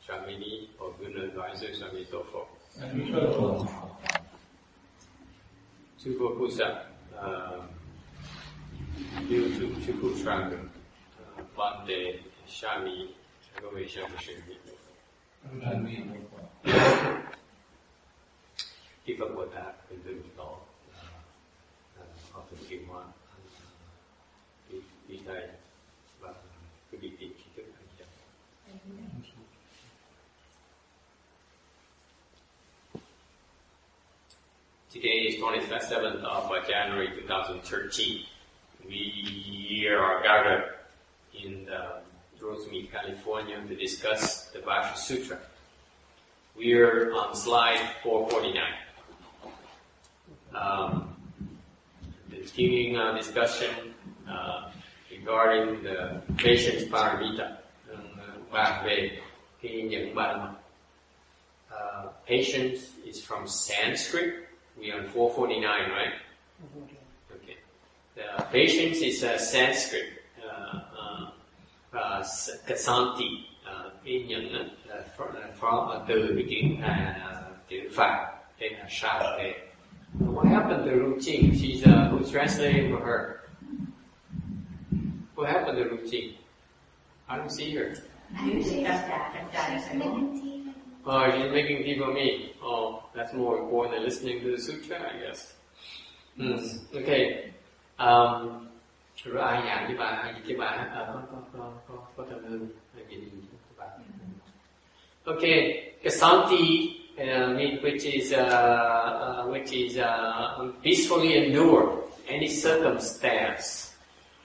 Swamini or good advisor Swami Tofo. Sư cô Phu Sa, lưu trụ sư phụ Trang được ban đề Shami, có về Shami sự việc. Khi Phật Bồ Tát từ từ tổ họ thực hiện hóa vị thầy và cái vị tỷ trí thức hành chẳng. Today is 27th of January 2013. We are gathered in Rosemead, California to discuss the Vajra Sutra. We are on slide 449. Continuing our discussion regarding the patience paramita, bàn về cái những bạn patience is from Sanskrit. We are on 449, right? Okay. The patience is Sanskrit. Kasanti, cái nhận là từ cái chữ Phạn tên là Sa. What happened to Ruchi? She's who's translating for her? What happened to Ruchi? I don't see her. Oh, she's making tea for me. Oh, that's more important than listening to the sutra, I guess. Okay. Rồi ai giảng với bà có thầm hương gì bà. Okay, Kasanti, which is peacefully endure any circumstance.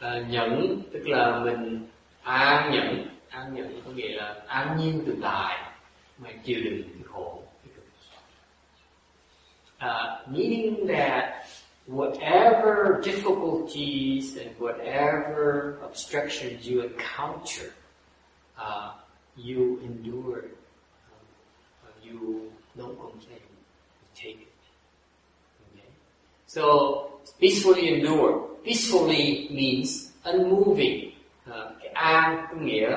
Nhẫn tức là mình an nhẫn có nghĩa là an nhiên tự tại mà chịu đựng khổ. Meaning that whatever difficulties and whatever obstructions you encounter, you endure it. You don't complain. You take it. Okay? So, peacefully endure. Peacefully means unmoving. Cái an có nghĩa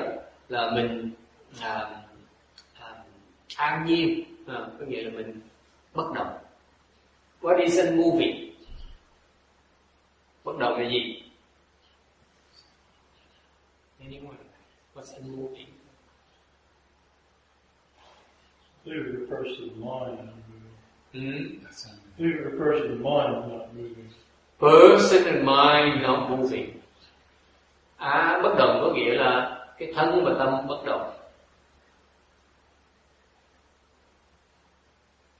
là mình an nhiên, có nghĩa là mình bất động. What is unmoving? Bất động là gì? Anyone? What's unmoving? Leave it refers to the mind not moving. Leave it refers to the mind not moving. Person and mind not moving. Bất động có nghĩa là cái thân và tâm bất động.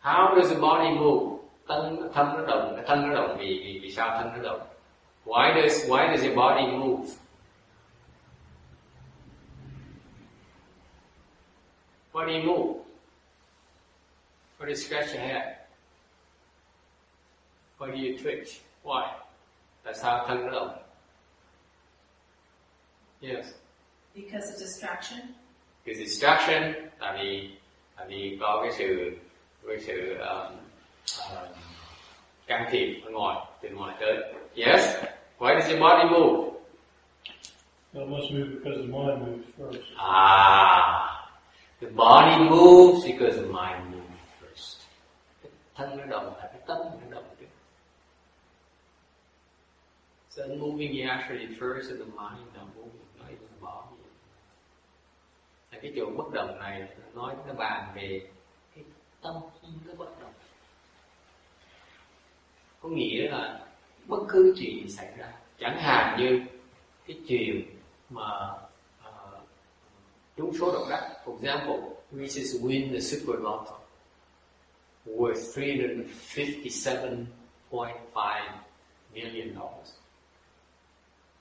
How does the body move? Thân nó động, cái thân nó động vì sao thân nó động? Why does your body move? Why do you move? Why do you scratch your head? Why do you twitch? Why? Tại sao thân nó động? Yes. Because of distraction. Because distraction, tại vì có cái sự can thiệp từ ngoài tới. Yes. Why does your body move? It must move because the mind moves first. The body moves because the mind moves first. Cái thân nó động, cái tâm nó động trước. So moving is actually first and the mind not moving, not even the body. Cái chỗ bất động này nó bàn về cái tâm nó bất động. Có nghĩa là bất cứ chuyện gì xảy ra, chẳng hạn như cái chuyện mà trúng số độc đắc. For example, Mrs. win the Super Lotto worth $357.5 million.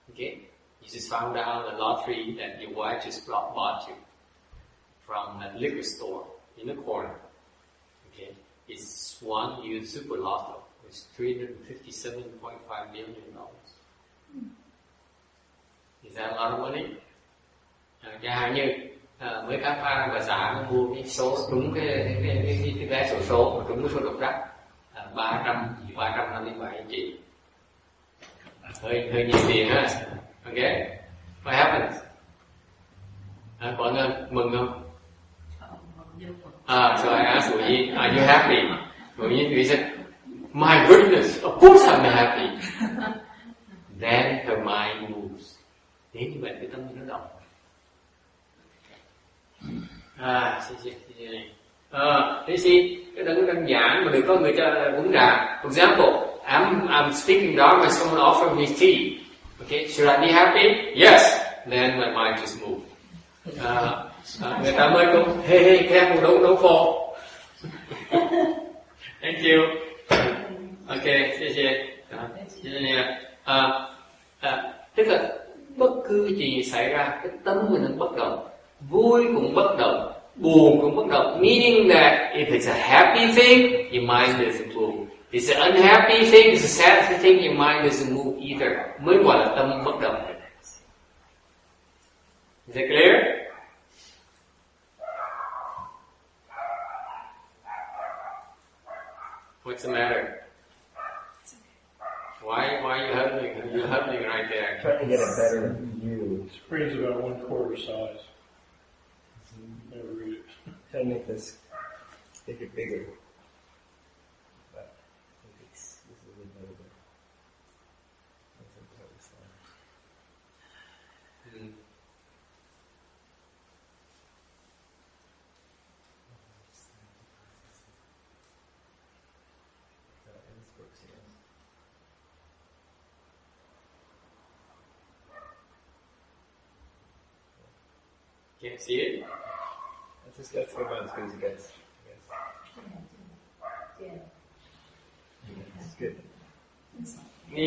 Okay, you just found out the lottery that your wife just bought you from that liquor store in the corner. Okay, it's won you Super Lotto. It's $357.5 million. Is that a lot of money? Chẳng hạn như mấy các pha và xã mua cái số trúng cái vé xổ số mà trúng cái số độc đắc 357 triệu. Hơi nhiều tiền ha. Okay, what happens? Có nên mừng không? So I asked Wu Yin, are you happy? Wu Yin said, my goodness, of course I'm happy. Then her mind moves. Đến như vậy cái tâm nó động. Thế see, cái đó đơn giản mà được có người cho uống trà. For example, I'm speaking Dharma and someone offered me tea. Okay, should I be happy? Yes. Then my mind just moved. Người ta mới cũng hey careful, don't fall. Thank you. Okay, tức là bất cứ gì xảy ra, cái tâm mình nó bất động, vui cũng bất động, buồn cũng bất động. Meaning that if it's a happy thing, your mind doesn't move. If it's an unhappy thing, it's a sad thing, your mind doesn't move either. Mới gọi là tâm bất động. Is that clear? What's the matter? Why are you huddling? You're huddling right there. Trying to get a better view. The screen's about 1/4 size. Never read it. Trying to make this bigger. But I think this is a little bit. Can't see it? Let's go about as good as it gets. It's good. 你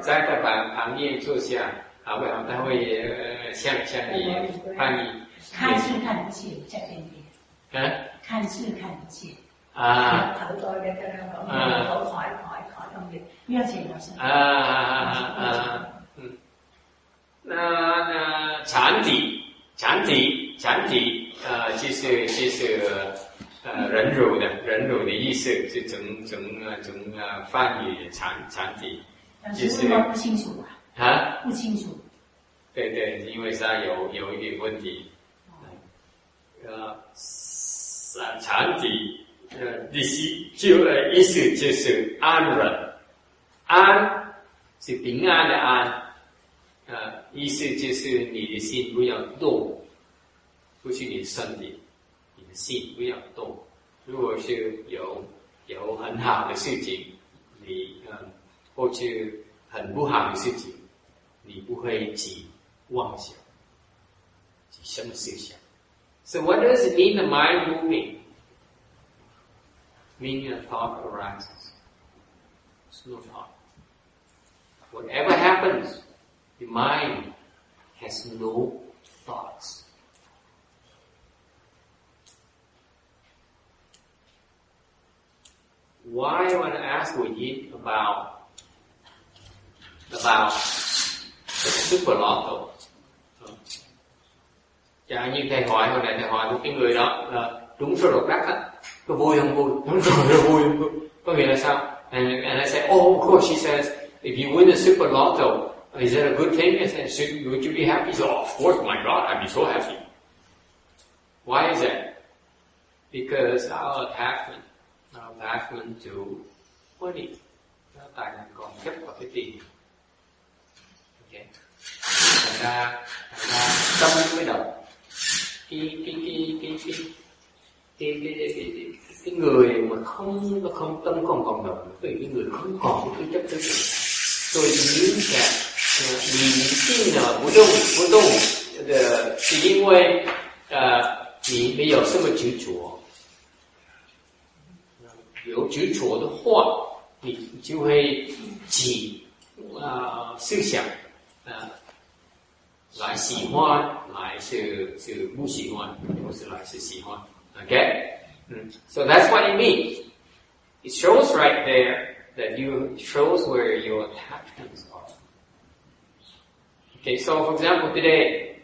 在旁边坐下，好不好？他会向你翻译。看是看不见，在边边。看是看不见。口袋嘅口海咁嘅，呢一次我先。那禅体，就是忍辱的意思，是从梵语禅体，就是不清楚啊，不清楚。对，因为它有一点问题。禅体意思就是安忍，安是平安的安。意思就是你的心不要动，不是你的身体，你的心不要动。如果是有很好的事情，你或是很不好的事情，你不会起妄想，起什么思想。So what does it mean the mind moving? Meaning a thought arises. It's no thought. Whatever happens, the mind has no thoughts. Why I want to ask Wu Yin about the super lotto? Chả như thầy hỏi hồi nãy thầy hỏi một cái người đó là trúng số độc đắc á, có vui không vui? Đúng rồi, vui không vui? Có nghĩa là sao? And I said, oh, of course. She says, if you win the super lotto, is that a good thing? I said, would you be happy? She said, oh, of course, my God, I'd be so happy. Why is that? Because our attachment to money, nó tài năng còn chấp vào cái tiền. Okay. Thành ra tâm mới động. Cái người mà không tâm còn động, cái người không còn cái chấp trước rồi. 所以影响你定了不动的，是因为你没有什么执着。有执着的话，你就会起思想来喜欢，来是不喜欢，或是来是喜欢。Okay? So that's what it means. It shows right there that shows where your attachments are. Okay, so for example, today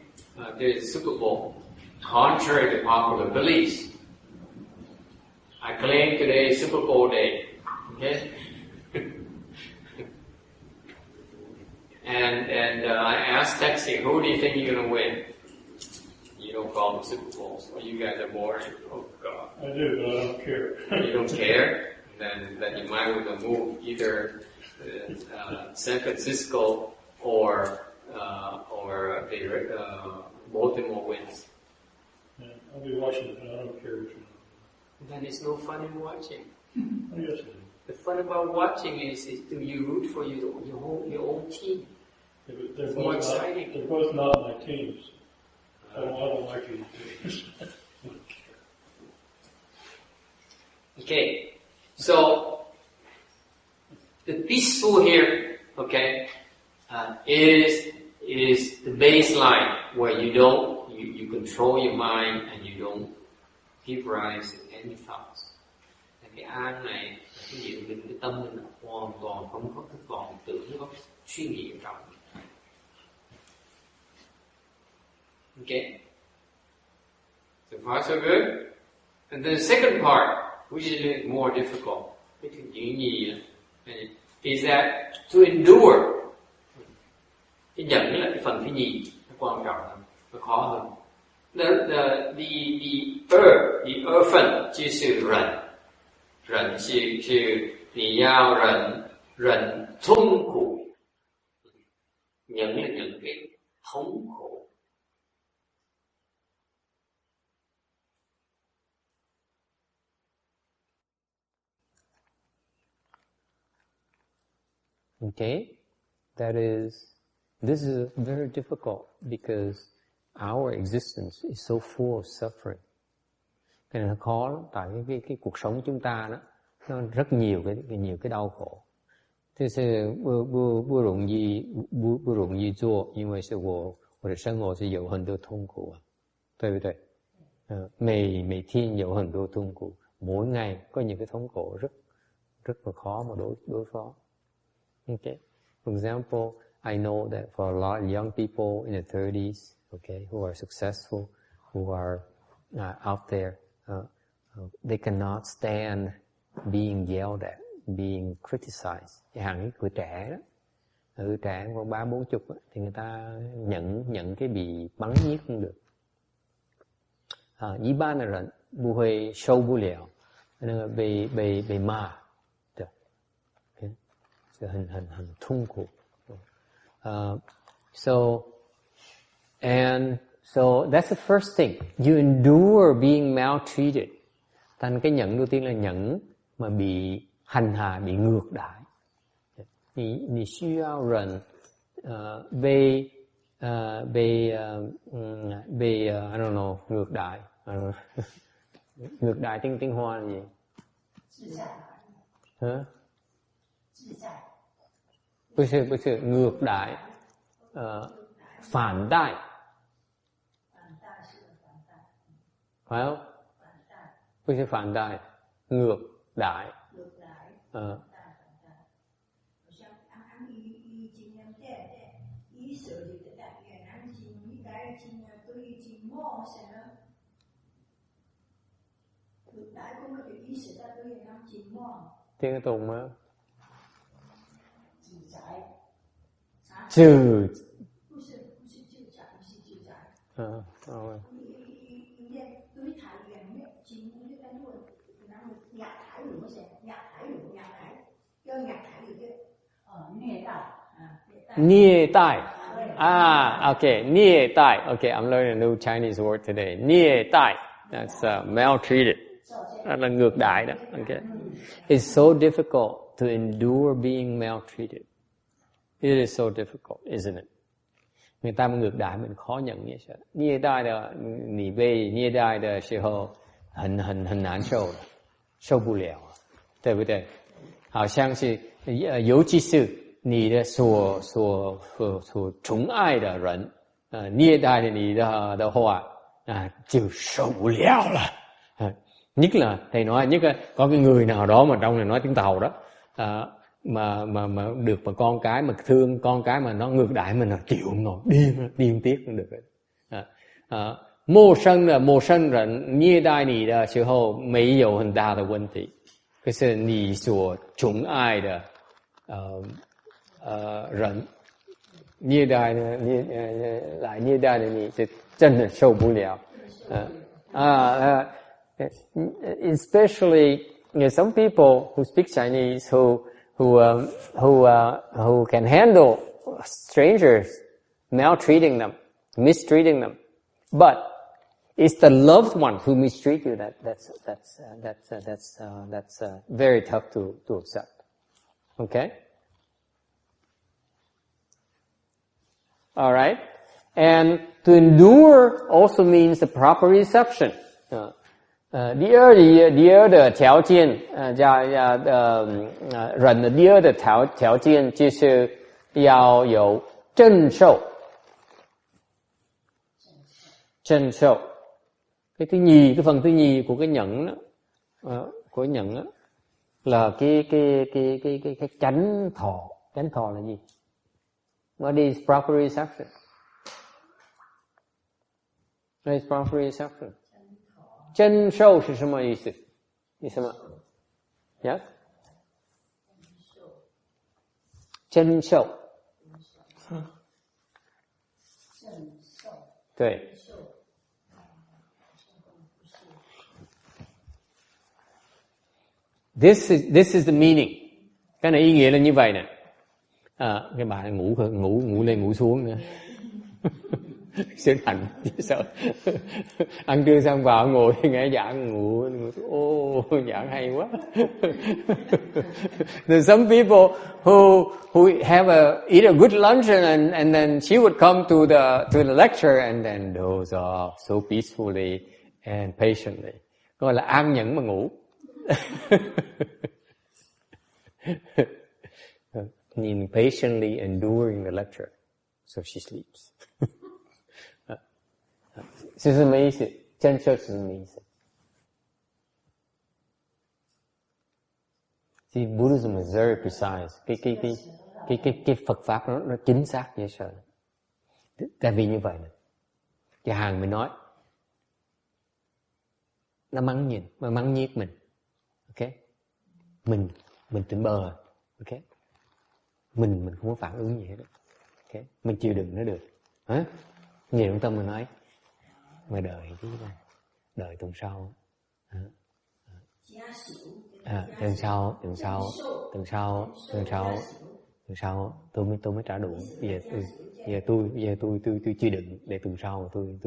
there's Super Bowl. Contrary to popular beliefs, I claim today is Super Bowl day. Okay, and I asked Taxi, who do you think you're gonna win? don't follow simple rules, or you guys are boring. Oh God. I do, but I don't care. You don't care? Then you might want to move either San Francisco or Baltimore winds. Yeah, I'll be watching it, but I don't care which one. Then it's no fun in watching. Oh, yes, it is. The fun about watching is do you root for your own team? Yeah, but they're It's more both exciting. They're both not my teams. I don't like these teams. Okay, so the peaceful here, okay, is the baseline where you control your mind and you don't give rise to any thoughts. Cái an này là cái gì mình cái tâm mình hoàn toàn không có cái vọng tưởng, không có suy nghĩ ở trong. Okay, so far so good. And then the second part, which is a little more difficult, is that to endure. Cái nhận là cái phần thứ nhì, nó quan trọng hơn, nó khó hơn. The 份就是忍，忍是你要忍痛苦，忍là những cái thống khổ. Okay, this is very difficult because our existence is so full of suffering. Cái này nó khó lắm, tại cái cuộc sống chúng ta đó, nó rất nhiều cái đau khổ. 这是不容易做，因为是我的生活是有很多痛苦啊，对不对？每天有很多痛苦，mỗi ngày có những cái thống khổ rất là khó mà đối phó. Okay. For example, I know that for a lot of young people in their 30s, okay, who are successful, who are out there, they cannot stand being yelled at, being criticized. Chẳng hạn như người trẻ đó, người trẻ khoảng 30-40 thì người ta nhận cái bị bắn giết không được. 一般的人不会受不了那个被骂的，就很痛苦。So that's the first thing. You endure being maltreated. Thành cái nhẫn đầu tiên là nhẫn mà bị hành hạ, bị ngược đãi. 你需要忍被 I don't know, ngược đại. Ngược đại tiếng Hoa là gì? Hả? 不是 ngược đại, phản đại. Phải không? 不是反đại, ngược đại. Tiếng cái Tùng á. Trừ. Niê tai. Okay, niê tai. Okay, I'm learning a new Chinese word today. Niê tai. That's maltreated. Đó là ngược đại đó. Okay. It's so difficult to endure being maltreated. It is so difficult, isn't it? Người ta mà ngược đại mình khó nhận như vậy. 虐待的你被虐待的时候很难受的，受不了，对不对？好像是尤其是你的所宠爱的人虐待了你的话就受不了了. Nhất là thầy nói nhất là có cái người nào đó mà trong này nói tiếng Tàu đó mà được mà con cái mà thương con cái mà nó ngược đại mình là chịu không nổi, điên tiết không được. 陌生人虐待你的时候没有很大的问题，可是你所宠爱的人虐待了你是真的受不了， Especially, some people who speak Chinese who can handle strangers maltreating them, mistreating them, but it's the loved one who mistreat you. That's very tough to accept. Okay. All right. And to endure also means the proper reception. 第二的条件，人的第二的条件就是要有正受。正受. Cái phần thứ nhì của cái nhẫn đó, của nhẫn đó là cái chánh thọ. Chánh thọ là gì? What is proper reception? What is proper reception? 真受是什么意思？你什么 ？Yes？ 真受。对。This is the meaning. Cái này ý nghĩa là như vậy nè. Cái bà ngủ lên ngủ xuống nữa. Sướng hạnh chứ sợ. Ăn trưa xong vào ngồi nghe giảng ngủ. Ô, giảng hay quá. There's some people who have eat a good lunch and then she would come to the lecture and then doze off so peacefully and patiently. Gọi là an nhẫn mà ngủ. Meaning patiently enduring the lecture, so she sleeps. 是什么意思？真受是什么意思？ See, Buddhism is very precise. Cái Phật pháp nó chính xác dễ sợ. Tại vì như vậy nè, cái hàng mình nói, nó mắng nhiếc mình. Ok, mình tỉnh bơ, ok, mình không có phản ứng gì hết, ok, mình chịu đựng nó được, hả? Nhiều trong tâm mình nói, mà đợi chứ mà, đợi tuần sau, tuần sau tôi mới trả đũa. Giờ tôi chịu đựng để tuần sau tôi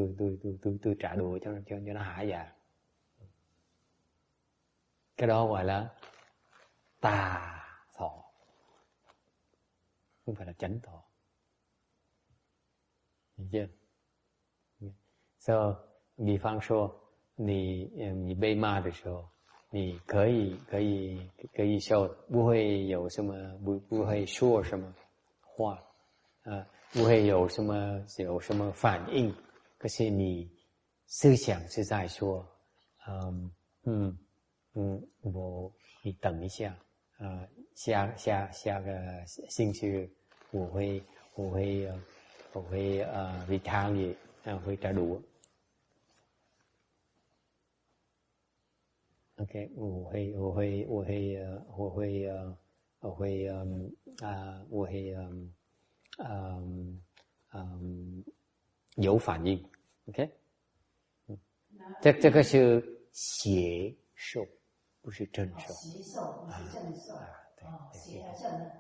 trả đũa cho nó hả dạ. Cái đó gọi là tà thọ, không phải là chánh thọ. Hiểu chưa? So, 比方说你被骂的时候，你可以笑，不会有什么不会说什么话，不会有什么反应，可是你思想是在说，你等一下，下个星期日我会 retaliate， 会trả đũa。 OK， 我会有反应。OK， 这个是邪受，不是正受。邪受不是正受。邪和正的。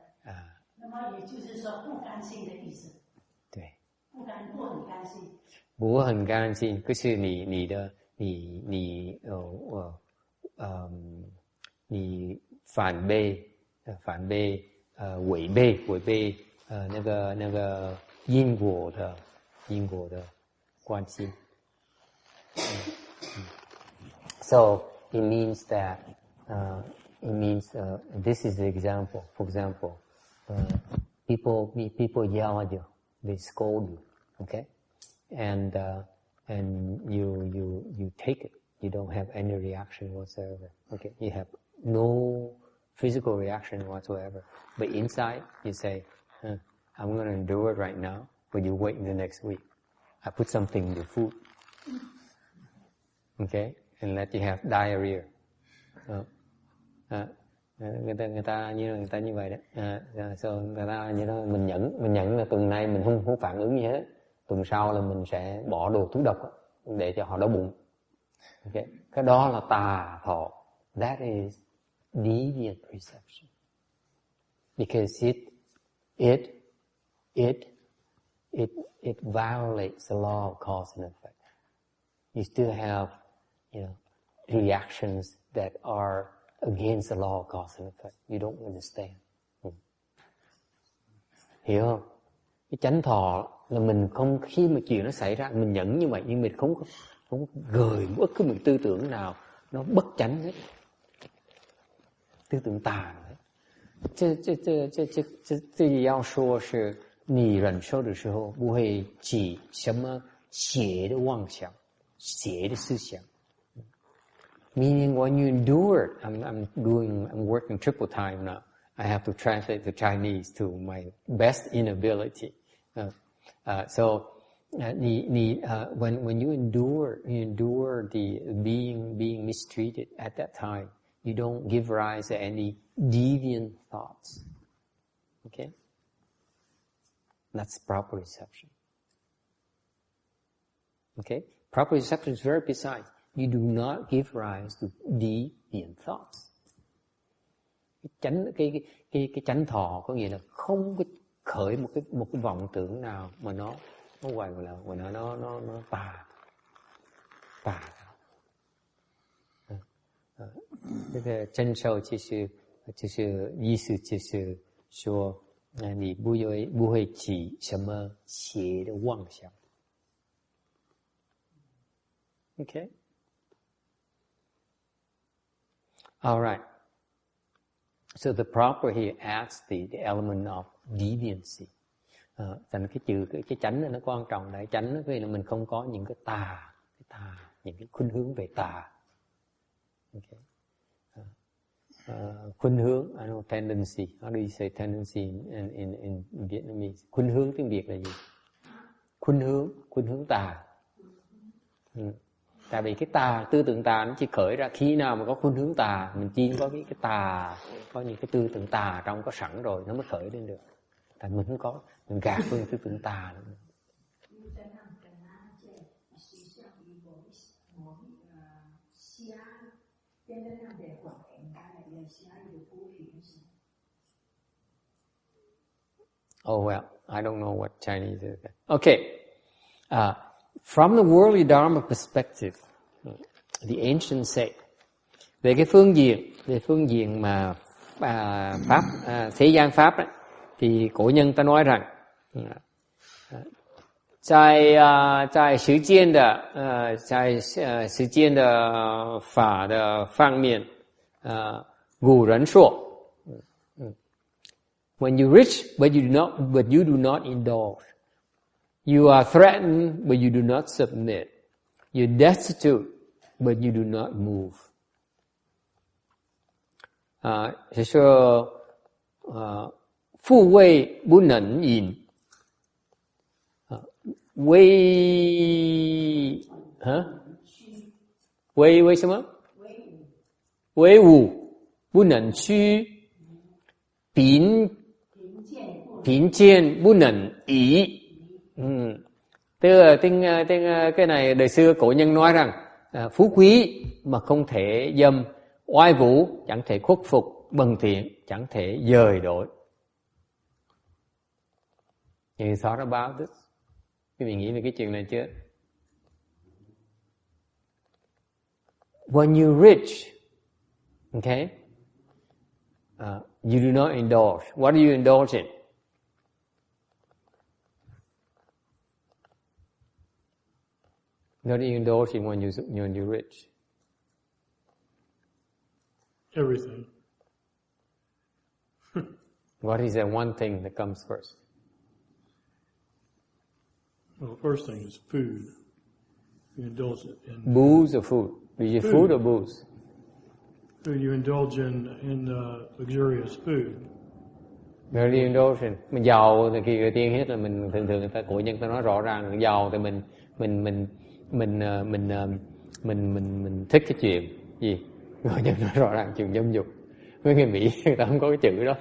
那么也就是说不甘心的意思。对。不很甘心。不很甘心，可是你反背违背那个因果的关系。So it means that this is the example. For example, people yell at you, they scold you, okay, and you take it. You don't have any reaction whatsoever. Okay, you have no physical reaction whatsoever. But inside, you say, I'm going to endure it right now, but you wait until next week. I put something in your food. Okay, and let you have diarrhea. Người ta như vậy đấy. So người ta như đó, mình nhẫn là tuần nay mình không phản ứng gì hết. Tuần sau là mình sẽ bỏ đồ thuốc độc. để cho họ đói bụng. Okay. Cái đó là tà thọ. That is deviant perception. Because it violates the law of cause and effect. You still have, reactions that are against the law of cause and effect. You don't understand. Hiểu không? Cái chánh thọ là mình không, khi mà chuyện nó xảy ra mình nhẫn như vậy, nhưng mình không gợi bất cứ một tư tưởng nào nó bất chánh hết, tư tưởng tà hết。这要说是你忍受的时候不会起什么邪的妄想、邪的思想。Meaning when you endure, I'm working triple time now. I have to translate the Chinese to my best inability. So when you endure the being mistreated at that time, you don't give rise to any deviant thoughts. Okay? That's proper reception. Okay? Proper reception is very precise. You do not give rise to deviant thoughts. Cái chánh thọ có nghĩa là không có khởi một cái vọng tưởng nào mà nó gọi là nó tà.这个真受就是意思就是说，你不会起什么邪的妄想。Okay. All right. So the proper here adds the element of deviancy. Thành cái chánh này nó quan trọng đấy. Chánh nó vì là mình không có những cái tà, những cái khuynh hướng về tà. Okay. Khuynh hướng, I know tendency. How do you say tendency in Vietnamese? Khuynh hướng tiếng Việt là gì? Khuynh hướng tà. Tại vì cái tà, tư tưởng tà nó chỉ khởi ra khi nào mà có khuynh hướng tà, mình chỉ có cái tà, có những cái tư tưởng tà trong có sẵn rồi nó mới khởi lên được. Tại mình không có, mình gạt phương tư tưởng tà nữa. Oh well, I don't know what Chinese is. Okay. From the worldly dharma perspective, the ancients say, về cái phương diện mà pháp, thế gian pháp ấy, thì cổ nhân ta nói rằng, 在实践的法的方面，古人说 when you rich, but you do not indulge. You are threatened, but you do not submit. You're destitute, but you do not move. 是说，富贵不能淫，威什么？威武不能屈，贫贱不能移。Tức là cái này đời xưa cổ nhân nói rằng phú quý mà không thể dâm, oai vũ chẳng thể khuất phục, bần thiện chẳng thể dời đổi. You thought about this? Quý vị nghĩ về cái chuyện này chưa? When you're rich, okay, you do not indulge. What do you indulge in? What do you indulge in when you're rich? Everything. What is that one thing that comes first? Well, the first thing is food. You indulge in booze or food? Is it food or booze? Food. You indulge in luxurious food. Where do you indulge in? Mình giàu thì kia tiên hết là mình thường người ta cổ nhân ta nói rõ ràng giàu thì mình thích cái chuyện gì? Cổ nhân nói rõ ràng chuyện dâm dục. Với người Mỹ người ta không có cái chữ đó.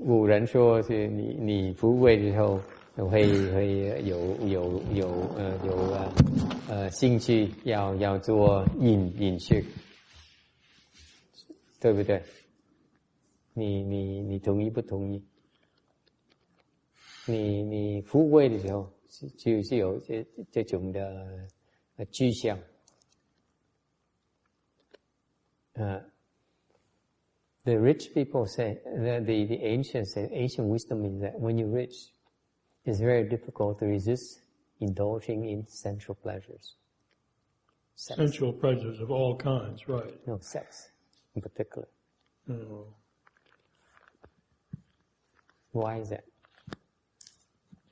古人说是你富贵之后，会有兴趣要做饮食，对不对？你同意不同意？你富贵的时候就是有这种的趋向。The rich people say, the ancients say, ancient wisdom is that when you're rich, it's very difficult to resist indulging in sensual pleasures. Sex. Sensual pleasures of all kinds, right? No, sex in particular. Oh. Why is that?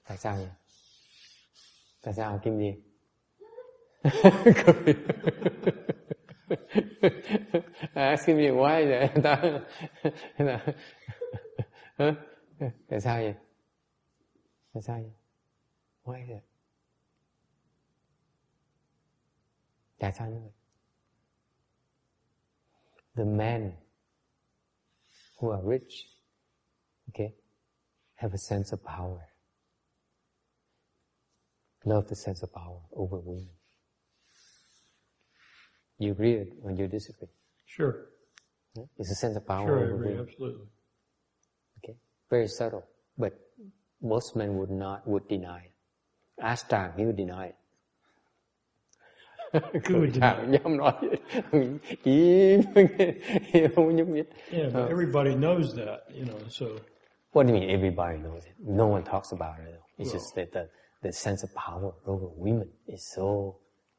Tại sao vậy? Tại sao Kim Nhi? Ask me why vậy? Tại sao vậy? Tại sao vậy? Why vậy? Tại sao như vậy? The men who are rich, okay, have a sense of power. Love the sense of power over women. You agree or you disagree? Sure. It's a sense of power sure, over I agree, women. absolutely. Okay, very subtle, but most men would deny it. Ask Tràng, he would deny it. Who would deny it? Dám nói im, không nhúc nhích. Yeah, but everybody knows that, you know. So. What do you mean? Everybody knows it. No one talks about it. It's just that the sense of power over women is so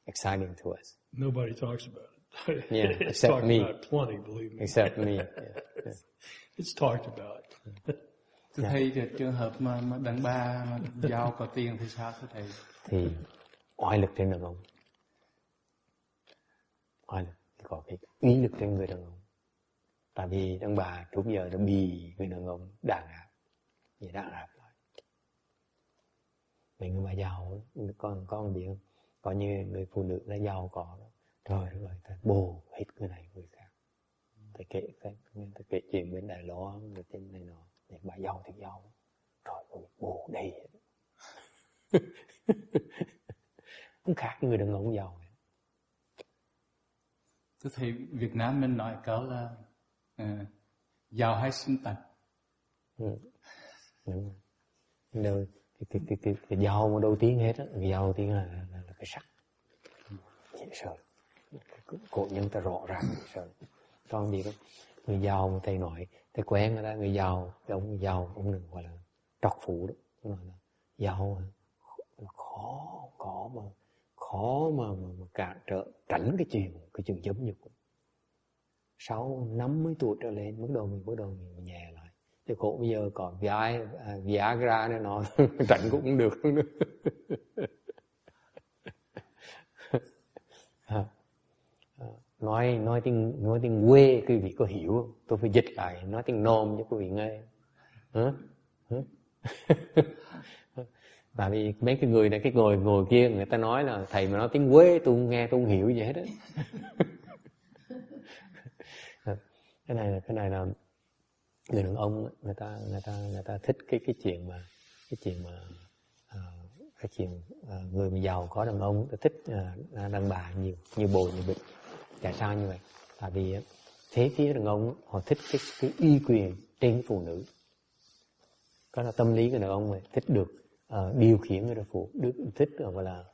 exciting to us. Nobody talks about it. Yeah, it's except talked me. about plenty, believe me. Except me. Yeah. It's talked about. Thưa thầy, trường hợp mà đàn bà mà giàu có tiền thì sao thưa thầy? Thì oai lực trên đàn ông. Oai lực thì có cái ý lực trên người đàn ông. Tại vì đàn bà trước giờ nó bị người đàn ông đàn áp. Vậy đàn áp lại. Mấy người mà giàu, con biết không? Có như người phụ nữ là giàu có đó. Trời ơi, ta bồ hết người này người khác. Ta kể chuyện bên Đài Loan, rồi trên này nọ. Những bà giàu thì giàu. Trời ơi, bồ đầy hết. Không khác người đàn ông giàu. Thưa thầy, Việt Nam mình nói câu là giàu hay sinh tật. Đúng rồi. Cái giàu mà đầu tiên hết á, cái giàu đầu tiên là cái sắc. Dễ sợ. Cổ nhân ta rõ ràng dễ sợ. Còn gì đó, người giàu mà thầy nói, thầy quen người ta, người giàu, cái ông người giàu, ông đừng gọi là trọc phụ đó. Ông nói là giàu là khó mà cản trở, tránh cái chuyện giống như sau 50 tuổi trở lên, bắt đầu mình nhẹ lại. Thì khổ bây giờ còn Viagra này nó tránh cũng được. Nói tiếng quê quý vị có hiểu không? Tôi phải dịch lại nói tiếng nôm cho quý vị nghe. Tại vì mấy cái người này, cái ngồi kia người ta nói là thầy mà nói tiếng quê tôi không nghe, tôi không hiểu gì hết á. Cái này là người đàn ông người ta thích cái chuyện người mà giàu có đàn ông thích đàn bà nhiều bồ nhiều bịch. Tại sao như vậy? Tại vì thế phía đàn ông họ thích cái uy quyền trên phụ nữ. Đó là tâm lý của đàn ông này, thích được điều khiển người phụ nữ, thích gọi là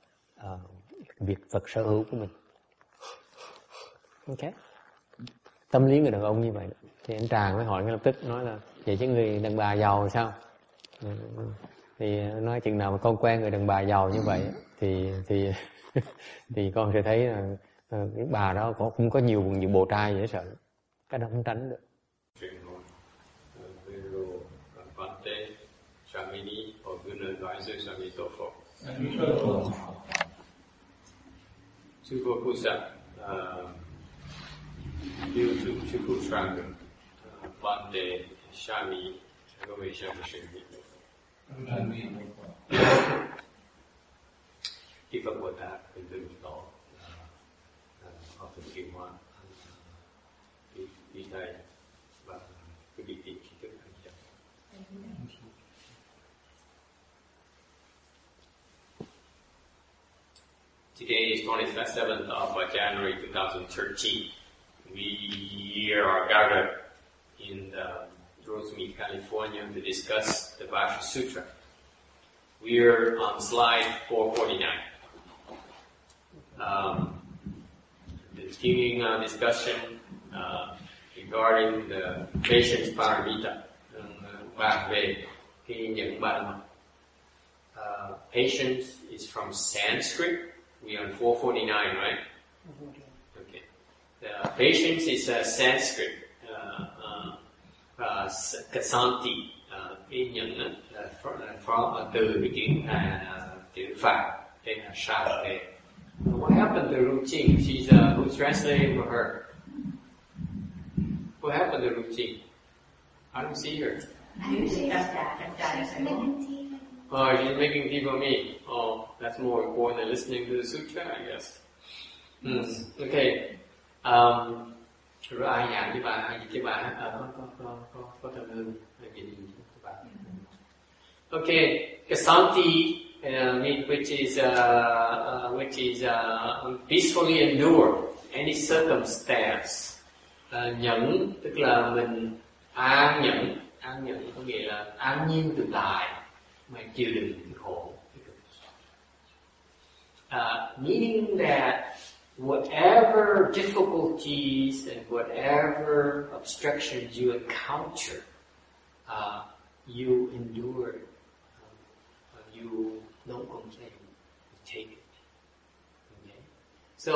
việc vật sở hữu của mình. Ok, tâm lý người đàn ông như vậy. Thì anh Tràng mới hỏi ngay lập tức nói là vậy chứ người đàn bà giàu sao? Thì nói chừng nào mà con quen người đàn bà giàu như vậy thì con sẽ thấy là cái bà đó cũng có nhiều bồ trai dễ sợ. Cái đó không tránh được. Khi Phật Bồ Tát từng từng tổ họ thường kiều hoa đi thầy và cái vị trí trí thức hành chậm. Today is 27th of January 2013. We are gathered in Rosemead, California to discuss the Vajra Sutra. We are on slide 449. Continuing our discussion regarding the patience paramita, bàn về khi nhận bạn. Patience is from Sanskrit. We are on 449, right? Okay. Patience is Sanskrit. Kasanti, cái nhận là từ cái chữ Phạn, tên là Shanti. What happened to Ruchi? She's who's translating for her? What happened to Ruchi? I don't see her. She's making tea for me. Oh, that's more important than listening to the sutra, I guess. Okay. Rồi ai giảng với bà, ai dịch với bà? Có thầm hương, ai dịch với bà? Okay, Kasanti, which is peacefully endure any circumstance. Nhẫn tức là mình an nhẫn có nghĩa là an nhiên tự tại mà chịu đựng cái khổ. Meaning that whatever difficulties and whatever obstructions you encounter, you endure it. You don't complain. You take it. Okay? So,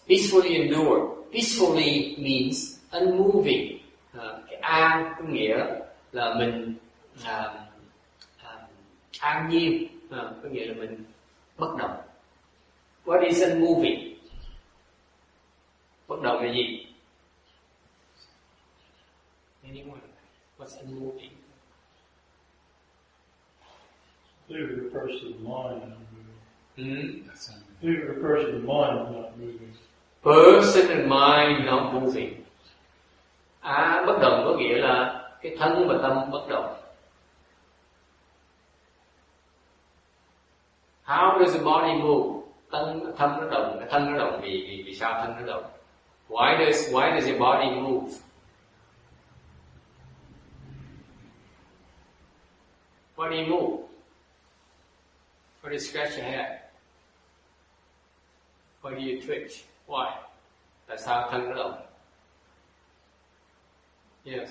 peacefully endure. Peacefully means unmoving. Cái an có nghĩa là mình an nhiên, có nghĩa là mình bất động. What is unmoving? Bất động là gì? Anyone? What's unmoving? Leave the person's mind not moving. Leave the person's mind not moving. Person and mind not moving. Bất động có nghĩa là cái thân và tâm bất động. How does the body move? Thân nó động, cái thân nó động vì sao thân nó động? Why does your body move? Why do you move? Why do you scratch your head? Why do you twitch? Why? Tại sao thân nó động? Yes.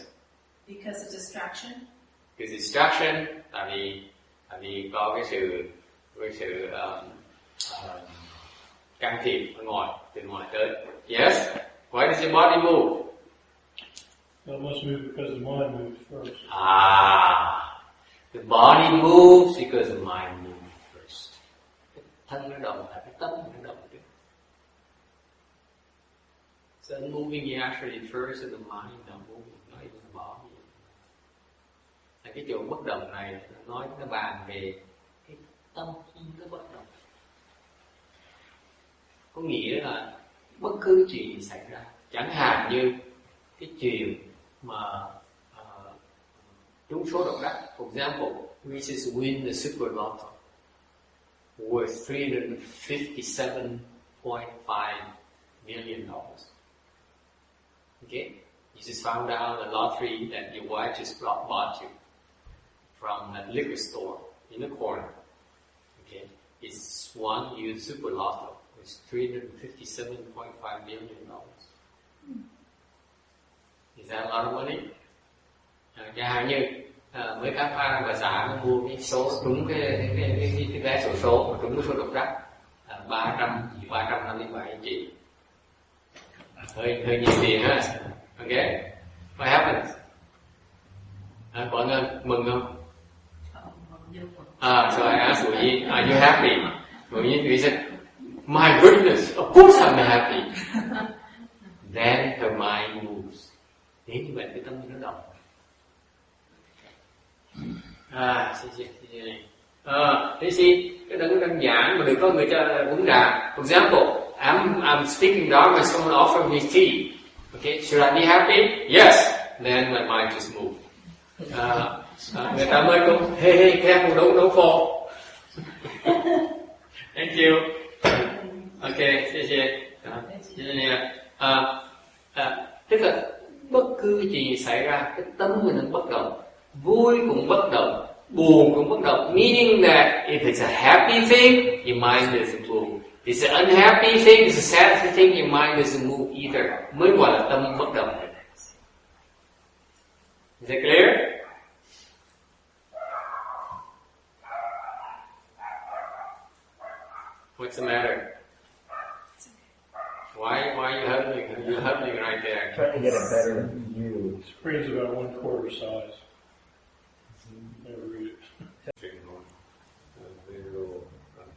Because of distraction. Because distraction, tại vì có cái sự can thiệp ở ngoài, từ ngoài tới. Yes. Why does your body move? It must move because the mind moves first. The body moves because the mind moves first. Cái thân nó động là cái tâm nó động trước. So moving is actually first and the mind not moving, not even the body. Cái chỗ bất động này nó bàn về cái tâm nó bất động. Có nghĩa là bất cứ chuyện gì xảy ra, chẳng hạn như cái chuyện mà trúng số độc đắc. For example, we just win the Super Lotto worth $357.5 million. Okay, you just found out the lottery that your wife just bought you from a liquor store in the corner. Okay, it's won you the Super Lotto. It's $357.5 million. Is that a lot of money? Chẳng hạn như mấy các pha và xã mua cái số trúng cái vé sổ số mà trúng cái số độc đắc 357 triệu. Hơi nhiều tiền ha. Okay, what happens? Có nên mừng không? So I asked Wu, are you happy? Wu said, my goodness, of course I'm happy. Then her mind moves. Nếu như vậy cái tâm nó động. Thế see, cái đó đơn giản mà được có người cho uống trà. For example, I'm speaking Dharma, someone offered me tea. Okay, should I be happy? Yes. Then my mind just moved. Người ta mới cũng hey careful, don't fall. Thank you. Ok,谢谢. Tức là bất cứ gì xảy ra, cái tâm mình nó bất động, vui cũng bất động, buồn cũng bất động. Meaning that if it's a happy thing, your mind doesn't move. If it's an unhappy thing, it's a sad thing, your mind doesn't move either. Mới gọi là tâm bất động. Is that clear? What's the matter? Why are you huddling? You're huddling right there. Trying to get a better view. Screen's about 1/4 size. Never read it.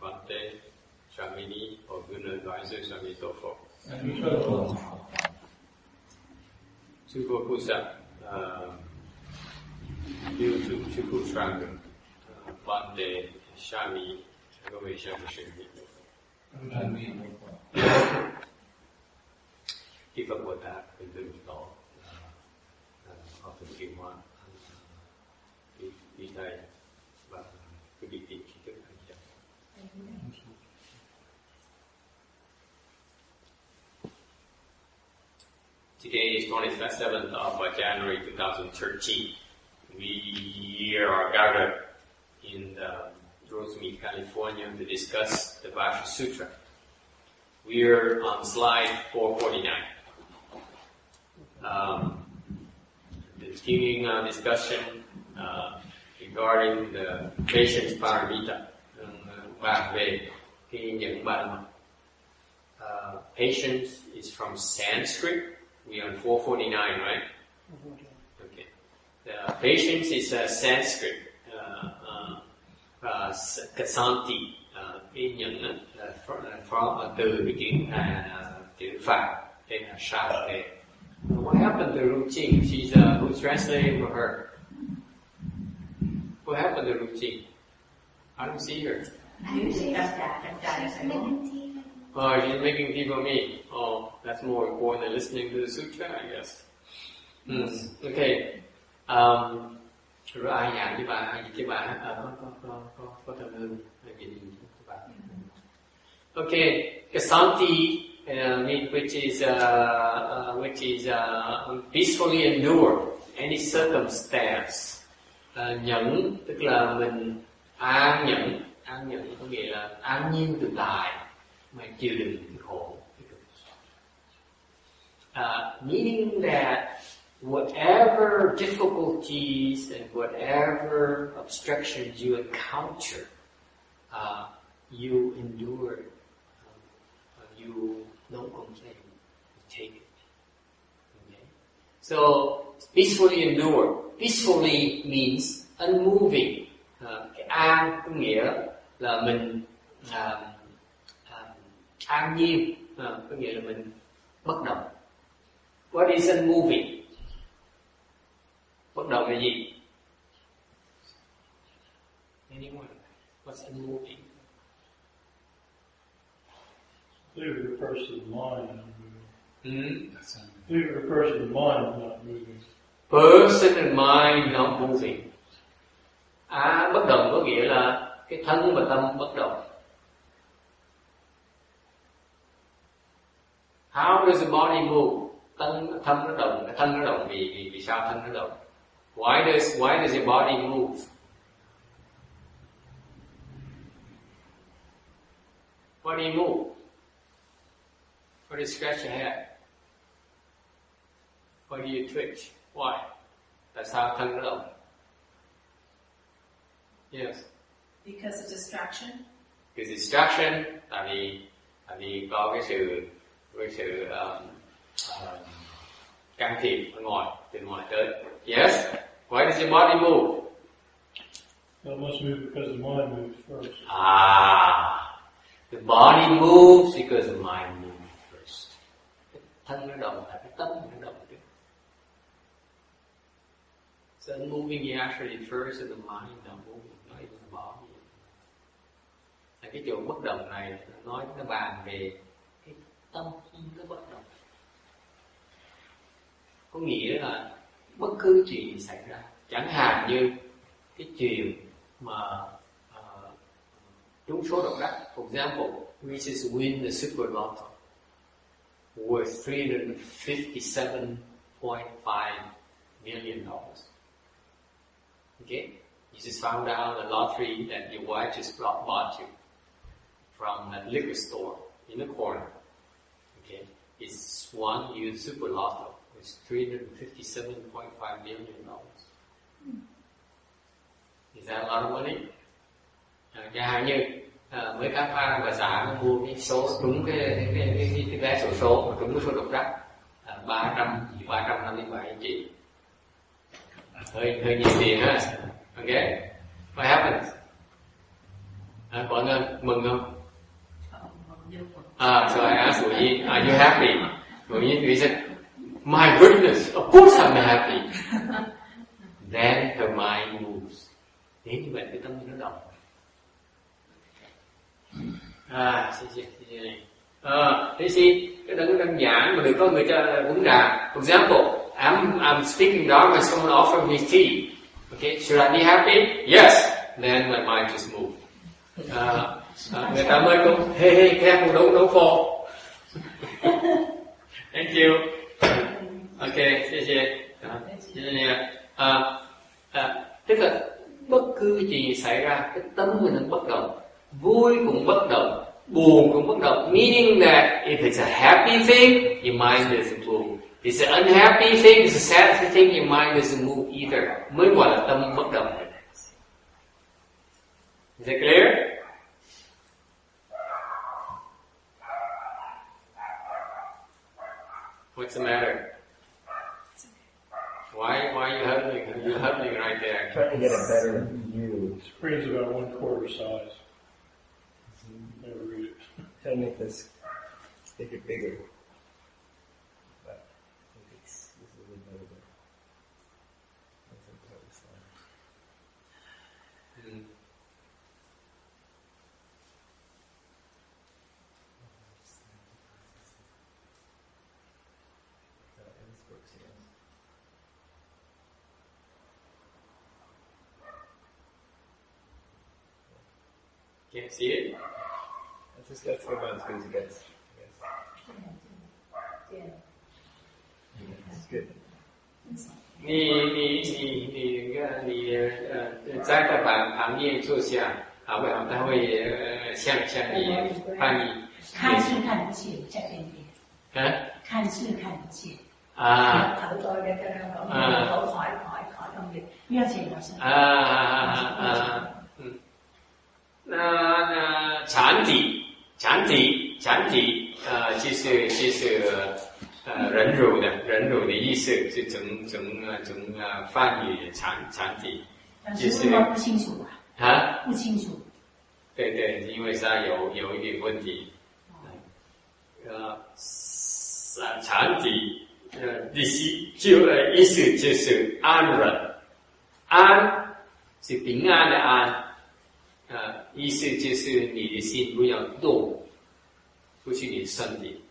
Bante, Shamini, or good advisor, Shamitofo. Chukokusa, YouTube, Chukutranga, Bante, Shami, Shami. Khi Phật Bồ Tát từ từ tổ họ thực hiện hóa đi đây và cái vị trí trí thức hành trật. Today is 27th of January 2013. We are gathered in Rosemead, California to discuss the Vajra Sutra. We are on slide 449. Continuing our discussion regarding the patience paramita, bàn về cái nhận bạn. Patience is from Sanskrit. We are on 449, right? Okay. Patience is Sanskrit. Kasanti, cái nhận là từ cái chữ Phạn tên là Shavate. What happened to Ruchi? She's who's translating for her? What happened to Ruchi? I don't see her. Oh, she's making tea for me. Oh, that's more important than listening to the sutra, I guess. Okay. Rồi ai giảng với bà, cái bà có thầm hương gì bà. Okay, Kasanti, which is peacefully endure any circumstance. Nhẫn tức là mình an nhẫn có nghĩa là an nhiên tự tại mà chịu đựng khổ. Meaning that whatever difficulties and whatever obstructions you encounter, you endure it. You don't complain. You take it. Okay? So, peacefully endure. Peacefully means unmoving. Cái an có nghĩa là mình an nhiên, có nghĩa là mình bất động. What is unmoving? Bất động là gì? Anyone? What's unmoving? Leave the person's mind not moving. Leave the person's mind not moving. Person and mind not moving. Bất động có nghĩa là cái thân và tâm bất động. How does the body move? Thân nó động, cái thân nó động vì sao thân nó động? Why does your body move? Why do you move? Why do you scratch your head? Why do you twitch? Why? Tại sao thân nó động? Yes. Because of distraction. Because distraction, tại vì có cái sự can thiệp từ ngoài tới. Yes. Why does your body move? It must move because the mind moves first. The body moves because the mind moves first. Cái thân nó động là cái tâm nó động trước. So moving actually first and the mind don't move, not even the body. Là cái chỗ bất động này nói nó bàn về cái tâm nó bất động. Có nghĩa là bất cứ chuyện gì xảy ra, chẳng hạn như cái chuyện mà trúng số độc đắc, for example, we just win the super lotto worth $357.5 million. Okay? You just found out the lottery that your wife just bought you from that liquor store in the corner. Okay? It's one huge super lotto. It's $357.5 million. Is that a lot of money? Chẳng hạn như mấy các Phan và xã mua cái số trúng cái vé xổ số mà trúng cái số độc đắc 357 triệu. Hơi nhiều tiền ha. Okay. What happens? Có nên mừng không? So I asked Wu Yin, are you happy? Wu Yin, he said, my goodness, of course I'm happy. Then her mind moves. Nếu như vậy cái tâm nó động. Thế see, cái đó đơn giản mà được có người cho uống trà. For example, I'm speaking Dharma, someone offered me tea. Okay, should I be happy? Yes. Then my mind just moved. Người ta mới có hey careful, don't fall. Thank you. Okay, tức là bất cứ gì xảy ra, cái tâm mình nó bất động, vui cũng bất động, buồn cũng bất động. Meaning that if it's a happy thing, your mind doesn't move. If it's an unhappy thing, it's a sad thing, your mind doesn't move either. Mới gọi là tâm bất động. Is that clear? What's the matter? Why are you huddling? You're huddling right there. Trying to get a better view. The screen's about 1/4 size. Never read it. Trying to make this make it bigger. But I think this is a little better. Can't see it? Let's go about as good as it gets. That's good. 你在他旁边坐下，好不好？他会向你翻译。看是看不见，在边边。看是看不见。口袋嘅口海咁嘅，呢一次我先。那禅体就是忍辱的意思，是整梵语禅体，就是不清楚啊，不清楚。对，因为它有一点问题。禅体意思就是安忍，安是平安的安。意思就是你的心不要动，不是你的身体，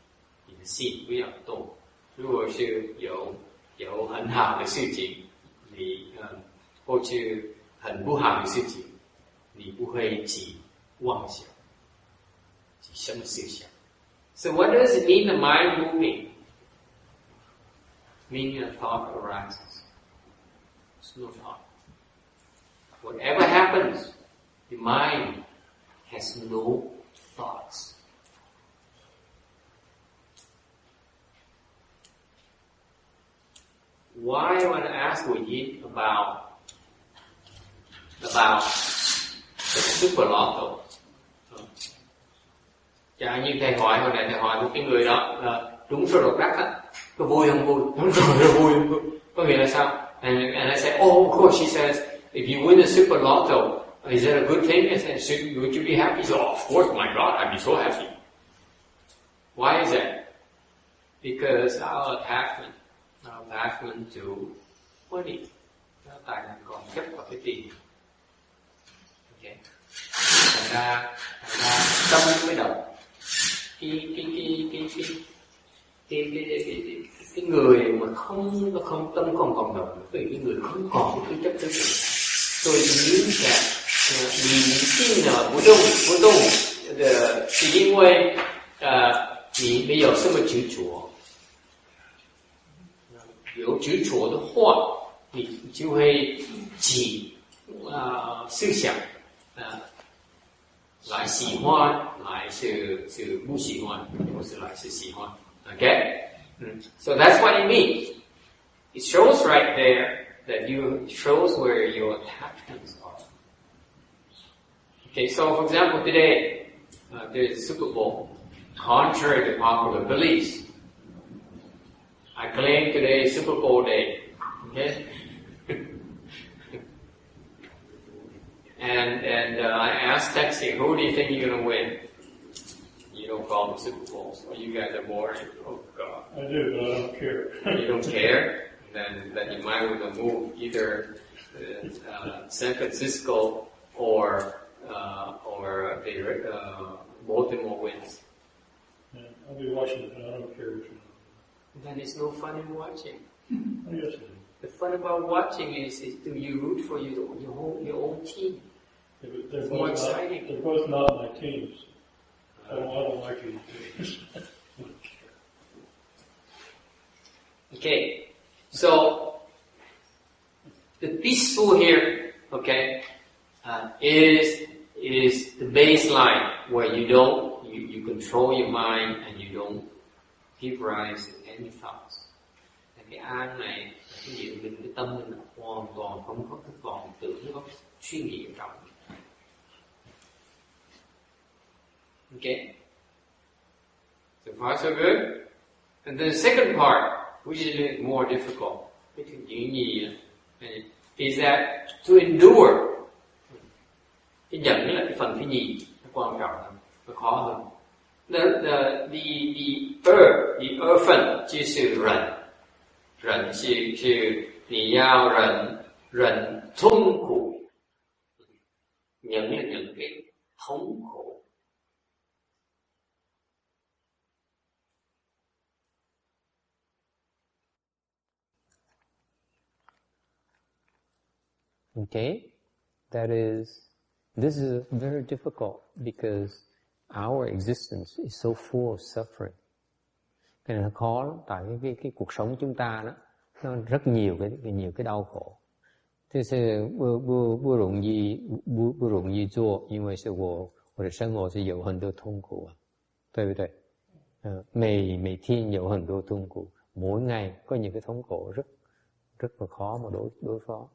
你的心不要动。如果是有很好的事情，你或者很不好的事情，你不会起妄想，起什么思想。So what does it mean the mind moving? Meaning a thought arises. It's no thought. Whatever happens, the mind has no thoughts. Why I want to ask Wu Yin about the super lotto? Chả như thầy hỏi hồi nãy, thầy hỏi một cái người đó trúng số độc đắc á, có vui không vui? Đúng rồi, vui không vui? Có nghĩa là sao? And I said, oh, of course. She says, if you win the super lotto, is that a good thing? I said, would you be happy? She said, oh, of course, my God, I'd be so happy. Why is that? Because our attachment to money, tài năng còn chấp vào cái tiền. Okay. Thành ra tâm mới động. Cái người mà không tâm còn động, cái người không còn cái chấp tới tiền. 所以你想，你心呢不动，是因为你没有这么执着，有执着的话，你就会起思想来喜欢，来是不喜欢，不是来是喜欢。Okay? So that's what it means. It shows right there that it shows where your attachments are. Okay, so for example, today there's Super Bowl. Contrary to popular beliefs, I claim today is Super Bowl day. Okay? and I asked Taxi, who do you think you're going to win? You don't follow Super Bowl, so you guys are boring. Oh God. I do, but I don't care. You don't care? Then you might want to move either San Francisco or Baltimore wins. Yeah, I'll be watching it, but I don't care which one. Then it's no fun in watching. Oh, yes, it is. The fun about watching is do you root for your own team? Yeah, but they're It's more both exciting. They're both not my teams. I don't like any teams. Okay, so the peaceful here, okay, is the baseline where you control your mind and you don't give rise to any thoughts. Cái an này, cái gì mình cái tâm mình hoàn toàn không có cái vọng tưởng, không có suy nghĩ ở trong. Okay, so far so good. And then the second part, which is a little more difficult, is that to endure. Cái nhận là cái phần thứ nhì, nó quan trọng hơn, nó khó hơn. The 份就是忍，忍是你要忍痛苦，忍là忍cái thống khổ. Okay, this is very difficult because our existence is so full of suffering. Cái này nó khó lắm, tại cái cuộc sống chúng ta đó, nó rất nhiều cái đau khổ. 就是不容易做，因为是我的生活是有很多痛苦啊，对不对？每天有很多痛苦，mỗi ngày có những cái thống khổ rất là khó mà đối phó.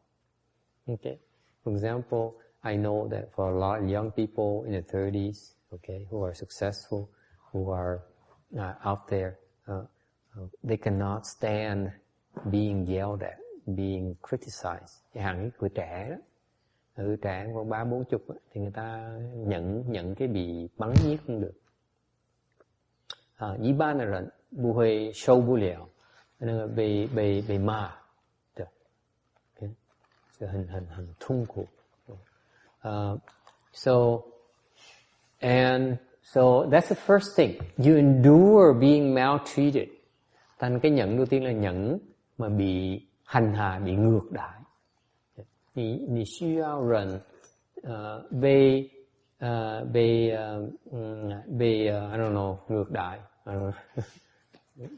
Okay. For example, I know that for a lot of young people in their 30s, okay, who are successful, who are out there, they cannot stand being yelled at, being criticized. Chẳng hạn như người trẻ đó, người trẻ khoảng 30-40 thì người ta nhận cái bị bắn giết không được. 一般的人不会受不了那个被骂的，就很痛苦。So that's the first thing. You endure being maltreated. Thành cái nhẫn đầu tiên là nhẫn mà bị hành hạ, bị ngược đãi. 你需要忍被 I don't know, ngược đại.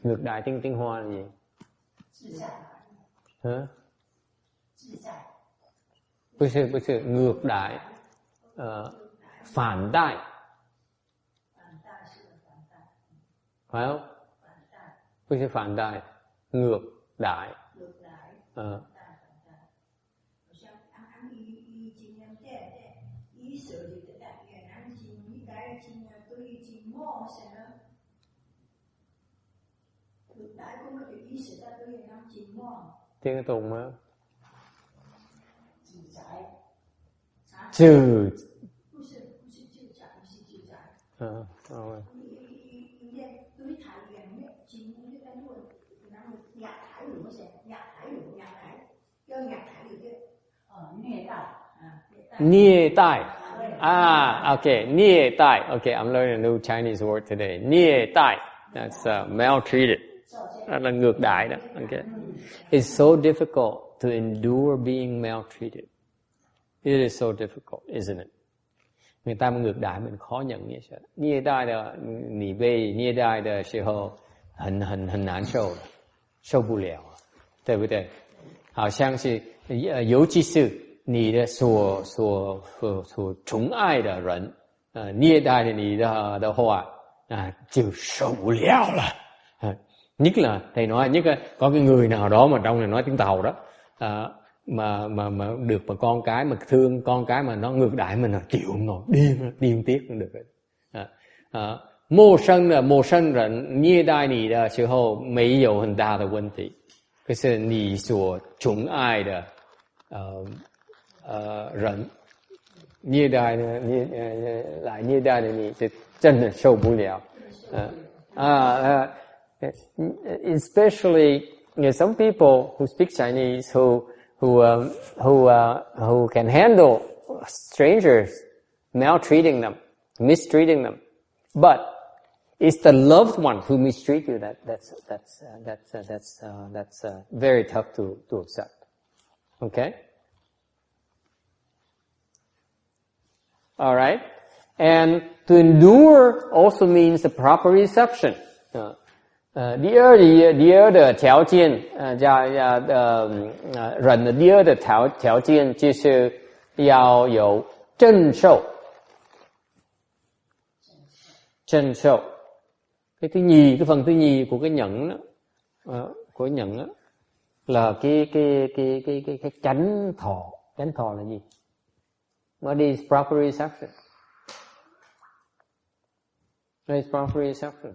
Ngược đại tiếng Hoa là gì? Hả? 不是 ngược đại, phản đại. Phải không? 不是反đại, ngược đại. Tiếng Tùng á. Trừ. Nye tai. Okay, nye tai. Okay, I'm learning a new Chinese word today. Nye tai. That's maltreated. Đó là ngược đại đó. Okay. It's so difficult to endure being maltreated. It is so difficult, isn't it? người ta mà ngược đãi mình khó nhận như vậy. 虐待的你被虐待的时候很难受，受不了，对不对？好像是尤其是你的所宠爱的人虐待了你的话就受不了了. Nhất là thầy nói nhất là có cái người nào đó mà trong này nói tiếng Tàu đó mà được mà con cái mà thương con cái mà nó ngược đãi mình là chịu không nổi, điên tiết không được. 陌生人虐待你的时候没有很大的问题，可是你所宠爱的人虐待你是真的受不了。Especially some people who speak Chinese who can handle strangers maltreating them, mistreating them, but it's the loved one who mistreat you that's very tough to accept. Okay? All right? And to endure also means the proper reception. 第二的条件人的第二的条件就是要有正受. Cái phần thứ nhì của cái nhẫn đó, của nhẫn đó là cái chánh thọ. Chánh thọ là gì? What is proper reception? What is proper reception?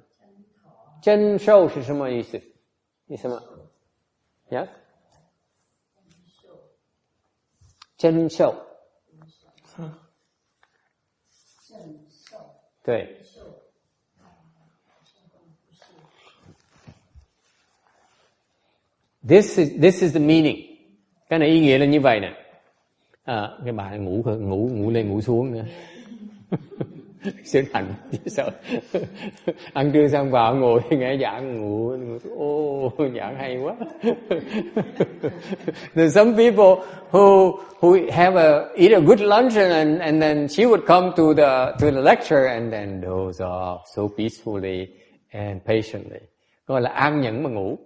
真受是什么意思？你什么 ？Yes？ 真受。对。This is the meaning. Cái này ý nghĩa là như vậy nè. Cái bà ngủ lên ngủ xuống nữa. Sướng hạnh chứ sợ. Ăn trưa xong vào ngồi nghe giảng ngủ. Ô giảng hay quá. There's some people who have eat a good lunch and then she would come to the lecture and then doze off so peacefully and patiently. Gọi là an nhẫn mà ngủ.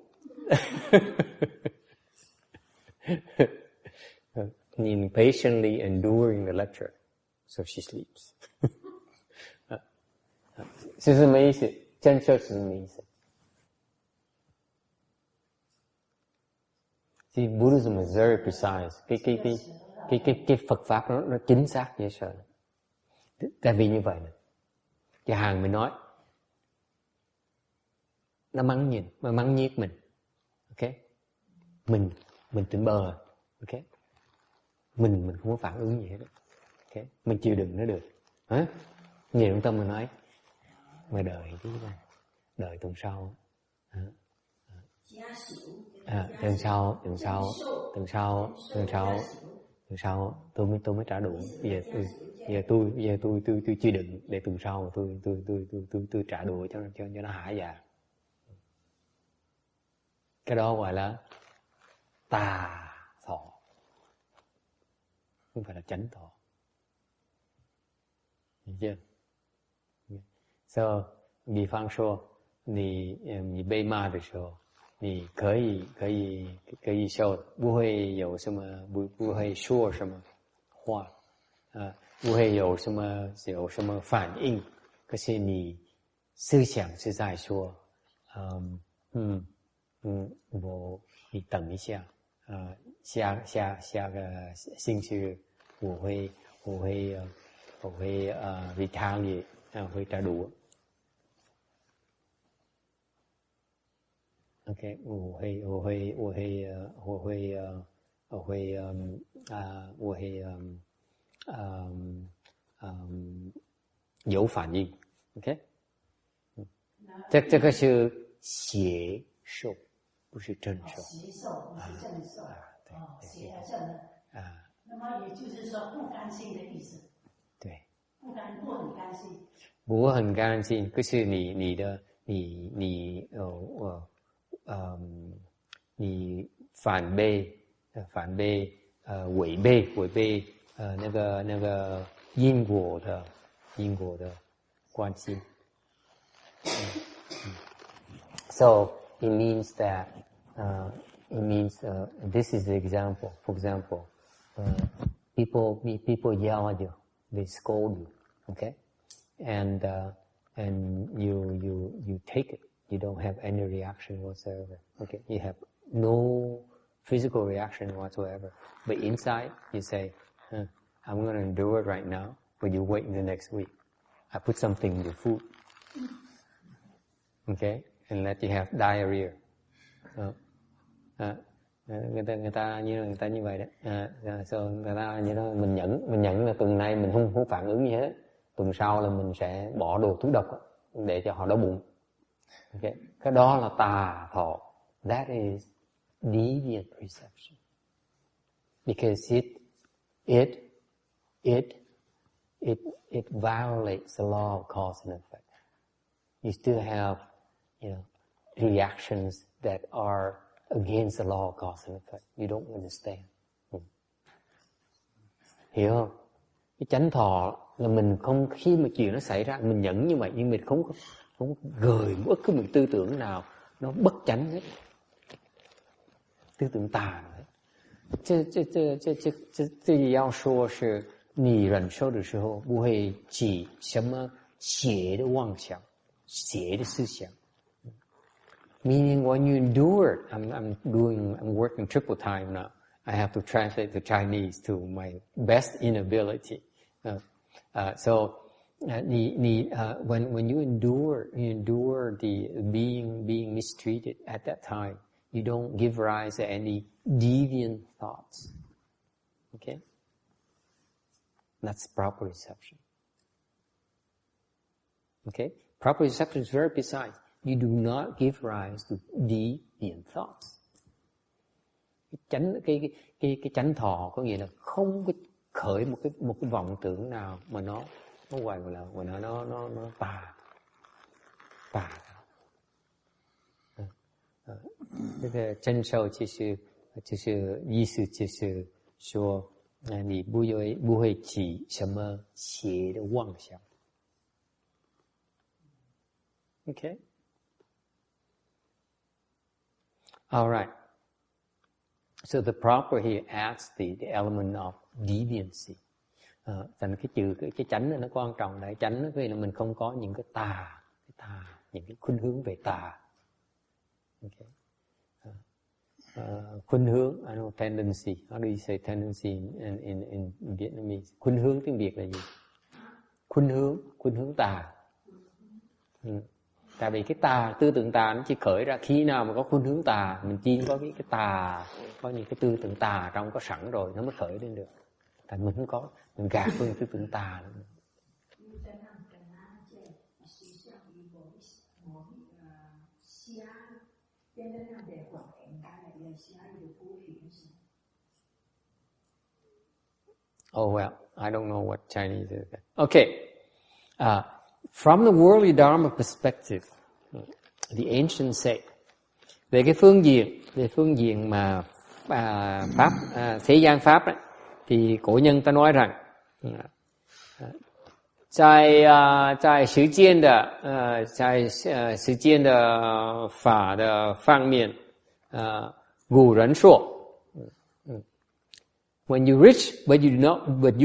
In patiently enduring the lecture, so she sleeps. 是什么意思？真受是什么意思？ See, Buddhism is very precise. Cái Phật pháp nó chính xác dễ sợ. Tại vì như vậy nè. Cái hàng mình nói nó mắng nhiếc mình. Ok? Mình tỉnh bơ. Ok? Mình không có phản ứng gì hết. Ok? Mình chịu đựng nó được. Hả? Nhiều trong tâm mình nói mà đợi chứ mà đợi tuần sau. Tuần sau tôi mới trả đũa. Bây giờ tôi chịu đựng để tuần sau tôi trả đũa cho nó hả dạ. Cái đó gọi là tà thọ, không phải là chánh thọ. Hiểu chưa? So, 比方说你被骂的时候，你可以受，不会有什么不会说什么话不会有什么反应，可是你思想是在说你等一下下个星期我会 retaliate 会trả đũa. OK， 我会有反应 OK， 这个是邪受，不是正受。邪受不是正受邪和正的那么也就是说不甘心的意思。对，不很甘心。不很甘心，可是你违背那个因果的关系。So it means that this is the example. For example, people yell at you, they scold you, okay, and you take it. You don't have any reaction whatsoever. Okay, you have no physical reaction whatsoever. But inside, you say, I'm going to endure it right now, but you wait until next week. I put something in your food. Okay, and let you have diarrhea. Người ta như vậy đấy. So người ta như đó, mình nhẫn là tuần này mình không phản ứng gì hết. Tuần sau là mình sẽ bỏ đồ thuốc độc để cho họ đau bụng. Okay, cái đó là tà thọ. That is deviant perception. Because it violates the law of cause and effect. You still have, reactions that are against the law of cause and effect. You don't understand. Hiểu không? Cái chánh thọ là mình không, khi mà chuyện nó xảy ra mình nhẫn như vậy, nhưng mình không gợi bất cứ một tư tưởng nào nó bất chánh hết, tư tưởng tà hết。这要说是你忍受的时候不会起什么邪的妄想、邪的思想。Meaning when you endure, I'm working triple time now. I have to translate the Chinese to my best inability. So when you endure the being mistreated at that time, you don't give rise to any deviant thoughts. Okay? That's proper reception. Okay? Proper reception is very precise. You do not give rise to deviant thoughts. Cái chánh thọ có nghĩa là không có khởi một cái vọng tưởng nào mà nó gọi là nó tà.这个真受就是意思就是说，你不会起什么邪的妄想。Okay. All right. So the proper here adds the element of deviancy. Thành cái chánh này nó quan trọng đấy. Chánh nó là mình không có những cái tà, những cái khuynh hướng về tà. Okay. Khuynh hướng, I know tendency. How do you say tendency in Vietnamese? Khuynh hướng tiếng Việt là gì? Khuynh hướng tà. Tại vì cái tà, tư tưởng tà nó chỉ khởi ra khi nào mà có khuynh hướng tà, mình chỉ có cái tà, có những cái tư tưởng tà trong có sẵn rồi nó mới khởi lên được. Tại mình không có, mình gạt với tư tưởng tà nữa. Oh well, I don't know what Chinese is. Okay. From the worldly dharma perspective, the ancients say, về cái phương diện mà pháp, thế gian pháp ấy, thì cổ nhân ta nói rằng, 在实践的法的方面，古人说 when you rich but you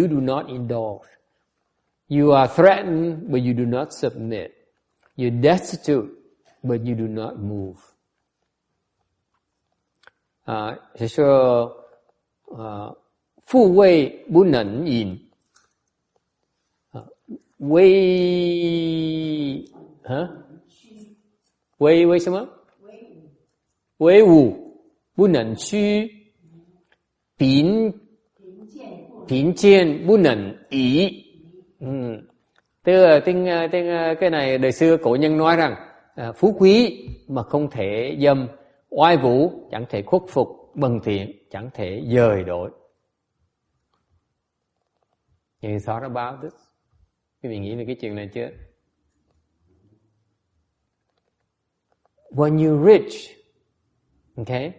do not indulge, you are threatened but you do not submit, you're destitute but you do not move. 是说富贵不能淫，为什么？威武不能屈，贫贱不能移。Tức là cái này đời xưa cổ nhân nói rằng phú quý mà không thể dâm, oai vũ chẳng thể khuất phục, bần thiện chẳng thể dời đổi. You thought about this? Quý vị nghĩ về cái chuyện này chưa? When you're rich, okay,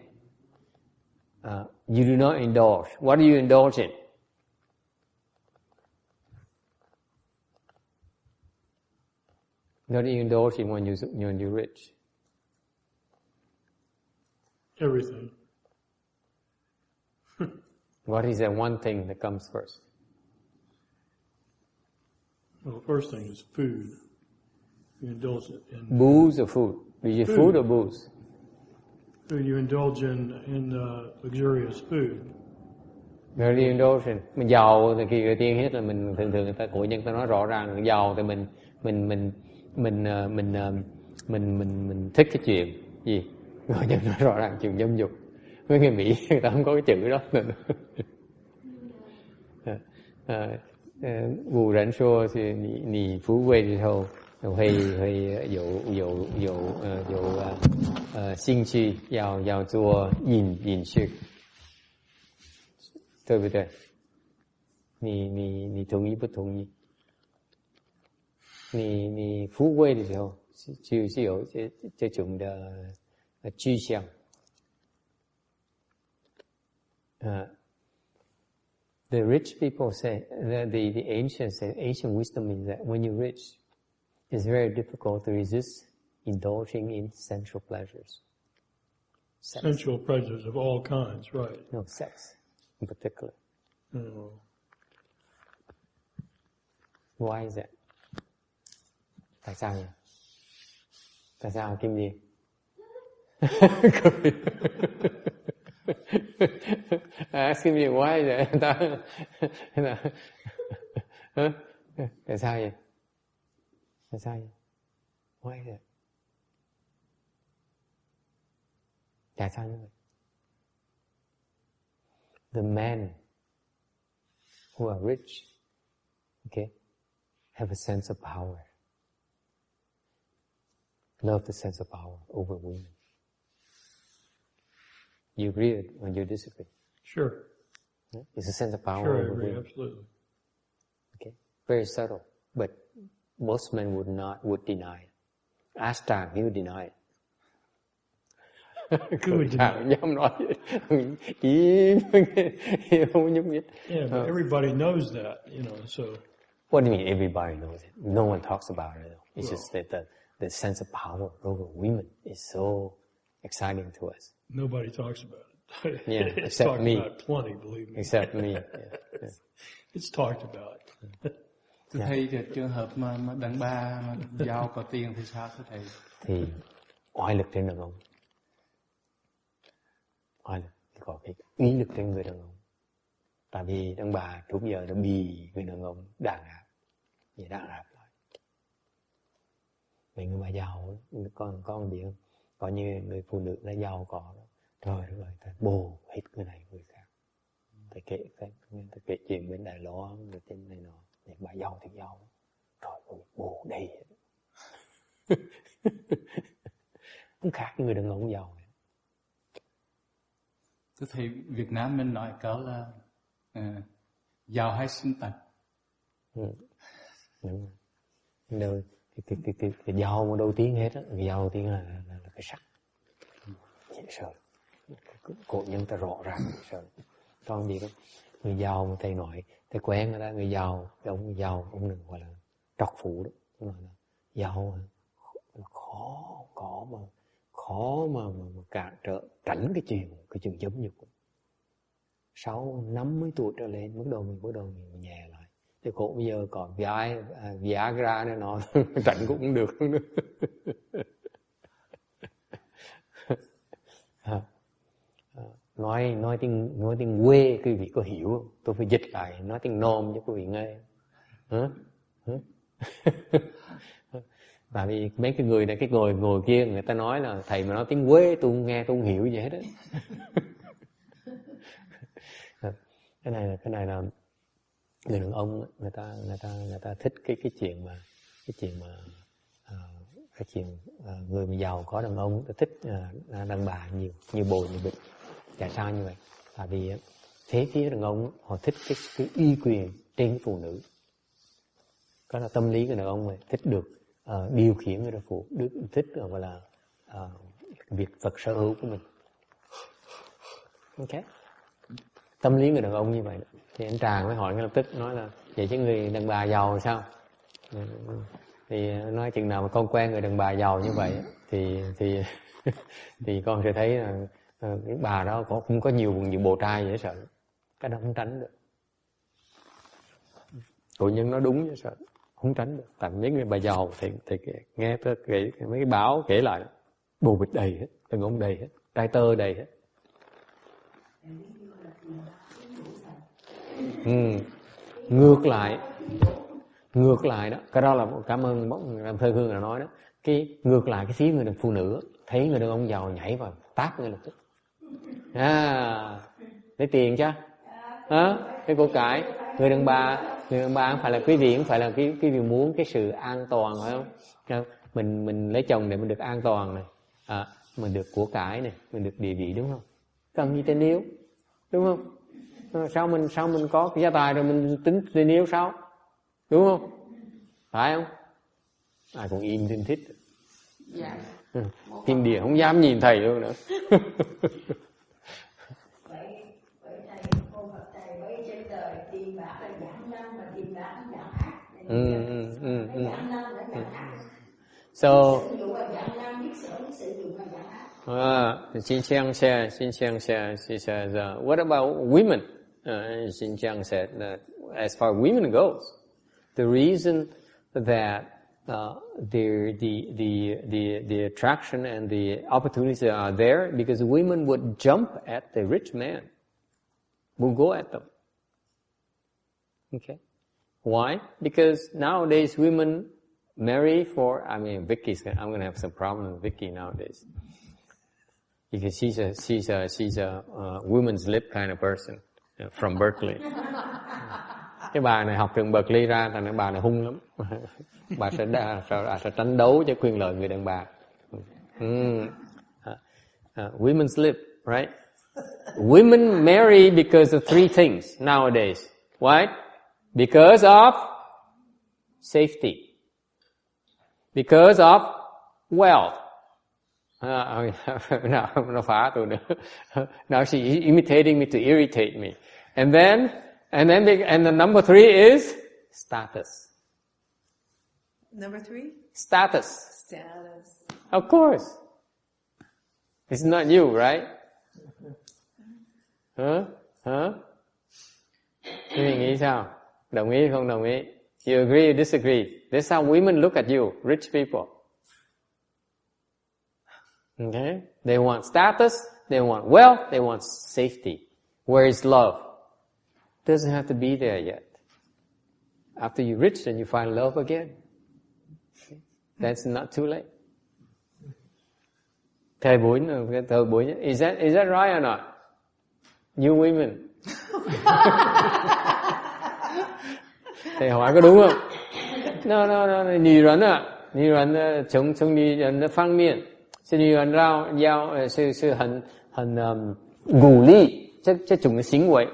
you do not indulge. What do you indulge in? Not indulging when you're rich. Everything. What is that one thing that comes first? Well, the first thing is food. You indulge in Booze or food? Is it food or booze? Food. You indulge in luxurious food. Very indulgent. Mình giàu thì kia tiên hết là mình thường người ta cổ nhân ta nói rõ ràng giàu thì mình thích cái chuyện gì? Cổ nhân nói rõ ràng chuyện dâm dục. Với người Mỹ người ta không có cái chữ đó. 古人说是你富贵之后会有兴趣要做饮食，对不对？你同意不同意？你富贵的时候就是有这种的趋向。The rich people say, the ancients say, ancient wisdom is that when you're rich, it's very difficult to resist indulging in sensual pleasures. Sex. Sensual pleasures of all kinds, right? No, sex in particular. Oh. Why is that? Tại sao nhỉ? Tại sao Kim Nhi? Ask me why vậy? Tại sao vậy? Tại sao vậy? Why vậy? Tại sao như vậy? The men who are rich, okay, have a sense of power. Love the sense of power over women. You agree or you disagree? Sure. It's a sense of power Sure, I over agree, women. absolutely. Okay, very subtle, but most men would deny it. Ask Tràng, he would deny it. Who would deny it? Dám nói im, không nhúc nhích. Yeah, but everybody knows that, so. What do you mean everybody knows it? No one talks about it. It's just that the sense of power over women is so exciting to us. Nobody talks about it. Yeah, it's except talked me. about plenty, believe me. Except me. Yeah. It's talked about. Thưa thầy, cái trường hợp mà đàn bà mà giàu có tiền thì sao thưa thầy? Thì oai lực trên đàn ông. Oai lực có cái ý lực trên người đàn ông. Tại vì đàn bà trước giờ đã bị người đàn ông đàn áp. Vậy đàn áp lại. Mấy người mà giàu, con biết không? Có như người phụ nữ là giàu có đó. Trời đất ơi, ta bồ hết người này người khác. Ta kể chuyện bên Đài Loan rồi trên này nọ. Những bà giàu thì giàu. Trời ơi, bồ đầy hết. Không khác người đàn ông giàu. Thưa thầy, Việt Nam mình nói câu là giàu hay sinh tật. Đúng rồi. Cái giàu mà đầu tiên hết á, cái giàu đầu tiên là cái sắc. Dễ sợ. Cổ nhân ta rõ ràng dễ sợ. Còn gì đó, người giàu mà thầy nói, thầy quen người ta, người giàu, cái ông người giàu, ông đừng gọi là trọc phụ đó. Ông nói là giàu là khó mà cản trở, tránh cái chuyện giống như sau 50 tuổi trở lên, bắt đầu mình nhẹ lại. Thì cổ bây giờ còn Viagra này nó tránh cũng được. Nói tiếng quê quý vị có hiểu không? Tôi phải dịch lại nói tiếng nôm cho quý vị nghe. Tại vì mấy cái người này, cái ngồi kia người ta nói là thầy mà nói tiếng quê tôi không nghe, tôi không hiểu gì hết á. Cái này là người đàn ông người ta thích cái chuyện người mà giàu có đàn ông, ta thích đàn bà nhiều bồ nhiều bịch. Tại sao như vậy? Tại vì thế phía đàn ông họ thích cái uy quyền trên cái phụ nữ. Đó là tâm lý của đàn ông này, thích được điều khiển người phụ nữ, thích gọi là việc vật sở hữu của mình. Ok, tâm lý người đàn ông như vậy đó. Thì anh Tràng mới hỏi ngay lập tức nói là vậy chứ người đàn bà giàu sao? Thì nói chừng nào mà con quen người đàn bà giàu như vậy thì con sẽ thấy là cái bà đó cũng có nhiều bộ trai dễ sợ. Cái đó không tránh được. Tụi nhân nói đúng dễ sợ, không tránh được. Tại mấy người bà giàu thì nghe tới mấy cái báo kể lại bồ bịch đầy hết, đàn ông đầy hết, trai tơ đầy hết. Ngược lại đó, cái đó là cảm ơn làm thơ Hương là nói đó. Cái ngược lại cái phía người đàn phụ nữ thấy người đàn ông giàu nhảy vào tát ngay lập tức. Lấy tiền chứ, cái của cải. Người đàn bà không phải là quý vị, không phải là quý vị muốn cái sự an toàn phải không? Mình lấy chồng để mình được an toàn này, mình được của cải này, mình được địa vị, đúng không? Cần gì tình yêu, đúng không? Sao mình có cái gia tài rồi mình tính tình yêu sao, đúng không? Phải không? Ai cũng im thiên thích. Dạ. Thiên địa không dám nhìn thầy luôn nữa. Vậy thầy, con Phật thầy với trên đời tiền bạc là dạng năng, mà tiền bạc không dạng ác. Dạng năng là dạng ác. So, sử dụng là dạng năng, biết sử dụng là dạng ác. Xin Chang said, she says, what about women? Xin Chang said that as far as women goes, the reason that the attraction and the opportunities are there because women would jump at the rich man, would go at them. Okay, why? Because nowadays women marry for. I mean, I'm going to have some problem with Vicky nowadays because she's a women's lib kind of person from Berkeley. Cái bà này học trường Berkeley ra, thành bà này hung lắm. Bà sẽ tranh đấu cho quyền lợi người đàn bà. Women's lib, right? Women marry because of three things nowadays. Why? Because of safety. Because of wealth. Nó phá tôi nữa. Now she's imitating me to irritate me. And the number three is status. Number three? Status. Status. Of course. It's not you, right? Quý nghĩ sao? Đồng ý không đồng ý? You agree or disagree? That's how women look at you, rich people. Okay? They want status, they want wealth, they want safety. Where is love? Doesn't have to be there yet. After you're rich, then you find love again. That's not too late. Thời buổi is that right or not? You women. Thầy hỏi có đúng không? No. 女人从女人的方面，是女人是很鼓励这种的行为。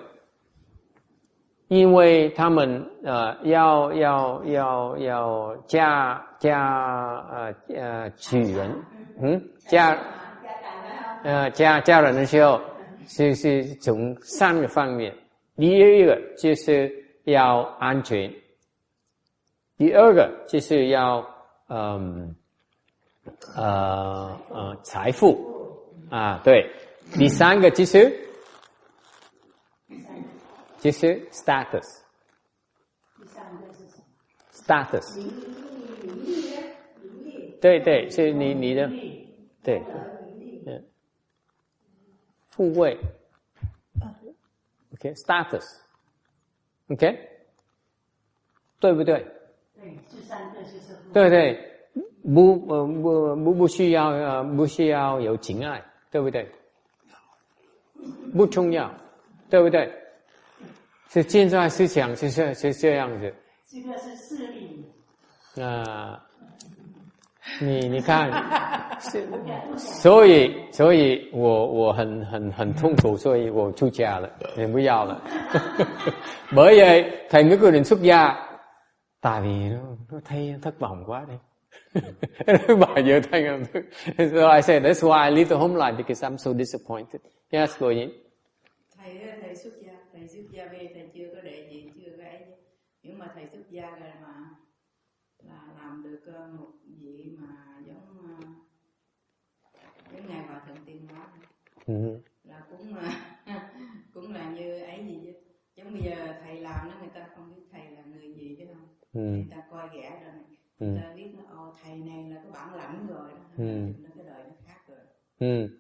因为他们要嫁娶人，嫁人的时候是从三个方面，第一个就是要安全，第二个就是要财富对，第三个就是 status. Status. 对，是你的，对，富贵。Okay, status. Okay? 对不对？对，不需要有情爱，对不对？不重要，对不对？是现在思想是这样子。这个是势力。你看，所以我很痛苦，所以我出家了，也不要了。Bởi vậy thầy mới quyết định xuất gia, tại vì nó thấy thất vọng quá đi. Bà vợ thấy không? So I said that's why I leave the home life because I'm so disappointed. Yes, cô Nhi. Thầy xuất gia về thầy chưa có đệ gì, chưa có ấy, nhưng mà thầy xuất gia rồi mà là làm được một vị mà giống ngài Hòa Thượng Tiên nói, là cũng là như ấy gì chứ. Giống bây giờ thầy làm đó, người ta không biết thầy là người gì chứ không. Người ta coi ghẻ rồi này, người ta biết nó thầy này là cái bản lãnh rồi đó, nó cái đời nó khác rồi.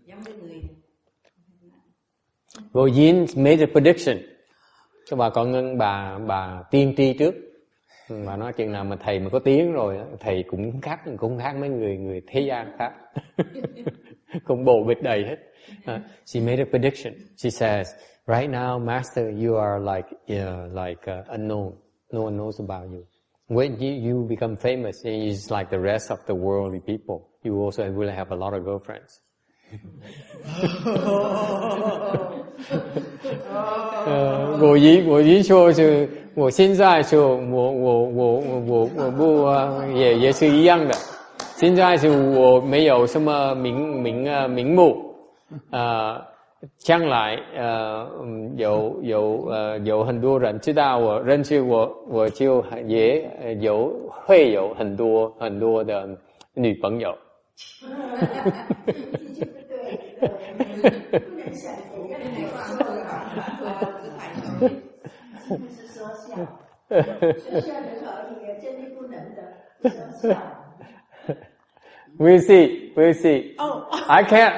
Giống cái người Vô Yin made a prediction. Cái bà con Ngân bà tiên tri trước. Bà nói chừng nào mà thầy mà có tiếng rồi, thầy cũng khác mấy người thế gian khác. Cũng bồ bịch đầy hết. She made a prediction. She says, right now, Master, you are like unknown. No one knows about you. When you become famous, it's like the rest of the worldly people. You also will have a lot of girlfriends. 我一说是我现在说我不也是一样的。现在是我没有什么名目，将来有很多人知道我认识我就也会有很多的女朋友。We'll see. Oh. I can't.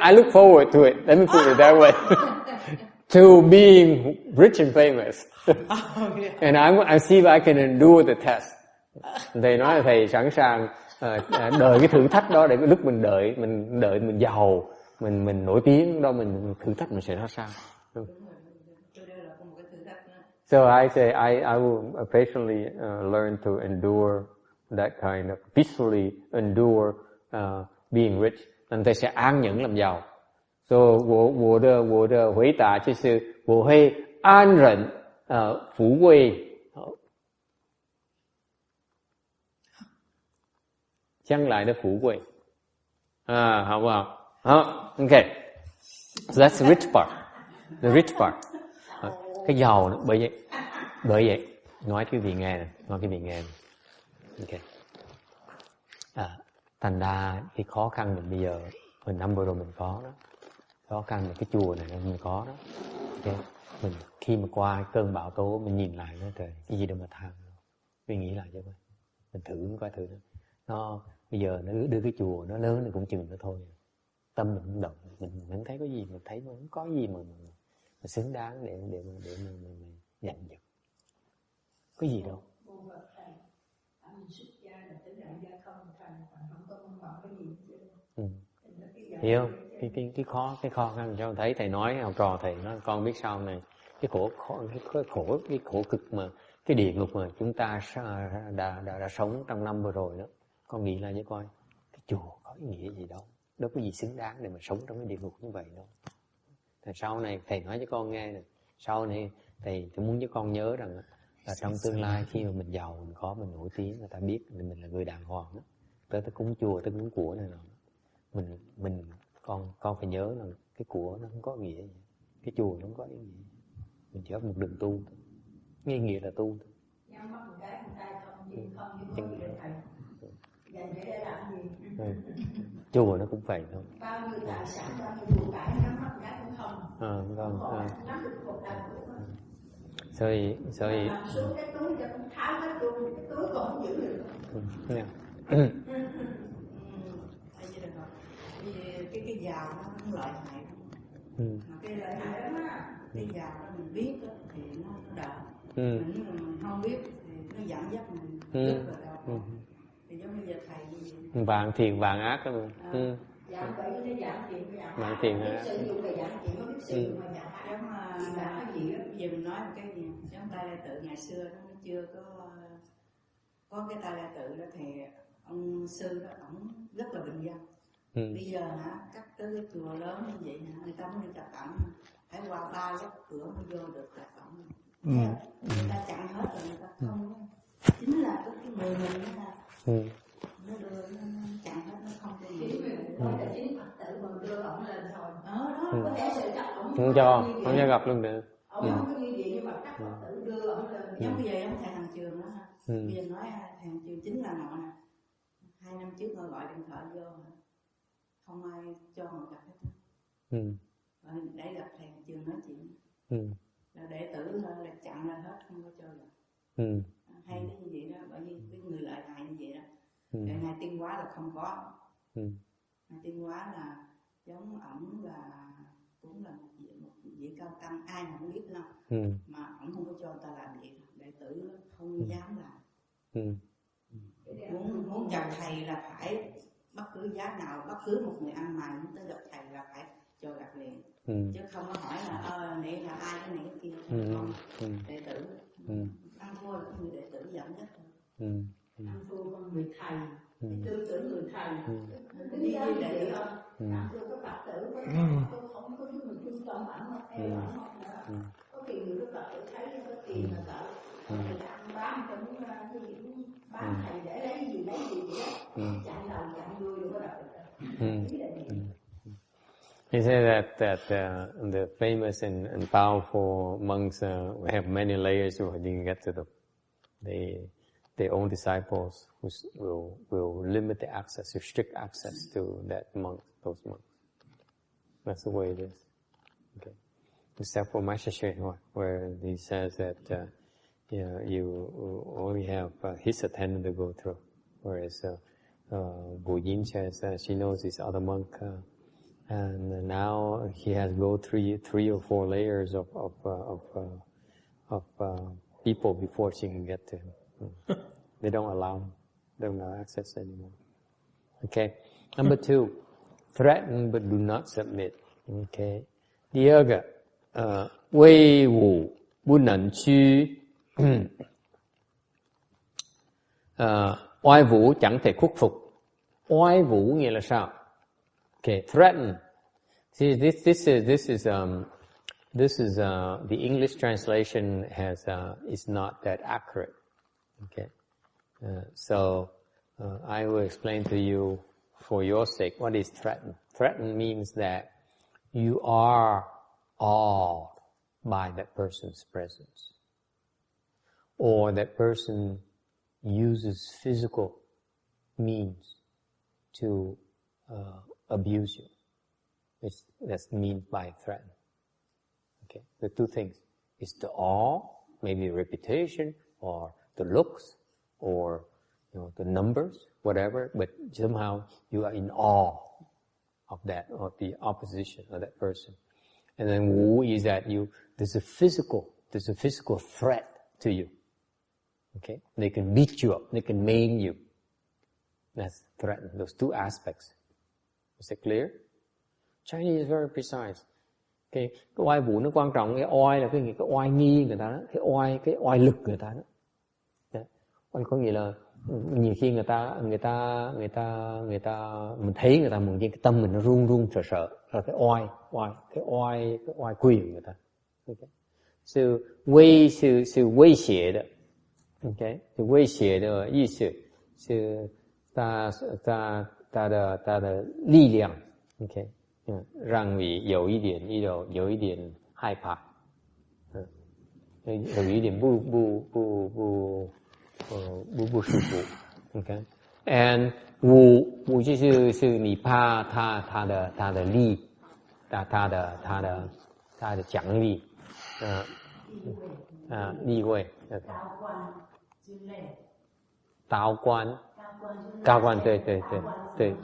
I look forward to it. Let me put it that way. To being rich and famous. And I see if I can endure the test. Thầy nói là thầy sẵn sàng đợi cái thử thách đó, để cái lúc mình đợi mình giàu, mình nổi tiếng đó, mình thử thách mình sẽ ra sao. So I say I will patiently learn to endure that kind of peacefully endure being rich. Nên thầy sẽ an nhẫn làm giàu. So 我的回答就是我会安忍富贵。将来的富贵，好不好？好 ，OK. So that's the rich part. The rich part. Cái giàu nữa, bởi vậy nói quý vị nghe này, OK. Thành ra cái khó khăn mình bây giờ, hồi năm vừa rồi mình có đó, khó khăn là cái chùa này mình có đó. OK. Mình khi mà qua cơn bão tố, mình nhìn lại nói trời, cái gì đâu mà than, suy nghĩ lại cho coi, mình thử coi thử. Nó bây giờ nó đưa cái chùa nó lớn thì cũng chừng nó thôi, tâm mình cũng động, mình không thấy có gì, mình thấy nó không có gì mà xứng đáng để mình nhận được, có gì đâu. Hiểu không? Cái khó khăn cho thấy thầy nói học trò thầy nói con biết sao này, cái khổ cực mà cái địa ngục mà chúng ta đã sống trong năm vừa rồi đó, con nghĩ lại với coi cái chùa có ý nghĩa gì đâu có gì xứng đáng để mà sống trong cái địa ngục như vậy đâu. Thì sau này thầy nói cho con nghe này, sau này thầy muốn cho con nhớ rằng là trong tương lai khi mà mình giàu, mình nổi tiếng, người ta biết mình là người đàng hoàng đó, tới cúng chùa, tới cúng của này nọ, con phải nhớ là cái của nó không có nghĩa gì, cái chùa nó không có ý nghĩa, mình chỉ có một đường tu thôi, ý nghĩa là tu thôi. Chùa nó cũng phải thôi. Bao nhiêu tài sản, bao nhiêu của cải, nhắm mắt cái cũng không. Nắm được một lần cũng so he làm xuống cái túi cho con tháo cái túi còn không giữ được. Cái giàu nó không lợi hại. Mà cái lợi hại lắm á. Cái giàu đó mình biết đó, thì nó đỡ. Mình không biết thì nó dẫn dắt mình rất là đau. Thì giống như giờ thầy như vậy. Vạn thiện vạn ác đó. Dạng vậy nó giảm thiện vạn thiện ác. Sử dụng về giảm thiện có biết sử dụng mà giảm ác. Giống mà cái gì đó, bây giờ mình nói một cái gì, giống tay la tự ngày xưa nó chưa có cái tay la tự đó thì ông sư đó ổng rất là bình dân. Bây giờ cắt tới cái chùa lớn như vậy người ta mới đi tập ẩm, phải qua 3 lớp cửa mới vô được tập ẩm. Người ta chặn hết rồi, người ta không, chính là cái người mình đó là nó đưa nó chặn hết, nó không cho gì. Nói là chính Phật tử mà đưa ổng lên rồi. Đó có thể sự chắc ổng không cho gặp luôn được. Ổng không có như vậy nhưng mà các Phật tử đưa ổng lên. Giống bây giờ ổng thầy hàng trường đó ha. Bây giờ nói thằng chiều chính là nọ nè, 2 năm trước tôi gọi điện thoại vô, không ai cho họ gặp hết. Để gặp thầy chiều nói chuyện, là đệ tử là chặn lên hết, không có cho gặp. Hay cái như vậy đó, bởi vì cái người lợi hại như vậy đó. Để ngài tiên hóa là không có. Ngài tiên hóa là giống ổng là cũng là một vị cao tăng, ai mà không biết đâu. Mà ổng không có cho ta làm việc, đệ tử không dám làm. Muốn gặp thầy là phải bất cứ giá nào, bất cứ một người ăn mày muốn tới gặp thầy là phải cho gặp liền. Chứ không có hỏi là này là ai, cái này cái kia. Không, đệ tử ăn thua là người đệ tử dẫn dắt. Ăn thua con người thầy, tư tưởng người thầy. Đi với đệ tử không? Ăn thua có Phật tử, tôi không có người trung tâm ảnh hoặc theo ảnh hoặc nữa. Có kỳ người Phật tử thấy có tiền là sợ. Thầy ăn bán cũng bán thầy để lấy gì vậy đó. Chặn đầu chặn đuôi rồi có đọc. He said that the famous and powerful monks have many layers who didn't get to them. Their own disciples who will limit the access, restrict access to those monks. That's the way it is. Okay. Except for Master Shenhua, where he says that you only have his attendant to go through, whereas Wu Yin says she knows this other monk. And now he has go three or 4 layers of people before she can get to him. They don't allow access anymore. Okay. Number 2, threaten but do not submit. Okay. 第二个，威武不能屈，oai vũ chẳng thể khuất phục. Oai vũ nghĩa là sao? Okay, threaten. See, this is the English translation is not that accurate. Okay, so I will explain to you for your sake what is threaten. Threaten means that you are awed by that person's presence, or that person uses physical means to abuse you. That's meant by threaten. Okay, the 2 things is the awe, maybe reputation, or the looks, or the numbers, whatever. But somehow you are in awe of that, of the opposition of that person. And then wu is that there's a physical threat to you. Okay, they can beat you up, they can maim you. That's threaten. Those 2 aspects. Is it clear? Chinese is very precise. Cái oai vũ nó quan trọng. Cái oai là cái oai nghi người ta đó, cái oai lực người ta đó. Oai có nghĩa là nhiều khi người ta mình thấy người ta một cái tâm mình nó run sợ là cái oai quyền người ta. Okay. Sự威胁的 Okay, 是威胁的意思，是它的力量 ，OK， 让你有一点害怕，有一点不舒服 ，OK，and 武就是你怕他的力，他的奖励，地位，高官，对，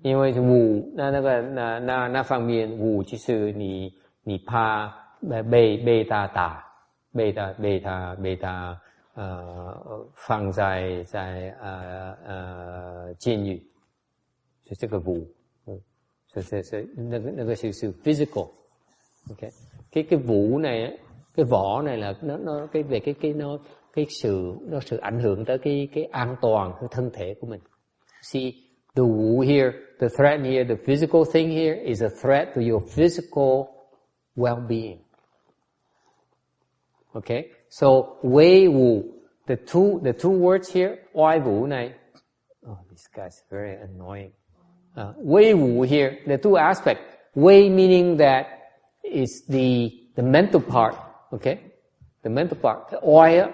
因为武那方面武就是你怕被他打，被他放在监狱，是这个武，是那个是 physical，OK， cái vũ này cái võ này là nó cái sự ảnh hưởng tới cái an toàn cái thân thể của mình. See, the wu here, the threat here, the physical thing here is a threat to your physical well-being. Okay, so wei wu, the two words here, oai wu này, oh, this guy's very annoying. Wei wu here, the 2 aspects. Wei meaning that is the mental part, okay, the mental part. Cái oai á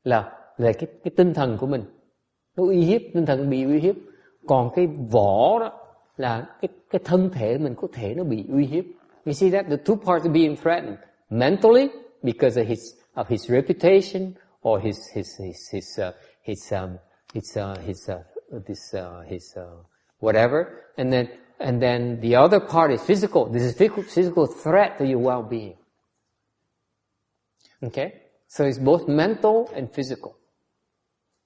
là là cái tinh thần của mình nó uy hiếp, tinh thần bị uy hiếp. Còn cái vỏ đó là cái thân thể mình có thể nó bị uy hiếp. You see that the two parts are being threatened mentally because of his reputation or his whatever, and then the other part is physical. This is physical threat to your well-being. Okay, so it's both mental and physical.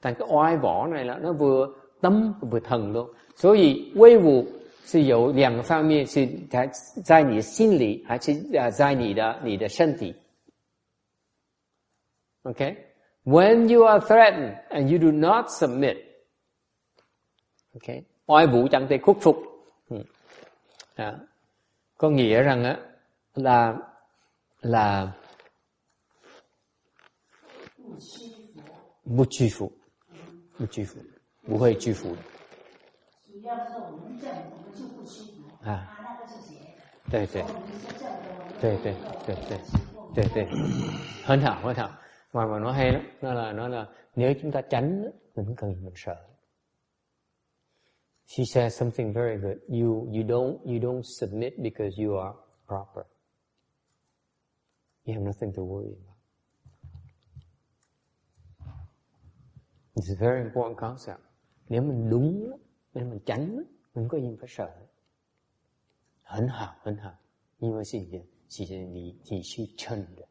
Thành cái oai vỏ này là nó vừa tâm vừa thần luôn。所以威武是有两个方面，是在你的心里，还是在你的身体。Okay, when you are threatened and you do not submit, okay, oai vũ chẳng thể khuất phục. Có nghĩa rằng á là不屈服，不会屈服。主要是我们这样，我们就不屈服那个是邪的。对，很好。Mà nó hay lắm, nó là nếu chúng ta tránh, mình không cần mình sợ. She says something very good. You don't submit because you are proper. You have nothing to worry about. It's a very important concept. Nếu mình đúng, nếu mình tránh, mình không có gì phải sợ. 很好，因为是你去撑的。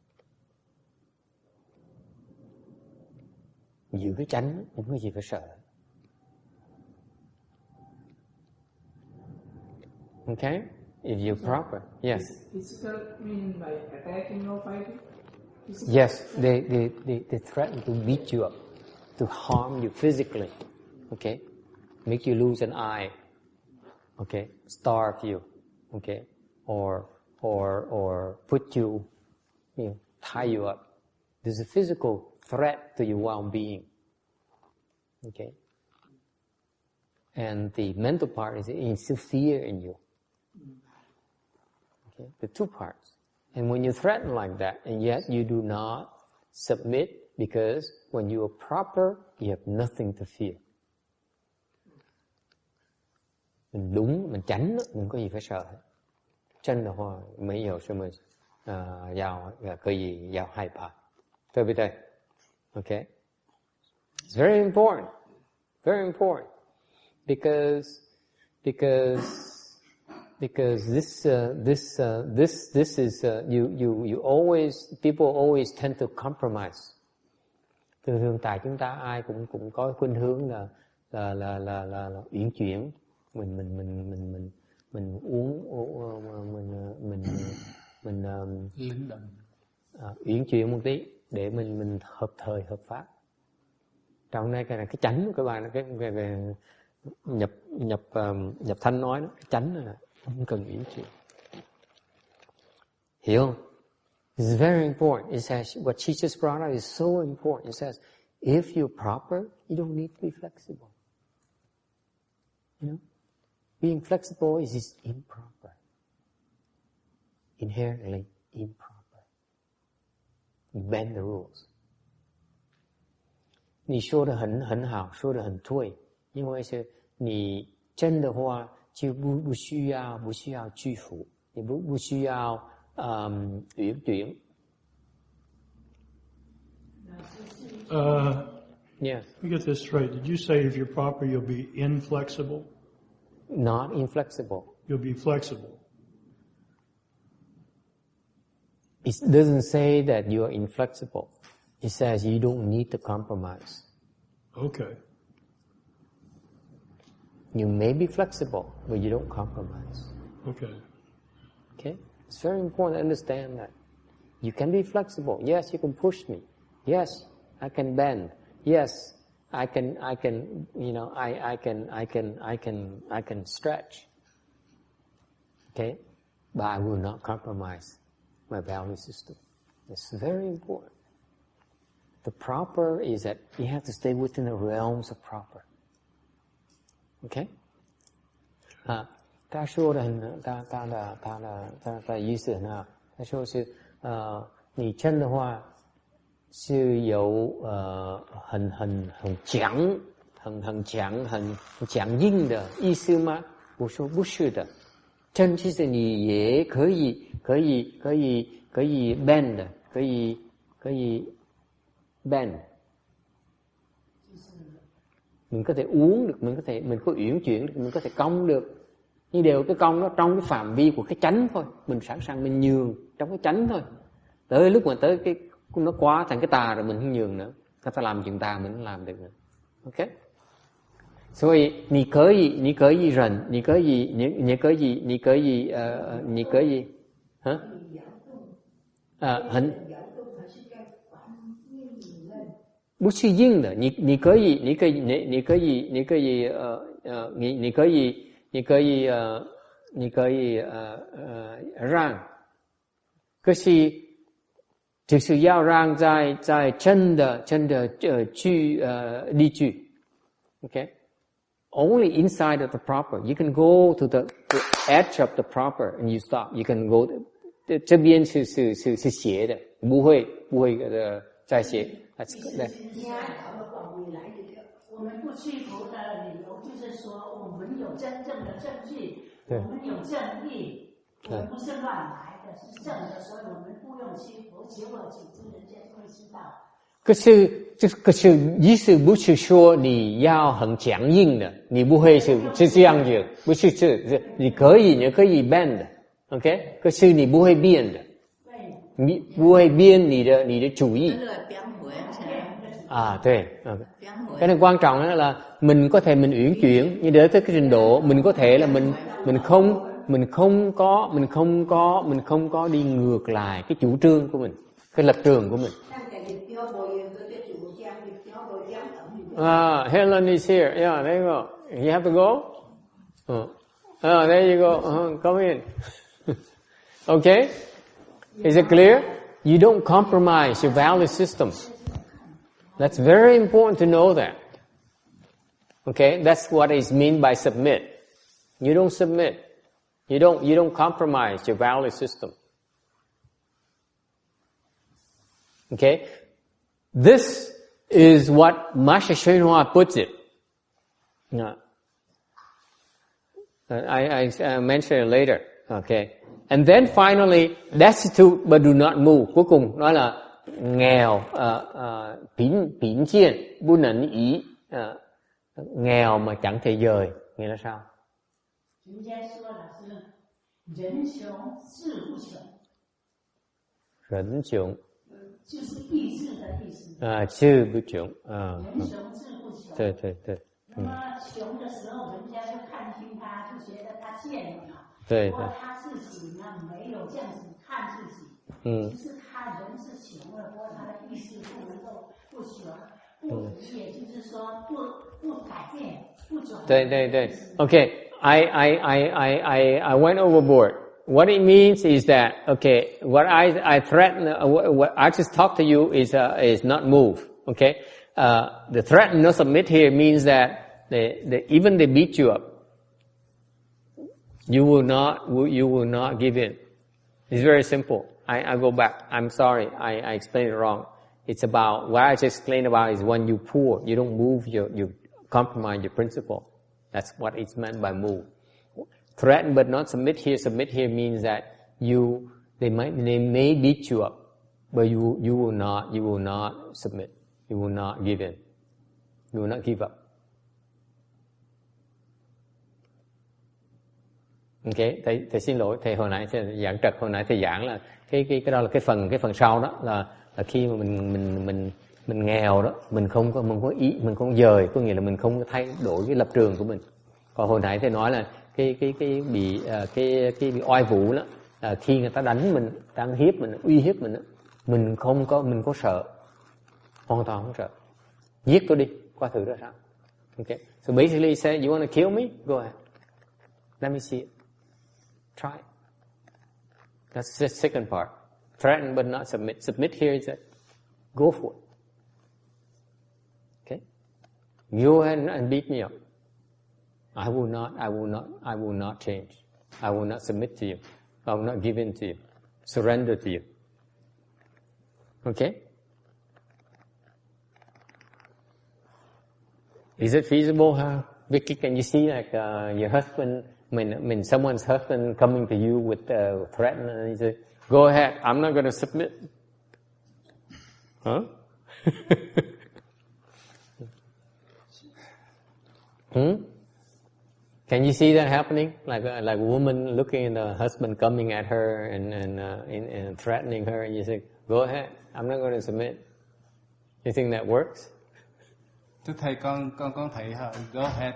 giữ cái tránh, không có gì phải sợ. Okay, if you're proper, yes. Physical mean by attacking or fighting? Yes, they threaten to beat you up, to harm you physically. Okay, make you lose an eye. Okay, starve you. Okay, or put you, tie you up. There's a physical threat to your well-being. Okay, and the mental part is instill fear in you. Okay, the two parts. And when you threaten like that, and yet you do not submit, because when you are proper, you have nothing to fear. Mình đúng, mình tránh, mình không có gì phải sợ. 真的话没有什么可以要害怕，对不对？ Okay, it's very important, because this is you always, people always tend to compromise. Thường tại chúng ta ai cũng có khuynh hướng là uyển chuyển, mình linh động, uyển chuyển một tí để mình hợp thời hợp pháp. Trong đây cái chánh của các bạn, cái nhập thanh nói đó, cái chánh là không cần uyển chuyển. Hiểu không? It's very important. It says what she just brought up is so important. It says if you're proper, you don't need to be flexible. You know? Being flexible is improper. Inherently improper. You bend the rules. 你说的很好，说的很对，因为是你真的话就不需要屈服，你不需要uyển chuyển. Yes. Let me get this straight. Did you say if you're proper, you'll be inflexible? Not inflexible. You'll be flexible. It doesn't say that you are inflexible. It says you don't need to compromise. Okay. You may be flexible, but you don't compromise. Okay. Okay? It's very important to understand that. You can be flexible. Yes, you can push me. Yes, I can bend. Yes, I can stretch. Okay? But I will not compromise my value system. It's very important. The proper is that you have to stay within the realms of proper. Okay? 他说的很，他意思很好。他说是，你真的话，是有很强硬的意思吗？我说不是的，真其实你也可以 bend 的，可以 bend， mình có thể uống được, mình có uyển chuyển được, mình có thể cong được, nhưng đều cái cong nó trong cái phạm vi của cái chánh thôi, mình sẵn sàng mình nhường trong cái chánh thôi. Tới lúc mà tới cái nó quá thành cái tà rồi mình không nhường nữa, người ta làm chuyện tà mình không làm được nữa. Ok? 所以你可以忍，你可以很不是硬的，你可以让，可是就是要让在真的例句 ，OK。Only inside of the proper. You can go to the edge of the proper and you stop. You can go. 这边是斜的，不会再斜。我们不屈服的理由就是说，我们有真正的证据，我们有正义，我们不是乱来的，是正的，所以我们不用屈服。结果组织人家就会知道。可是意思不是说你要很强硬的，你不会是这样子，不是你可以 bend， OK？ 可是你不会变的，你不会变你的主意。对，cái này quan trọng là mình có thể mình uyển chuyển, nhưng để tới cái trình độ mình có thể là mình không có đi ngược lại cái chủ trương của mình, cái lập trường của mình. Helen is here. Yeah, there you go. You have to go? There you go. Come in. Okay? Is it clear? You don't compromise your value system. That's very important to know that. Okay? That's what is meant by submit. You don't submit. You don't compromise your value system. Okay? This is what Master Shenhua puts it. I mention it later. Okay. And then finally, destitute but do not move. Cuối cùng nói là nghèo, phiến chiên, bu nịnh ý, nghèo mà chẳng thể dời. Nghĩa là sao? Rỉnh穷. 就是意志的意思。志不穷。人穷志不穷。对。那么穷的时候，人家就看清他，就觉得他贱了。对。不过他自己呢，没有这样子看自己。其实他人是穷了，不过他的意识不能够不穷，不移，也就是说不改变，不转。对。Okay, I went overboard. What it means is that, okay, what I threaten, what I just talked to you is not move, okay? The threaten, no submit here means that even they beat you up, you will not give in. It's very simple. I go back. I'm sorry. I explained it wrong. It's about, what I just explained about is when you pour, you don't move, you compromise your principle. That's what it's meant by move. Threaten but not submit here. Submit here means that they may beat you up, but you will not submit. You will not give in. You will not give up. Okay, thầy xin lỗi, thầy hồi nãy giảng trật, hồi nãy thầy giảng là cái đó là cái phần sau đó là khi mà mình nghèo đó, mình không có dời, có nghĩa là mình không có thay đổi cái lập trường của mình. Còn hồi nãy thầy nói là cái bị oai vũ đó, khi người ta đánh mình, ta hiếp mình, uy hiếp mình đó, mình có sợ, hoàn toàn không sợ, giết tôi đi, coi thử ra sao. Okay, so basically he said, you want to kill me? Go ahead, let me see it, try it. That's the second part. Threaten but not submit. Submit here is that go for it. Okay, go ahead and beat me up. I will not change. I will not submit to you. I will not give in to you. Surrender to you. Okay? Is it feasible, huh? Vicky, can you see like your husband, when someone's husband coming to you with threat and he says, go ahead, I'm not going to submit. Huh? Can you see that happening? Like a woman looking at the husband coming at her and threatening her, and you say, go ahead, I'm not going to submit. You think that works? Thưa thầy, con thấy go ahead,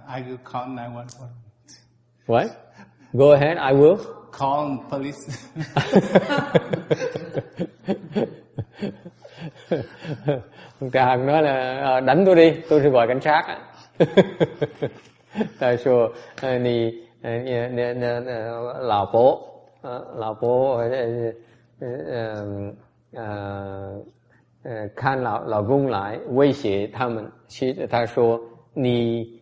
I will call 911. What? Go ahead, I will call police. Trà Hằng nói là đánh tôi đi, tôi sẽ gọi cảnh sát. 他说你老婆看老公来威胁他们，他说你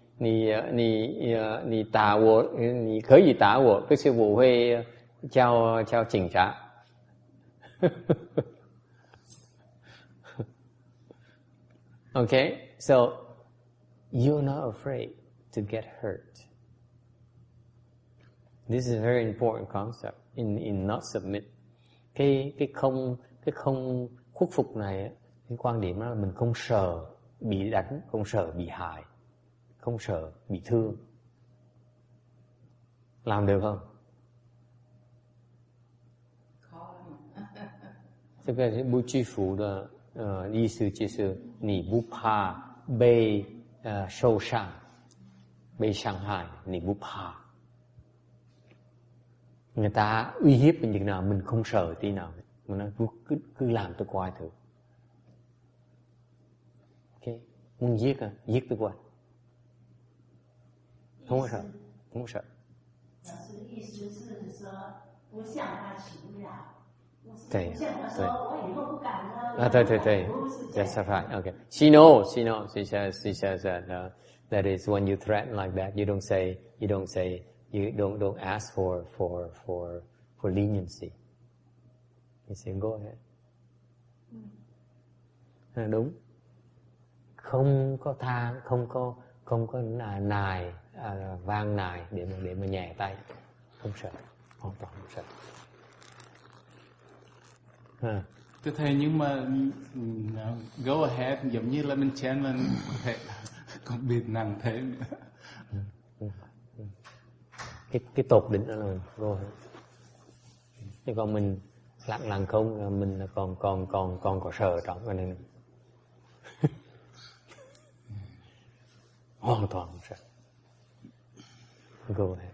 打我，你可以打我，可是我会叫警察。Okay, so you're not afraid to get hurt. This is a very important concept in not submit. Cái không khuất phục này, cái quan điểm đó là mình không sợ bị đánh, không sợ bị hại, không sợ bị thương. Làm được không? Khó lắm. 这个不屈服的意思就是你不怕被受伤。被伤害, mình不怕. Người ta uy hiếp mình chừng nào mình không sợ tí nào. Mình nói cứ làm tôi coi thử. Okay. Muốn giết à? Giết tôi coi. Không có sợ. Không có sợ. Thầy. That's right. Okay. She knows. She says that that is when you threaten like that, you don't ask for leniency. You say go ahead. Đúng. Không có nài vang nài để mà nhẹ tay. Không sợ. Hoàn toàn không sợ. Thưa thầy, nhưng mà go ahead giống như là mình chén lên thầy còn biệt nặng thế nữa. Cái tột đỉnh đó là mình go ahead. Chứ còn mình lặng không, mình còn có sợ trong cái này. Hoàn toàn không sợ. Go ahead.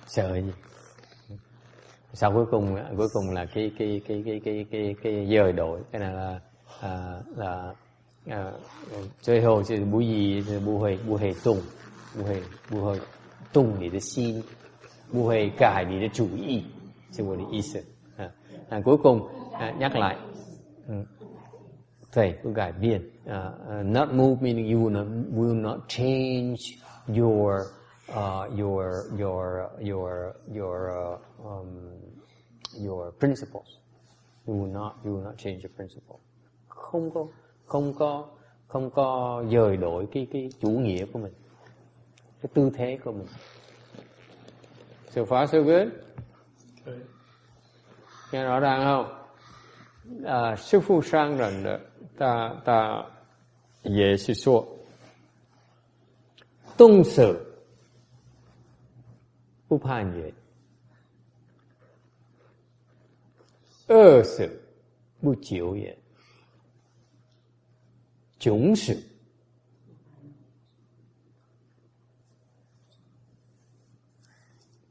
Sợ gì? Sau cuối cùng là cái dời đổi, cái này là最后是不会动你的心，不会改你的主意，是我的意思。cuối cùng nhắc lại, thầy có改biến. Not move meaning you will not change your principles. You will not change your principle. Không có dời đổi cái chủ nghĩa của mình, cái tư thế của mình. So far so good. Nghe rõ ràng không? Sư phụ sang rằng ta dễ sư số tung sự不判决，恶事不久也，穷事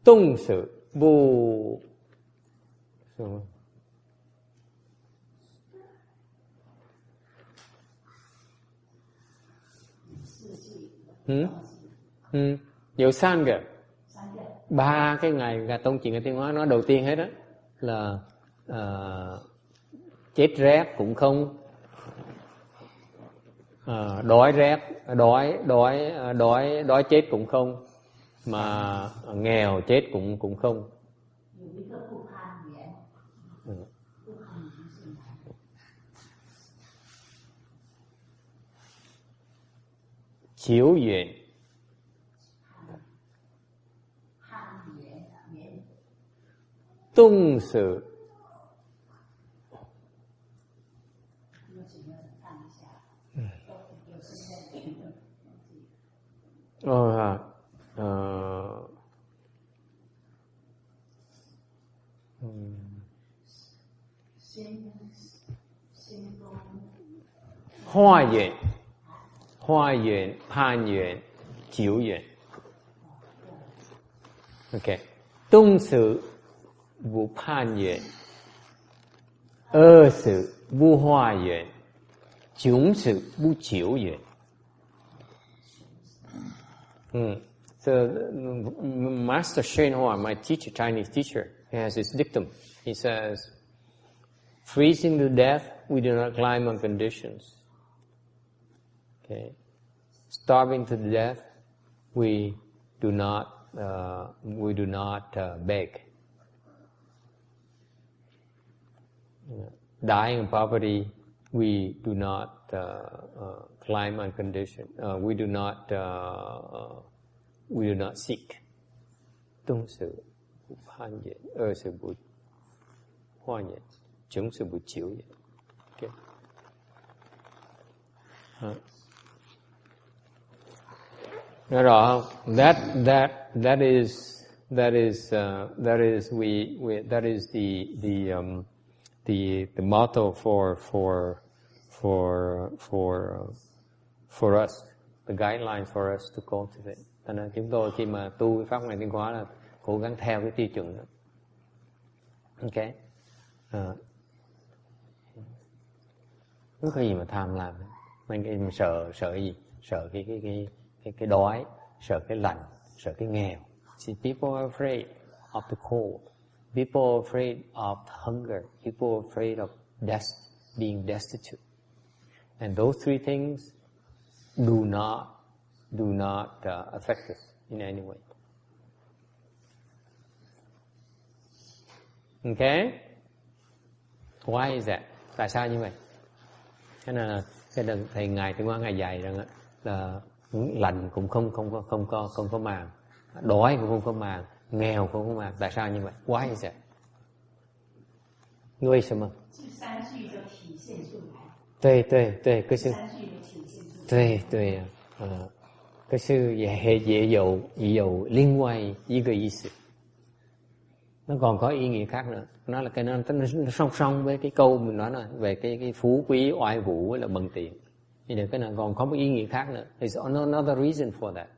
动事不什么？有三个。Ba cái ngày gà tông chuyện ở Thiên Hóa nói đầu tiên hết đó là chết rét cũng không, đói chết cũng không, mà nghèo chết cũng không. Chiếu duyên. Tung sự. Hoa duyên. Hoa duyên, pan duyên, chiếu duyên. Ok. Tung sự vô pan duyên. Sự vô hoa duyên. Chúng sự vô chiếu duyên. So Master Shenhua, my teacher, Chinese teacher, he has this dictum. He says, freezing to death, we do not climb on conditions. Okay. Starving to death, we do not beg. Dying in poverty, we do not climb on condition. We do not seek. Tung sự phan duyên, sự bu hoa duyên, chúng sự bu chiếu duyên. Okay. Nghe rõ không? That is the motto for us, the guideline for us to cultivate. Cho nên chúng tôi khi mà tu pháp này tiến hóa là cố gắng theo cái tiêu chuẩn đó. Ok. Không có gì mà tham lam. Mình sợ gì? Sợ cái đói, sợ cái lạnh, sợ cái nghèo. See, people are afraid of the cold. People are afraid of hunger. People are afraid of being destitute. And those three things do not affect us in any way. Okay? Why is that? Tại sao như vậy? Thế là cái thầy ngài tiến hóa ngày dài rằng là lạnh cũng không có màng, đói cũng không có màng, nghèo cũng không có màng. Tại sao như vậy? Why is that? 为什么？对，可是对，可是也有另外一个意思，nó còn có ý nghĩa khác nữa. Nó là nó song song với cái câu mình nói là về cái phú quý oai vũ với là bần tiện. Thì cái này còn có một ý nghĩa khác nữa. There's another reason for that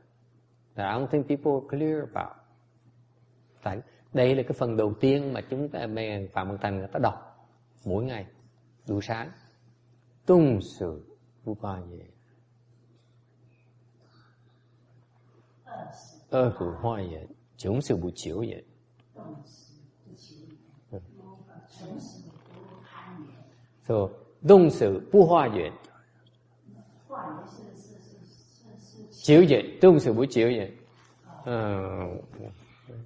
I don't think people are clear about. Tại đây là cái phần đầu tiên mà chúng ta Phạm Văn Thành người ta đọc mỗi ngày buổi sáng. Tung sự vô qua về. Của hoa vậy, chúng sự bu chiếu vậy. So, tung sự bu hoa vậy. Chiếu vậy, tung sự bu chiếu vậy.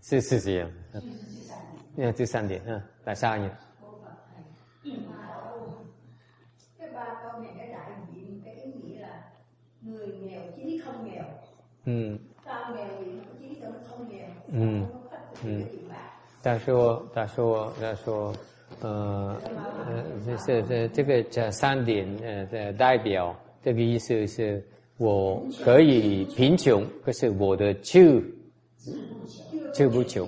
Sự gì à? Thứ 3 điểm ha. Tại sao nhỉ? Cái 3 câu này nó đại diện cái ý nghĩa là người nghèo chí không nghèo. Ta nghèo thì nó chí cho nó không nghèo. Ta说这个3点代表这个意思是我可以贫穷，可是我的志不穷。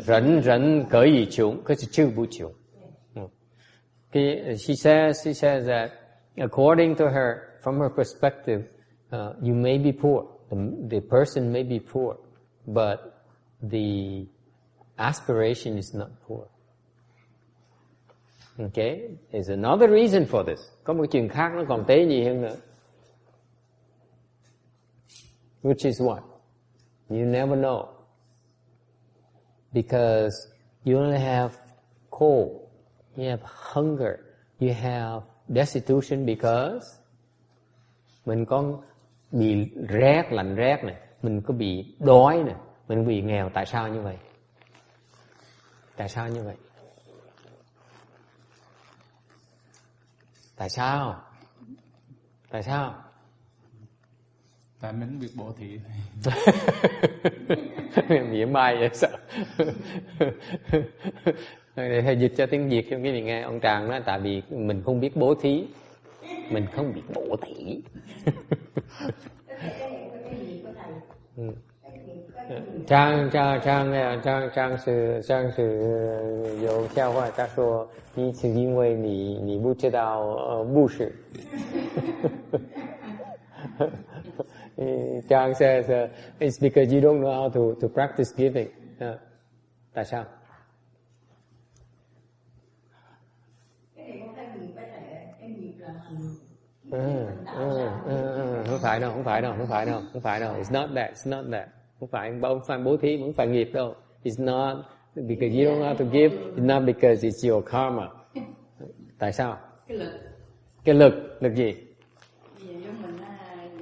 人可以穷，可是志不穷。She says that according to her, from her perspective, you may be poor, the person may be poor, but the aspiration is not poor. Okay, there's another reason for this. Có một chuyện khác nó còn tế nhị hơn nữa. Which is what? You never know. Because you only have cold, you have hunger, you have destitution because mình có bị rét, lạnh rét này, mình có bị đói này, mình bị nghèo. Tại sao như vậy? Tại sao như vậy? Tại sao? Tại sao? Tại mình biết bố thí. Mỉa mai vậy sợ. Để thầy dịch cho tiếng Việt cho quý vị nghe. Ông Tràng nói tại vì mình không biết bố thí. Mình không biết bố thí. Trang sử有笑话，他说你是因为你不知道布施。Trang says it's because you don't know how to practice giving. Tại sao? Không phải đâu. It's not that. Không phải bố thí, không phải nghiệp đâu. It's not because you don't know how to give. It's not because it's your karma. Tại sao? Cái lực gì? Bây giờ giống mình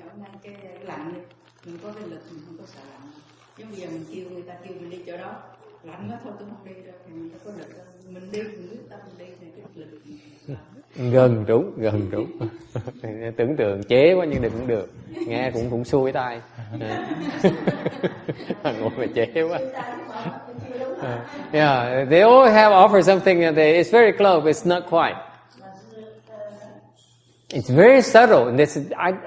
giống như cái lạnh đi, mình có cái lực mình không có sợ lạnh. Giống bây giờ mình kêu người ta kêu mình đi chỗ đó, lạnh quá thôi tôi không đi đâu, thì mình có lực đâu. Mình đi, mình quyết tâm mình đi thì cái lực. Gần trúng. Tưởng tượng chế quá nhưng đừng được. Nghe cũng xuôi tai. Ngồi mà chế quá. Yeah, they all have offered something and it's very close, but it's not quite. It's very subtle. And this,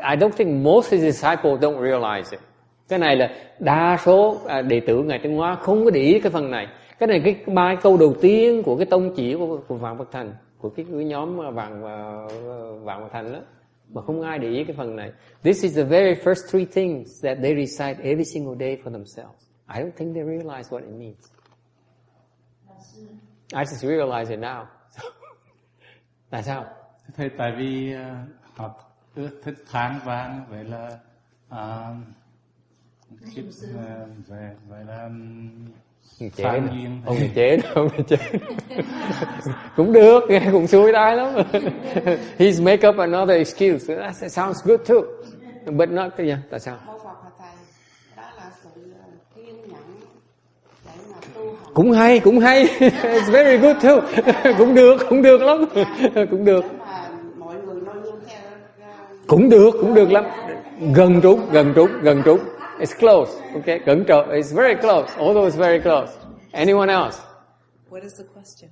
I don't think most of the disciples don't realize it. Cái này là đa số đệ tử Ngài Tiến Hóa không có để ý cái phần này. Cái này cái ba câu đầu tiên của cái tông chỉ của Vạn Vật Thành, của cái nhóm Vạn Vật Thành đó, mà không ai để ý cái phần này. This is the very first three things that they recite every single day for themselves. I don't think they realize what it means. I just realize it now. Tại sao? Thầy, tại vì họ thích than vãn, vậy là vậy là chế không chế cũng được, nghe cũng xui tai lắm. He's make up another excuse. That sounds good too, but not cái gì? Tại sao? Cũng hay. It's very good too. cũng được lắm. Cũng được. Cũng được lắm. Gần trúng. It's close. Okay, gần trộn. It's very close. Although it's very close. Anyone else? What is the question?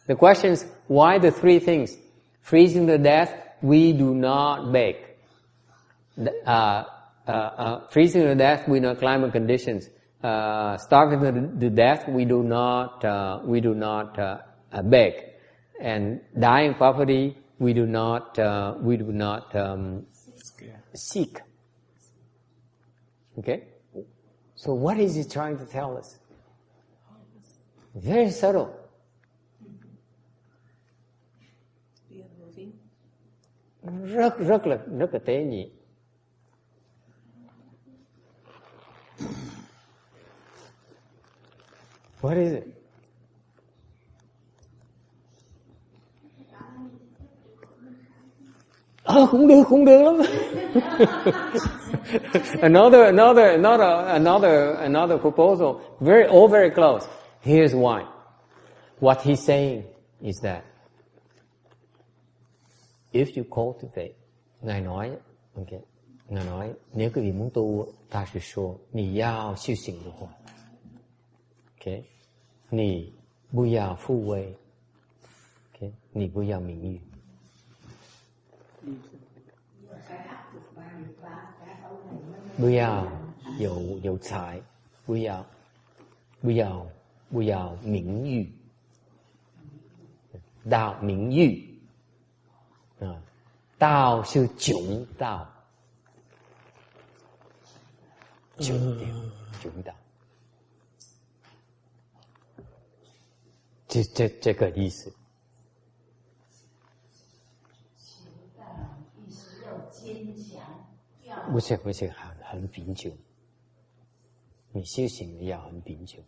The question is, why the three things? Freezing to death, we do not bake. Freezing to death, we know climate conditions. Starving to death, we do not beg, and dying poverty, we do not seek. Okay, so what is he trying to tell us? Very subtle. Rất là tế nhị. What is it? Cũng được lắm. Another proposal. Very close. Here's why. What he's saying is that if you cultivate, Ngài nói, nếu quý vị muốn tu, ta sẽ說你要修行的話，OK， 你不要富貴，OK， 你不要名譽，不要有財，不要名譽，道名譽。道是穷道，穷道，这个意思。意思要坚强，不是很贫穷，你修行要很贫穷。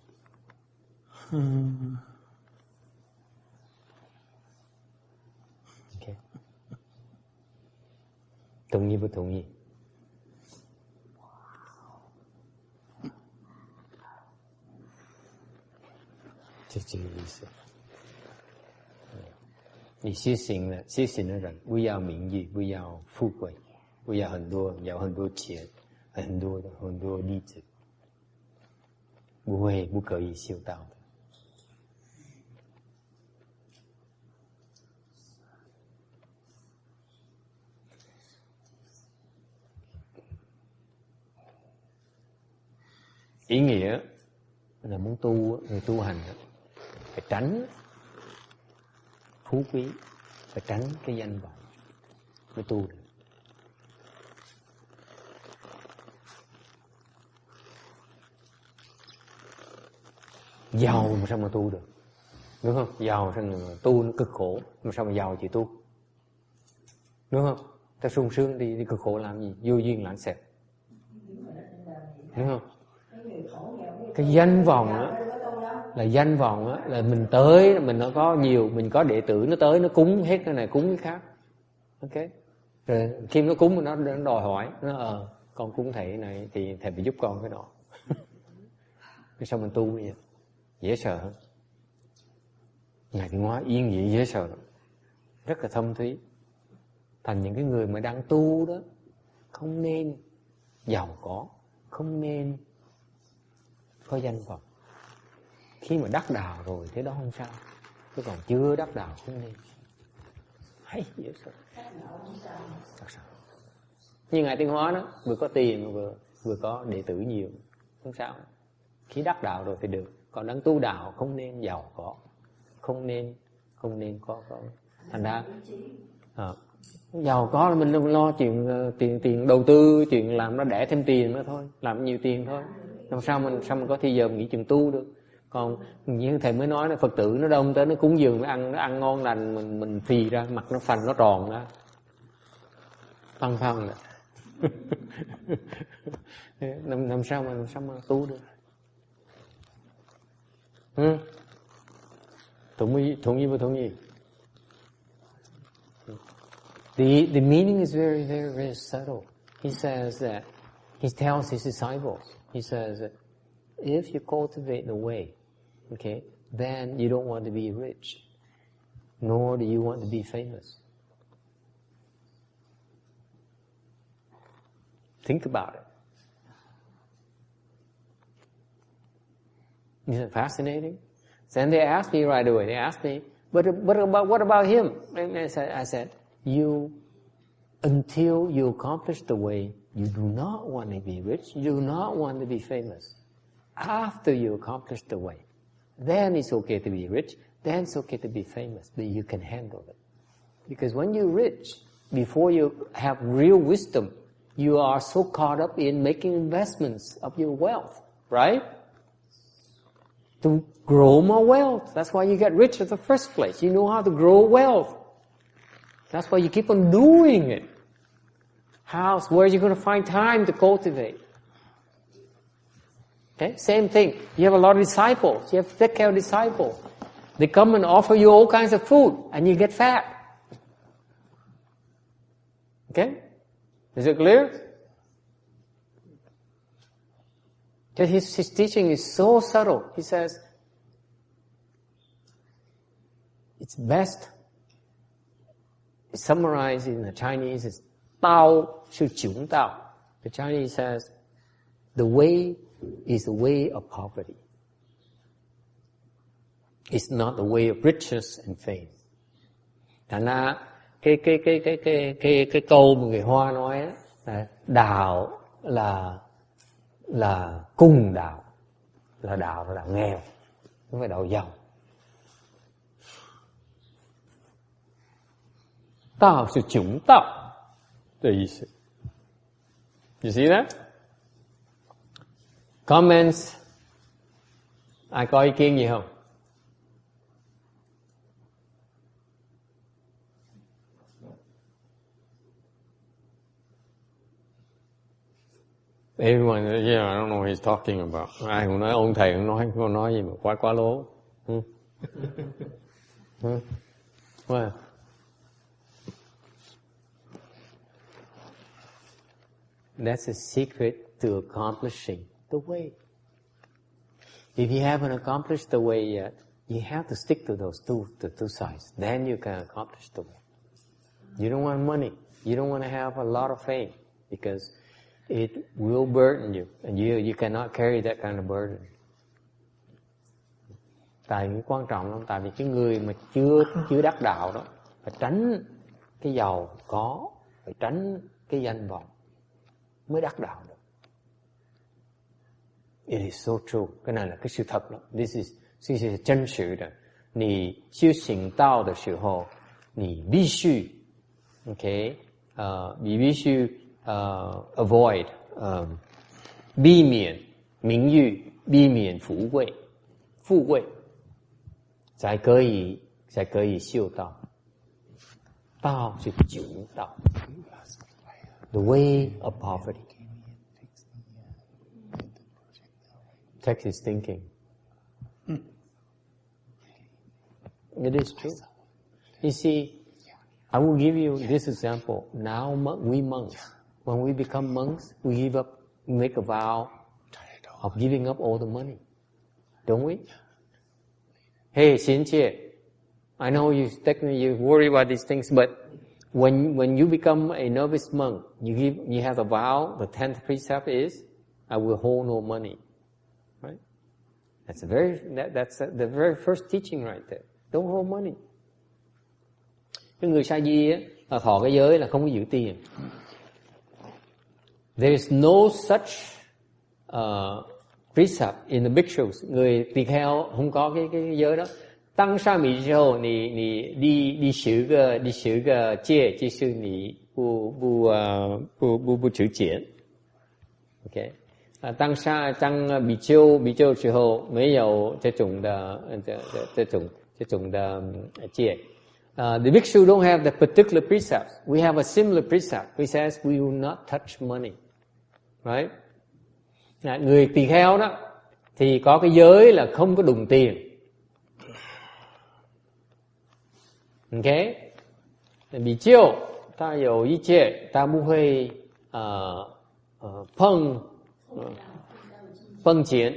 同意不同意？你修行的人不要名誉，不要富贵，不要很多钱，很多例子，不可以修道的。Ý nghĩa là muốn người tu hành phải tránh phú quý, phải tránh cái danh vọng mới tu được. Giàu mà sao mà tu được, đúng không? Giàu sao mà tu nó cực khổ, mà sao mà giàu chỉ tu, đúng không? Ta sung sướng đi cực khổ làm gì? Vô duyên lãng xẹt, đúng không? Cái danh vọng á, là mình tới, mình nó có nhiều, mình có đệ tử nó tới nó cúng hết cái này cúng cái khác, ok. Rồi khi nó cúng nó đòi hỏi, nó con cúng thầy này thì thầy phải giúp con cái nọ. Cái sao mình tu vậy? Dễ sợ hơn. Ngài Tiến Hóa yên vị dễ sợ lắm, rất là thâm thúy. Thành những cái người mà đang tu đó, không nên giàu có, không nên có danh vọng. Khi mà đắc đạo rồi thế đó không sao, chứ còn chưa đắc đạo không nên. Hay dễ sợ. Như Ngài Tiến Hóa đó, vừa có tiền vừa có đệ tử nhiều, không sao. Khi đắc đạo rồi thì được. Còn đang tu đạo không nên giàu có, không nên có. Thành ra giàu có là mình lo chuyện tiền đầu tư, chuyện làm nó đẻ thêm tiền nữa thôi, làm nhiều tiền thôi. Làm sao mình có thời giờ nghĩ chuyện tu được. Còn như thầy mới nói là Phật tử nó đông tới nó cúng dường nó ăn ngon lành, mình phì ra, mặt nó phành nó tròn ra, phăng rồi. làm sao mà tu được.同意. The meaning is very, very, very subtle. He says that, he tells his disciples, he says that if you cultivate the way, okay, then you don't want to be rich, nor do you want to be famous. Think about it. Isn't it fascinating? Then they asked me right away, but what about him? And I said, until you accomplish the way, you do not want to be rich, you do not want to be famous. After you accomplish the way, then it's okay to be rich, then it's okay to be famous, but you can handle it. Because when you're rich, before you have real wisdom, you are so caught up in making investments of your wealth, right? To grow more wealth. That's why you get rich in the first place. You know how to grow wealth. That's why you keep on doing it. Where are you going to find time to cultivate? Okay, same thing. You have a lot of disciples. You have to take care of disciples. They come and offer you all kinds of food, and you get fat. Okay? Is it clear? His teaching is so subtle. He says, it's best, it's summarized in the Chinese as Tao Sư Chủng Tao. The Chinese says, the way is the way of poverty. It's not the way of riches and fame. Thành ra cái câu mà người Hoa nói là đạo là cung đạo, là đạo nghèo, không phải đạo giàu. Tao sư chủng tao the ý思. You see that? Comments? Ai có ý kiến gì không? Everyone, yeah, I don't know what he's talking about. Ai cũng nói ông thầy cũng nói gì mà quá lố. Well, that's the secret to accomplishing the way. If you haven't accomplished the way yet, You have to stick to those two sides. Then you can accomplish the way. You don't want money. You don't want to have a lot of fame because it will burden you, and you cannot carry that kind of burden. Tại vì quan trọng lắm, tại vì cái người mà chưa đắc đạo đó phải tránh cái giàu có, phải tránh cái danh vọng mới đắc đạo được. It is so true. Cái này là cái sự thật đó. This is 真实的。你修行道的时候，你必须 你必须avoid 避免名誉，避免富贵，才可以修道。道是九道 ，the way of poverty. Text is thinking. It is true. You see, I will give you this example. Now we monks, when we become monks, we make a vow of giving up all the money. Don't we? Hey, Xinjie, I know you worry about these things, but when you become a novice monk, you have a vow. The 10th precept is, I will hold no money. Right? That's the very first teaching right there. Don't hold money. Cái người sa di á, là thọ cái giới là không có giữ tiền. There is no such precept in the bhikshus. Người tỳ kheo không có cái giới đó. Tăng sa mỹ之后，你10个戒，就是你不持戒。OK， 当比丘之后没有这种的戒。The bhikshu don't have the particular precepts. We have a similar precept which says we will not touch money. Right? Người tỳ kheo đó thì có cái giới là không có đụng tiền. OK? 比丘他有一戒，他不会碰钱。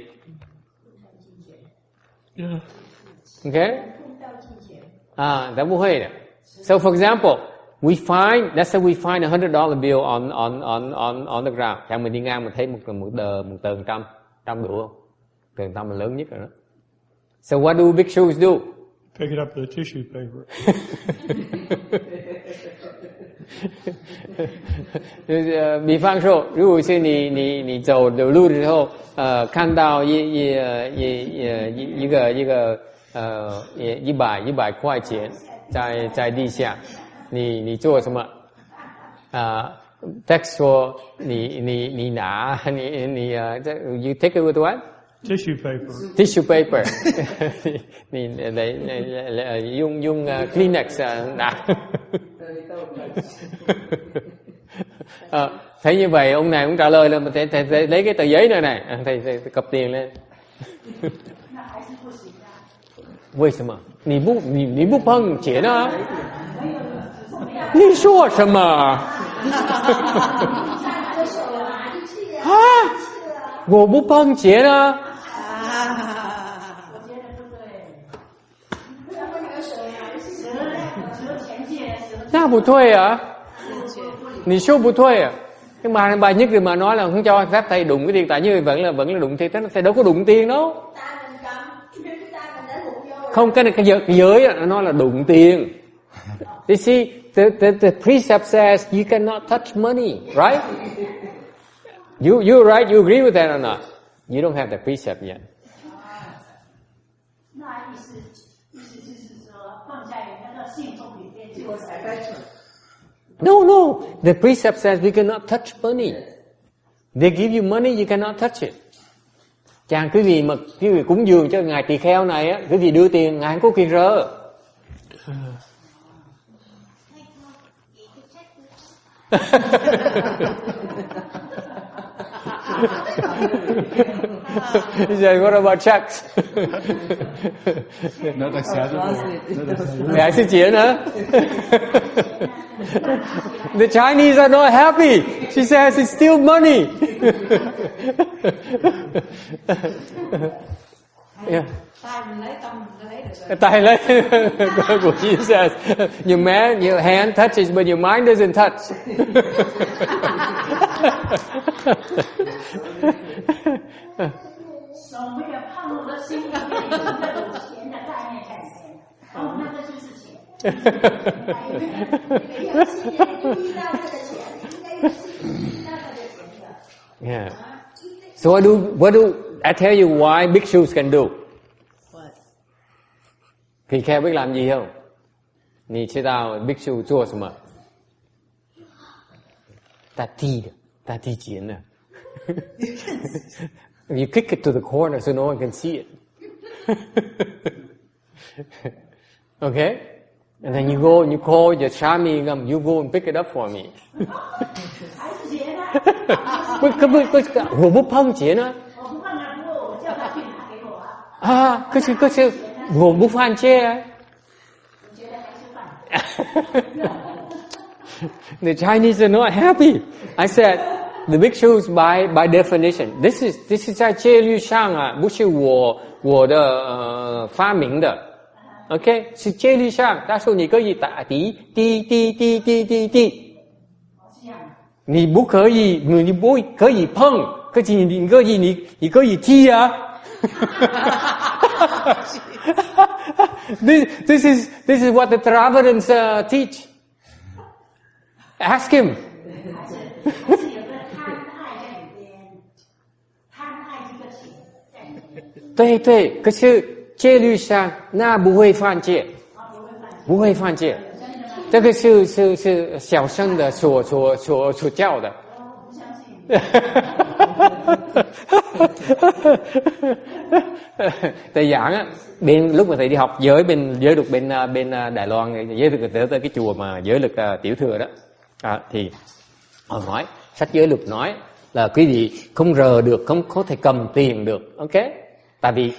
OK? 他不会的。So for example, let's say we find $100 bill on the ground. Chẳng mình đi ngang mình thấy một tờ 100 đủ không? Tờ 100 là lớn nhất rồi đó. So what do bhikshus do? Pick it up with a tissue paper. 比方说，如果是你走路的时候，看到一个100块钱在地下，你做什么？text 说你拿you take it with what? Tissue paper. Tissue paper. 你用Kleenex 拿。thấy như vậy ông này cũng trả lời là thầy lấy cái tờ giấy này thầy cặp tiền lên. 为什么？你不碰钱啊？你说什么？啊？我不碰钱啊？那不对啊？你说不对啊？Nhưng mà bài nhất thì mà nói là không cho phép thầy đụng cái tiền, tại như vẫn là đụng tiền, thầy đâu có đụng tiền đâu. Không, cái giới nó là đụng tiền. You see, the precept says you cannot touch money, right? You're right, you agree with that or not? You don't have the precept yet. No, the precept says we cannot touch money. They give you money, you cannot touch it. Chàng quý vị cúng dường cho ngài tỳ kheo này á, quý vị đưa tiền ngài không có quyền rơ. He said, what about checks? Not acceptable. Ngài xin tiền hả? The Chinese are not happy. She says it's still money. Yeah. Tay mình lấy tâm mình lấy được rồi. Tay lấy của Jesus. Your hand touches but your mind doesn't touch. Yeah. So what do I tell you why bhikshus can do? What? 可以biết làm gì không? 你知道 bhikshu 做什么？他踢钱的。You kick it to the corner so no one can see it. Okay? And then you go and you call your Shami, you go and pick it up for me. 我不碰钱啊。可是我不犯戒啊。The Chinese are not happy. I said, the bhikshus by definition, this is 在戒律上啊，不是我的发明的。OK， 是戒律上，他说你可以打滴，你不可以，你不可以碰，可是你可以踢啊。This is what the Theravadins teach. Ask him. 对，可是戒律上那不会犯戒，不会犯戒，这个是小乘的所教的。Thầy giảng á, lúc mà thầy đi học giới luật bên Đài Loan, giới luật tới cái chùa mà giới luật tiểu thừa đó, thì họ nói sách giới luật nói là quý vị không rờ được, không có thể cầm tiền được, ok? Tại vì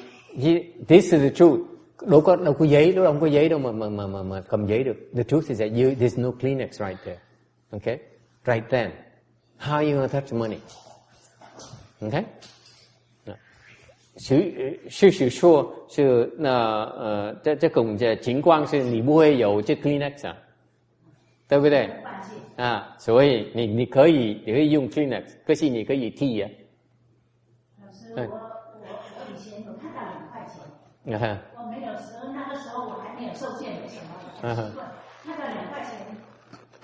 this is the truth. Đâu có giấy, đâu có giấy đâu mà cầm giấy được. The truth is that there's no Kleenex right there, okay? Right then, how are you gonna touch money? Okay? 是说是这种情况是你不会有这 Kleenex 啊，对不对？所以你可以用 Kleenex， 可是你可以替啊。老师，我以前有看到2块钱，我没有那个时候我还没有受戒，没什么习惯，看到2块钱，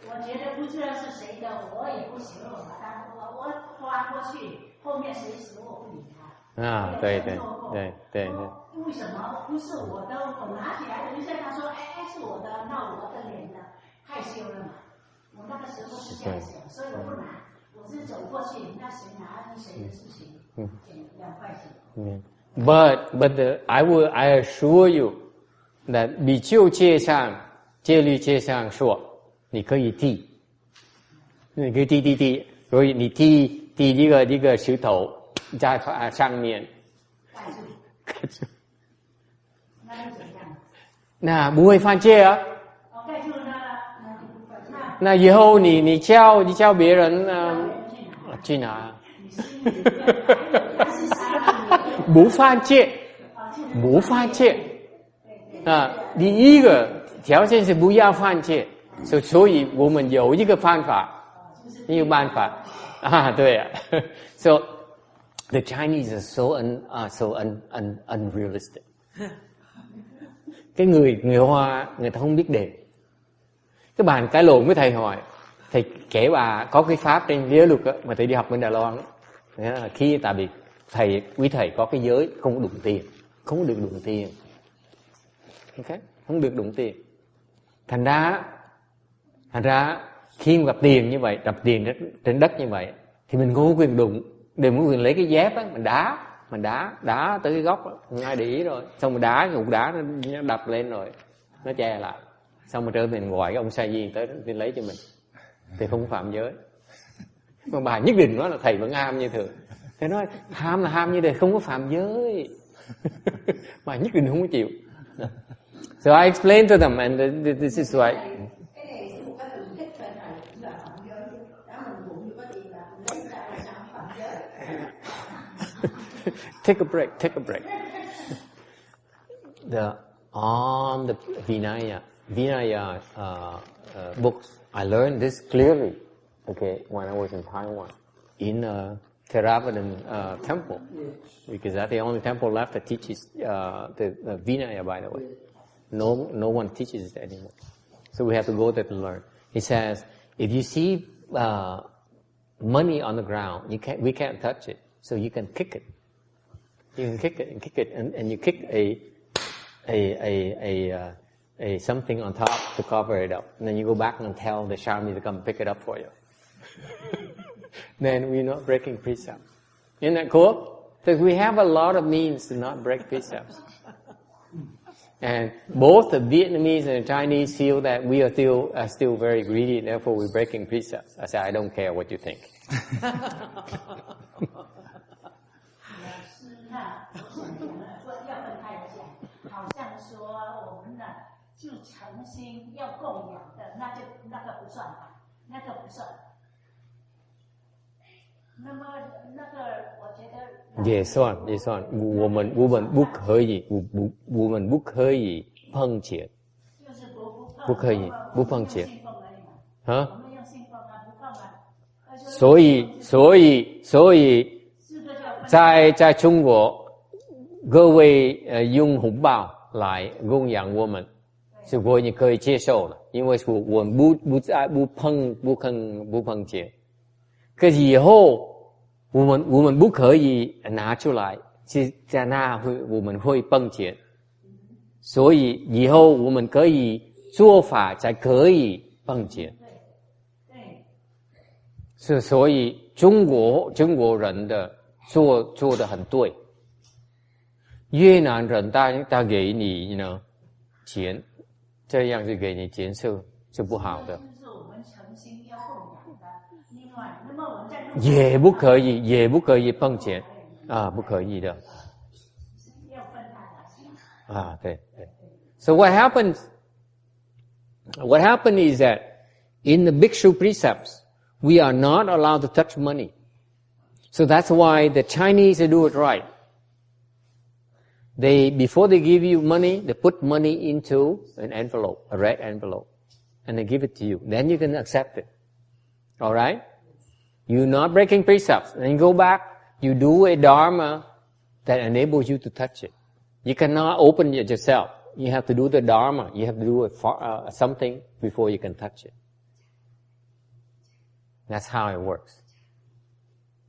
我觉得不知道是谁的，我也不喜欢我把它我花过去，后面谁死我不理他。对。为什么不是我的？我拿起来的，就像他说，是我的，那我的脸呢？害羞了嘛。我那个时候是这样想，所以我不拿，我是走过去，那谁拿是谁的事情，捡2块钱。But I assure you that 比丘戒上戒律戒上说，你可以剃，你可以剃，所以你剃一个石头。在上面盖住，那又怎样？那不会犯戒啊。盖住那以后你教别人去拿，不犯戒第一个条件是不要犯戒，所以我们有一个办法，对啊，so the Chinese are so unrealistic. Cái người Hoa người ta không biết đề. Cái bàn cãi lộn với thầy hỏi, thầy kể bà có cái pháp trên giới luật mà thầy đi học bên Đài Loan đó. Khi tại vì quý thầy có cái giới không có đụng tiền, không được đụng tiền, ok, không được đụng tiền. Thành ra khi mà gặp tiền như vậy, gặp tiền trên đất như vậy, thì mình không có quyền đụng. Đừng có quyền lấy cái dép á, mình đá tới cái góc á, không ai để ý rồi. Xong mình cục đá nó đập lên rồi, nó che lại. Xong rồi trở mình gọi cái ông sa di tới đi lấy cho mình, thì không phạm giới. Mà bà nhất định nói là thầy vẫn ham như thường. Thầy nói ham là ham như thế, không có phạm giới. Bà nhất định không có chịu. So I explained to them and this is why. Take a break. on the Vinaya books, I learned this clearly. Okay, when I was in Taiwan, in a Theravadan temple, because that's the only temple left that teaches the Vinaya. By the way, no one teaches it anymore. So we have to go there to learn. He says, if you see money on the ground, we can't touch it, so you can kick it. You can kick it and kick it, and you kick a something on top to cover it up, and then you go back and tell the Shami to come pick it up for you. Then we're not breaking precepts. Isn't that cool? Because we have a lot of means to not break precepts. And both the Vietnamese and the Chinese feel that we are still very greedy, therefore we're breaking precepts. I say, I don't care what you think. 就诚心要供养的，那个不算吧，那个不算。那么那个，我觉得也算，我们不可以，我们不可以碰钱，就是不可以不碰钱啊。我们用信奉啊，不碰啊。所以，在中国，各位用红包来供养我们。 是我也可以接受的，因为我不碰钱。可是以后我们不可以拿出来，是在那我们会碰钱，所以以后我们可以做法才可以碰钱。是，所以中国人的做得很对。越南人他给你呢钱。 这样是给你钱是不好的，也不可以碰钱啊，不可以的啊，对。So what happened is that in the bhikshu precepts we are not allowed to touch money. So that's why the Chinese do it right. Before they give you money, they put money into an envelope, a red envelope, and they give it to you. Then you can accept it. All right? You're not breaking precepts. Then you go back, you do a dharma that enables you to touch it. You cannot open it yourself. You have to do the dharma. You have to do something before you can touch it. That's how it works.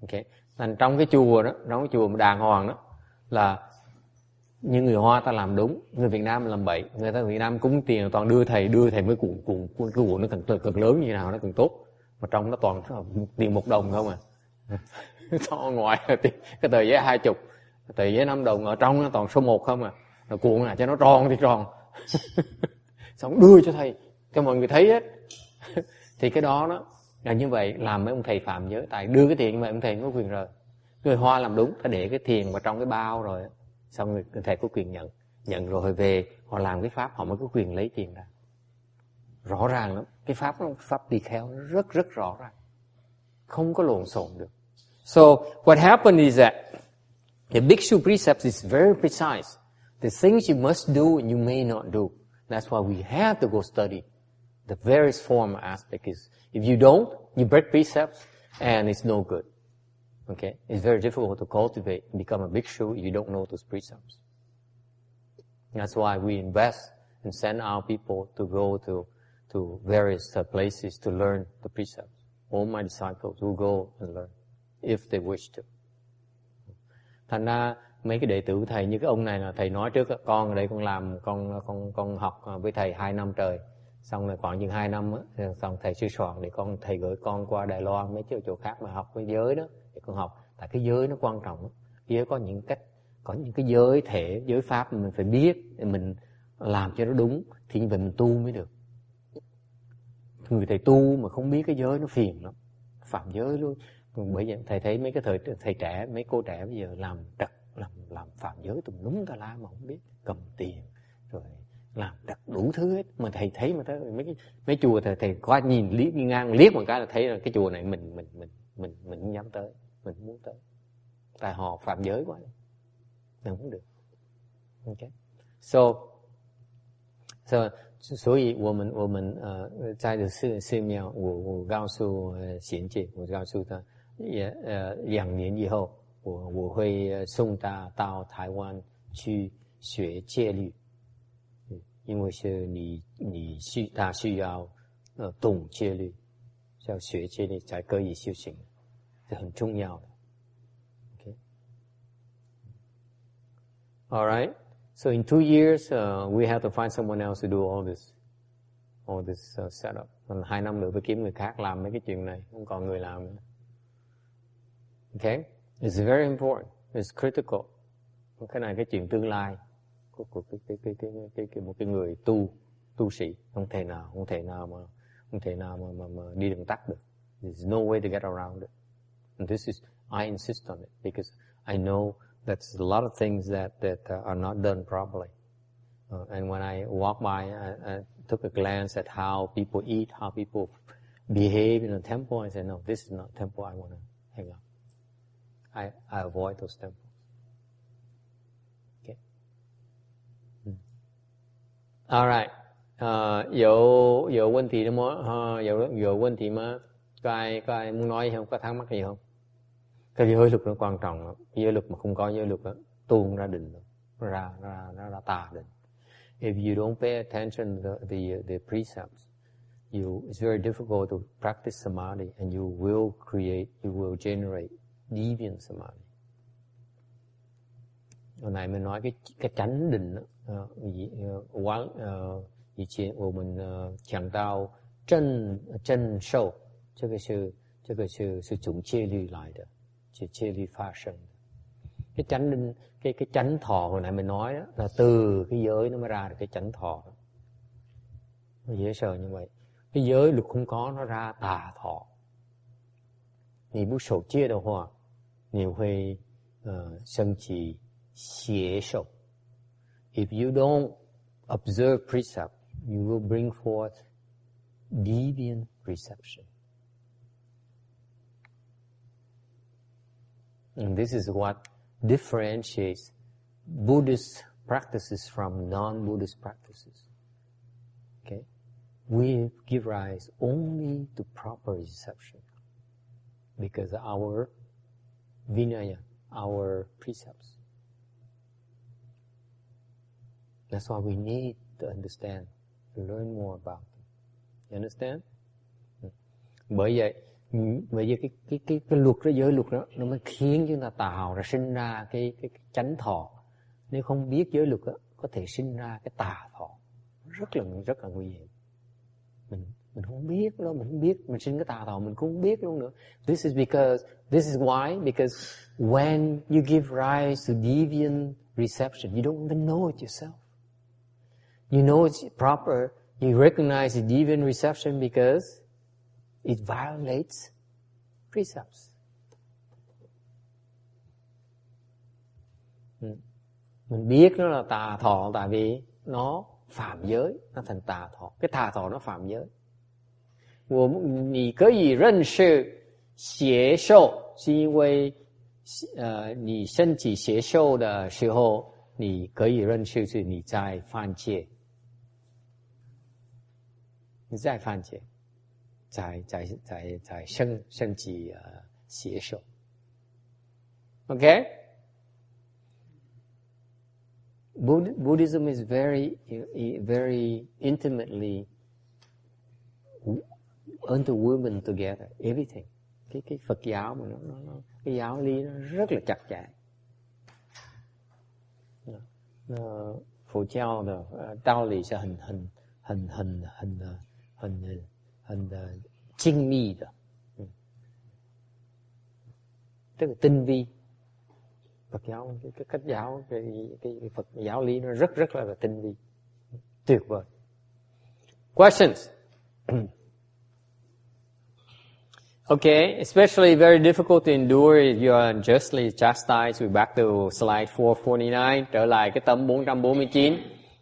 Okay? Thành trong cái chùa đó, trong cái chùa đàng hoàng đó, là như người Hoa ta làm đúng, người Việt Nam làm bậy. Người ta Việt Nam cúng tiền toàn đưa thầy mới cuộn cái cuộn nó càng lớn như nào nó càng tốt. Mà trong nó toàn tiền 1 đồng không à. To ngoài cái tờ giấy 20, tờ giấy 5 đồng ở trong nó toàn số 1 không à. Rồi cuộn là cho nó tròn thì tròn. Xong đưa cho thầy cho mọi người thấy hết. Thì cái đó là như vậy làm mấy ông thầy phạm giới, tại đưa cái tiền mà ông thầy có quyền rời. Người Hoa làm đúng, ta để cái tiền vào trong cái bao rồi. Xong người thầy có quyền nhận rồi về họ làm cái pháp họ mới có quyền lấy tiền ra. Rõ ràng lắm, cái pháp tỳ kheo nó rất rõ ràng, không có lộn xộn được. So what happened is that the bhikshu precepts is very precise. The things you must do and you may not do. That's why we have to go study the various form aspect. Is if you don't, you break precepts and it's no good. Okay, it's very difficult to cultivate and become a bhikshu if you don't know those precepts. That's why we invest and send our people to go to various places to learn the precepts. All my disciples will go and learn if they wish to. Thành ra mấy cái đệ tử thầy như cái ông này là thầy nói trước, con ở đây con làm con học với thầy 2 năm trời, xong rồi khoảng chừng 2 năm á, xong thầy sư soạn để thầy gửi con qua Đài Loan mấy chỗ khác mà học với giới đó. Con học, tại cái giới nó quan trọng. Giới có những cái giới thể, giới pháp mình phải biết để mình làm cho nó đúng thì như vậy mình tu mới được. Người thầy tu mà không biết cái giới nó phiền lắm, phạm giới luôn. Bởi vậy thầy thấy mấy cái thầy trẻ, mấy cô trẻ bây giờ làm phạm giới tùm lum tà la mà không biết, cầm tiền rồi làm đặt đủ thứ hết. Mà thầy thấy mà thấy mấy chùa thầy qua nhìn liếc đi ngang liếc một cái là thấy là cái chùa này mình không dám tới. Mình không muốn tới, tại họ phạm giới quá, mình không được. Okay. 所以我们在这寺庙，我告诉贤姐，我告诉她，2年以后，我会送她到台湾去学戒律，因为是她需要懂戒律，要学戒律才可以修行，这很重要的。Okay. All right. So in 2 years, we have to find someone else to do all this setup. Còn 2 năm nữa phải kiếm người khác làm mấy cái chuyện này, không còn người làm nữa. Okay, it's very important. It's critical. Cái này cái chuyện tương lai của một cái người tu sĩ, không thể nào mà đi đường tắt được. There's no way to get around it. And this is, I insist on it because I know that's a lot of things that are not done properly. And when I walk by, I took a glance at how people eat, how people behave in a temple. I said, no, this is not a temple I want to hang out. I avoid those temples. Okay. All right. 有问题吗？有问题吗？có ai muốn nói không? Có thắc mắc gì không? Cái giới luật nó quan trọng lắm. Giới luật mà không có giới luật đó, tu không ra định đâu. Nó ra tà định. If you don't pay attention to the precepts, it's very difficult to practice samadhi, and you will generate deviant samadhi. Hồi nãy mình nói cái chánh định đó, 以前我们讲到正受，这个是从戒律来的，戒律发生的。cái chánh định, cái chánh thọ hồi nãy mình nói đó, là từ cái giới nó mới ra được cái chánh thọ đó. Nó dễ sợ như vậy. Cái giới luật không có, nó ra tà thọ. 你不守戒的话，你会升起邪受。If you don't observe precept, you will bring forth deviant perception. And this is what differentiates Buddhist practices from non-Buddhist practices. Okay? We give rise only to proper reception because our vinaya, our precepts. That's why we need to understand, to learn more about them. You understand? Bởi vậy cái luật đó, giới luật đó, nó mới khiến chúng ta tạo ra, sinh ra cái chánh thọ. Nếu không biết giới luật đó, có thể sinh ra cái tà thọ. Rất là nguy hiểm. Mình không biết đâu, mình không biết, mình sinh cái tà thọ mình cũng không biết luôn nữa. This is why, because when you give rise to deviant reception, you don't even know it yourself. You know it's proper, you recognize the deviant reception because it violates precepts. Mình biết nó là tà thọ tại vì nó phạm giới, nó thành tà thọ. Cái tà thọ nó phạm giới. 你可以认识邪受，是因为你升起邪受的时候，你可以认识是你在犯戒。你在犯戒，在升起邪受。Okay? Buddhism is very intimately interwoven together, everything. Cái Phật giáo mà nó cái giáo lý nó rất là chặt chẽ. Phật giáo的道理是很精密的，tức là tinh vi. Phật giáo cái cách giáo cái Phật giáo lý nó rất là tinh vi, tuyệt vời. Questions? Okay, especially very difficult to endure if you are unjustly chastised. We're back to slide 449. Trở lại cái tấm 449.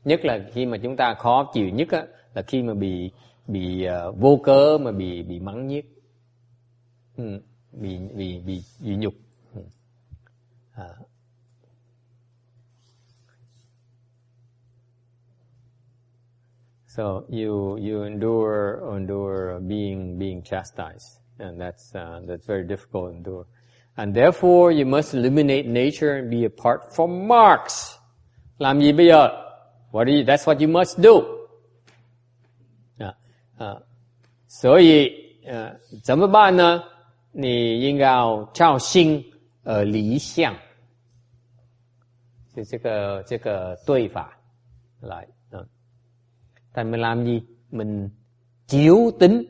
Nhất là khi mà chúng ta khó chịu nhất á, là khi mà bị vô cớ mà bị mắng nhiếc, bị nhục. So you endure being chastised, and that's very difficult to endure. And therefore you must eliminate nature and be apart from marks. Làm gì bây giờ? That's what you must do. 所以怎么办呢？你应该要照心而离相，就这个对法来。Thành mình làm gì? Mình chiếu tính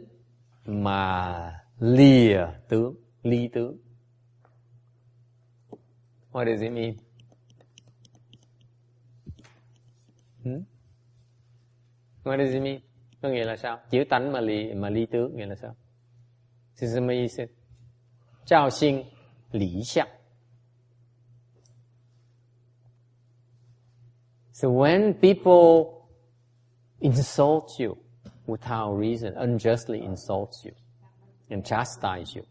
mà lìa tướng, ly tướng. What does it mean? What does it mean? Có nghĩa là sao? Chiếu tánh mà ly tướng nghĩa là sao? Thì什么意思? Trao sinh lý相. So when people insult you without reason, unjustly insult you and chastise you,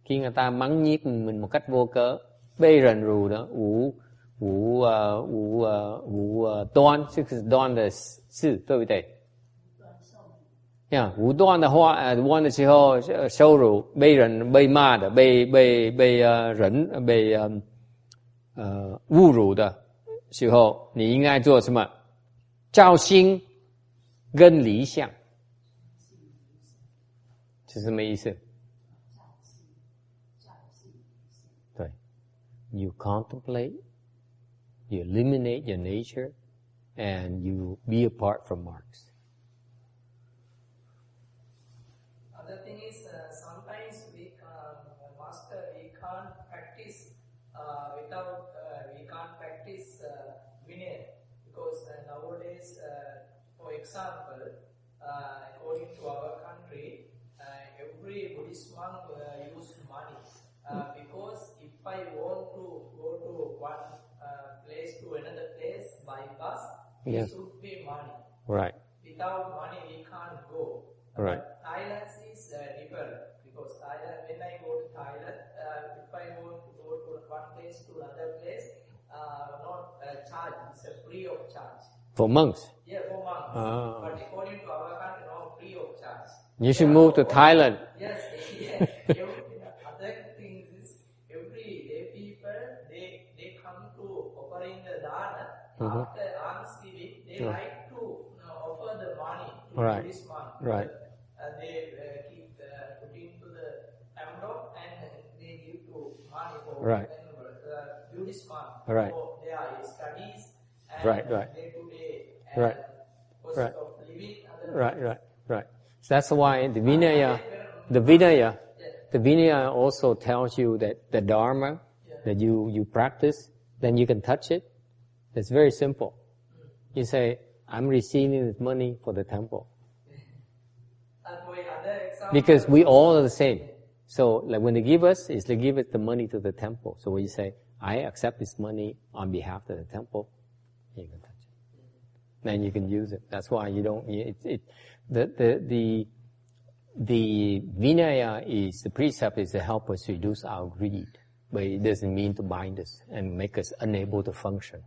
khi người ta mắng nhiếc mình một cách vô cớ, bê rần rù đó, đoan, đoan là sự, 对不对? Yeah, 武断的话，武断的时候羞辱、被人、被骂的、被人、被侮辱的时候，你应该做什么？照心跟离相，是什么意思？对 ，you contemplate, you eliminate your nature, and you be apart from marks. The thing is, sometimes we can't practice we can't practice Vinaya, because nowadays, for example, according to our country, every Buddhist monk use money, because if I want to go to one place to another place by bus, we should pay money. Right. Without money, we can't go. Right. Thailand is different, because Thailand, when I go to Thailand, if I want to go to one place to another place, not charge, it's free of charge. For monks? Yeah, for monks. But according to our country, no, free of charge. You should move to Thailand. Yes, yeah. Other thing is, every day people, they come to offering the dana. After alms giving, they like to offer the money to Buddhist monk. Right. They keep putting to the envelope and they give to money for Buddhist monk for their studies and day-to-day cost of living. Right. So that's why the Vinaya also tells you that the Dharma that you practice, then you can touch it. It's very simple. You say, I'm receiving this money for the temple. Because we all are the same. So like when they give us, they give it the money to the temple. So when you say, I accept this money on behalf of the temple, you can touch it. Then you can use it. That's why you don't, the Vinaya is, the precept is to help us reduce our greed. But it doesn't mean to bind us and make us unable to function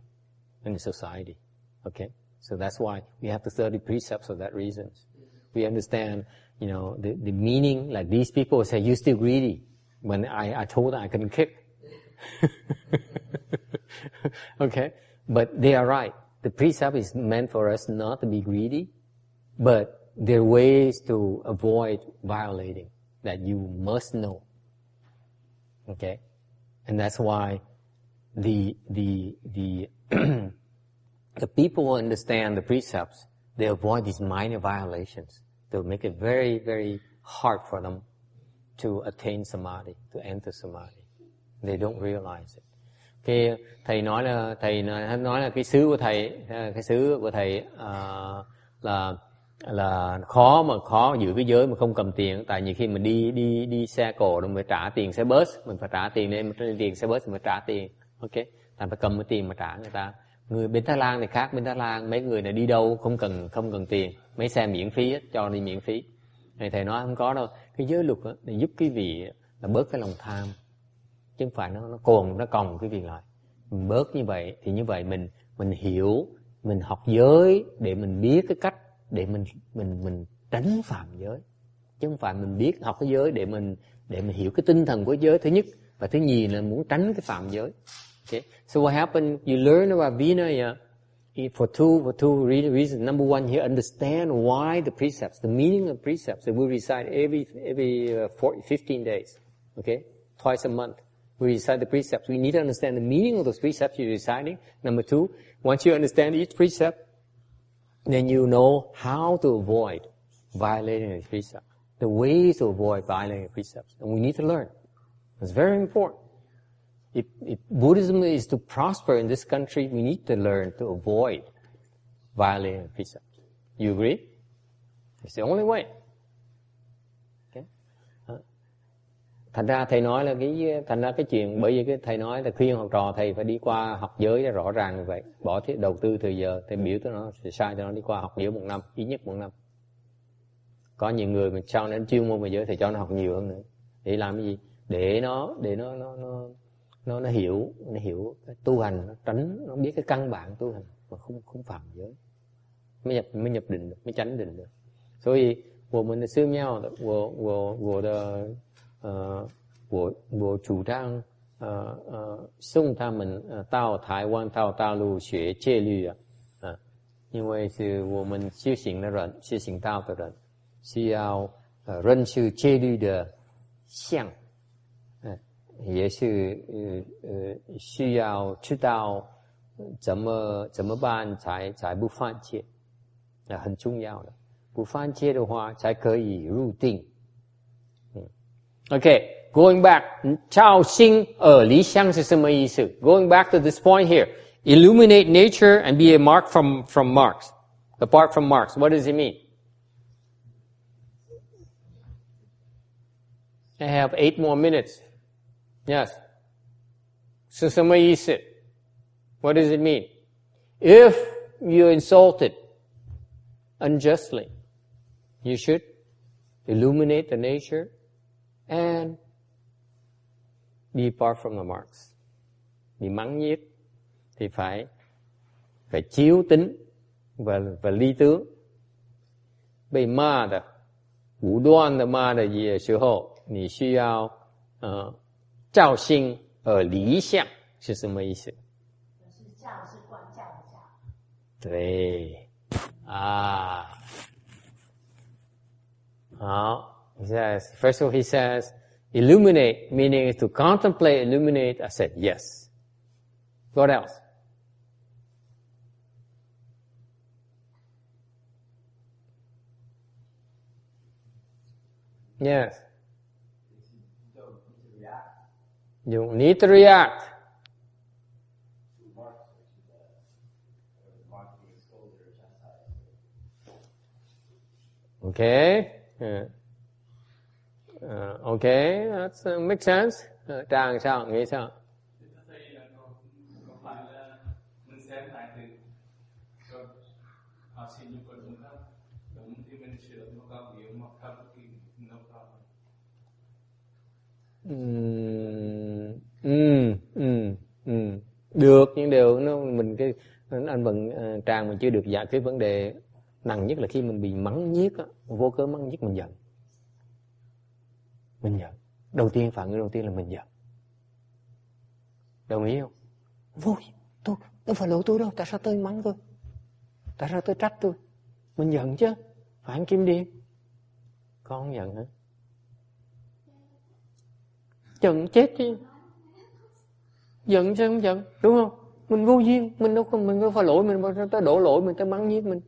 in society. Okay? So that's why we have to study precepts for that reason. We understand, the meaning, like these people say, you're still greedy. When I told them I couldn't kick. Okay? But they are right. The precept is meant for us not to be greedy, but there are ways to avoid violating that you must know. Okay? And that's why the people who understand the precepts, they avoid these minor violations. They'll make it very, very hard for them to attain samadhi, to enter samadhi. They don't realize it. Cái thầy nói là cái xứ của thầy là khó giữ cái giới mà không cầm tiền, tại vì khi mình đi xe cộ rồi mình trả tiền xe bus, mình phải trả tiền nên tiền xe bus mình phải trả tiền. Ok, thành phải cầm cái tiền mà trả người ta. Người bên Thái Lan thì khác, bên Thái Lan mấy người này đi đâu không cần tiền, mấy xe miễn phí hết, cho đi miễn phí. Thầy nói không có đâu, cái giới luật đó, để giúp quý vị là bớt cái lòng tham, chứ không phải nó còng quý vị lại. Mình bớt như vậy thì như vậy mình hiểu, mình học giới để mình biết cái cách để mình tránh phạm giới, chứ không phải mình biết học cái giới để mình hiểu cái tinh thần của giới thứ nhất, và thứ nhì là muốn tránh cái phạm giới. Okay. So what happened? You learn about Vinaya for two reasons. Number one, you understand why the precepts, the meaning of precepts that we recite every 15 days. Okay, twice a month we recite the precepts. We need to understand the meaning of those precepts you're reciting. Number two, once you understand each precept, then you know how to avoid violating the precepts, the ways to avoid violating the precepts, and we need to learn. It's very important. If Buddhism is to prosper in this country, we need to learn to avoid violating the precepts. You agree? It's the only way. Okay. Thành ra thầy nói là cái chuyện, bởi vì cái thầy nói là khuyên học trò thầy phải đi qua học giới rõ ràng như vậy, bỏ đầu tư thời giờ, thầy biểu cho nó sai cho nó đi qua học giới 1 năm, ít nhất 1 năm. Có nhiều người mà sau nó chuyên môn về giới thầy cho nó học nhiều hơn nữa. Để làm cái gì? Để nó hiểu cái tu hành, nó tránh, nó biết cái căn bản tu hành mà không phạm giới, mới nhập định được, mới tránh định được. 所以我们的寺庙的我主张送他们到台湾到大陆学戒律因为是我们修行的人，修行道的人需要认识戒律的相，也是需要知道怎么办才不犯戒，很重要的。不犯戒的话才可以入定。Okay, going back, 照心而离相是什么意思？ Going back to this point here, illuminate nature and be a mark from marks. Apart from marks, what does it mean? I have 8 more minutes. Yes. 是什么意思？ What does it mean? If you're insulted unjustly, you should illuminate the nature and be apart from the marks. Bị mắng nhiếc thì phải chiếu tính và ly tướng. Bị ma的武断的骂的时候，你需要照心而离相是什么意思？教是管教的教。对啊。好 he says, first of all he says, illuminate, meaning is to contemplate, illuminate. I said yes. What else? Yes. You need to react. Okay. Okay, that makes sense. Trang sao? Nghĩ sao? Có phải là mình xem lại thì họ xin những cái đúng không? Đúng thì mình sửa nó có yếu mà không thì nó có. Được, nhưng điều mình anh vẫn Trang mình chưa được giải quyết vấn đề nặng nhất là khi mình bị mắng nhiếc á, vô cớ mắng nhiếc mình giận. Mình giận. Đầu tiên phản ứng đầu tiên là mình giận. Đồng ý không? Vô, tôi đâu phải lỗi tôi đâu, tại sao tôi mắng tôi? Tại sao tôi trách tôi? Mình giận chứ, phải không Kim Điên? Con không giận hả? Giận chết chứ. Giận sao không giận, đúng không? Mình vô duyên, mình đâu phải lỗi, mình tới đổ lỗi mình tới mắng nhiếc mình.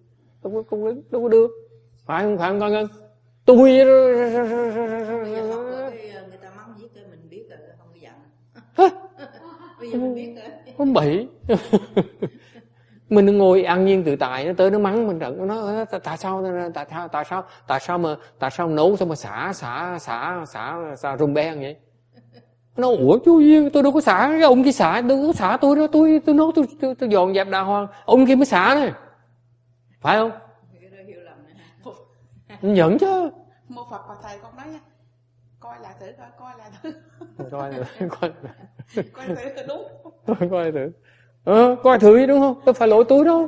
Đâu có được. Phải không con ơi? Tôi người ta mắng giết cái mình biết rồi, không có giận. Bây giờ mình biết rồi. Không bậy. Mình ngồi an nhiên tự tại, nó tới nó mắng mình trận, nó tại sao nấu xong mà xả rùm beng vậy? Nó ủa chú Duyên, tôi đâu có xả, cái ông kia xả, đâu có xả tôi đó, tôi nấu tôi dọn dẹp đàng hoàng, ông kia mới xả này. Phải không? Nhận chứ. Mô Phật và thầy con nói nha, coi lại thử coi lại thử. Coi Coi thử đúng. Coi thử. Coi thử đúng không? Đâu phải lỗi tôi đâu.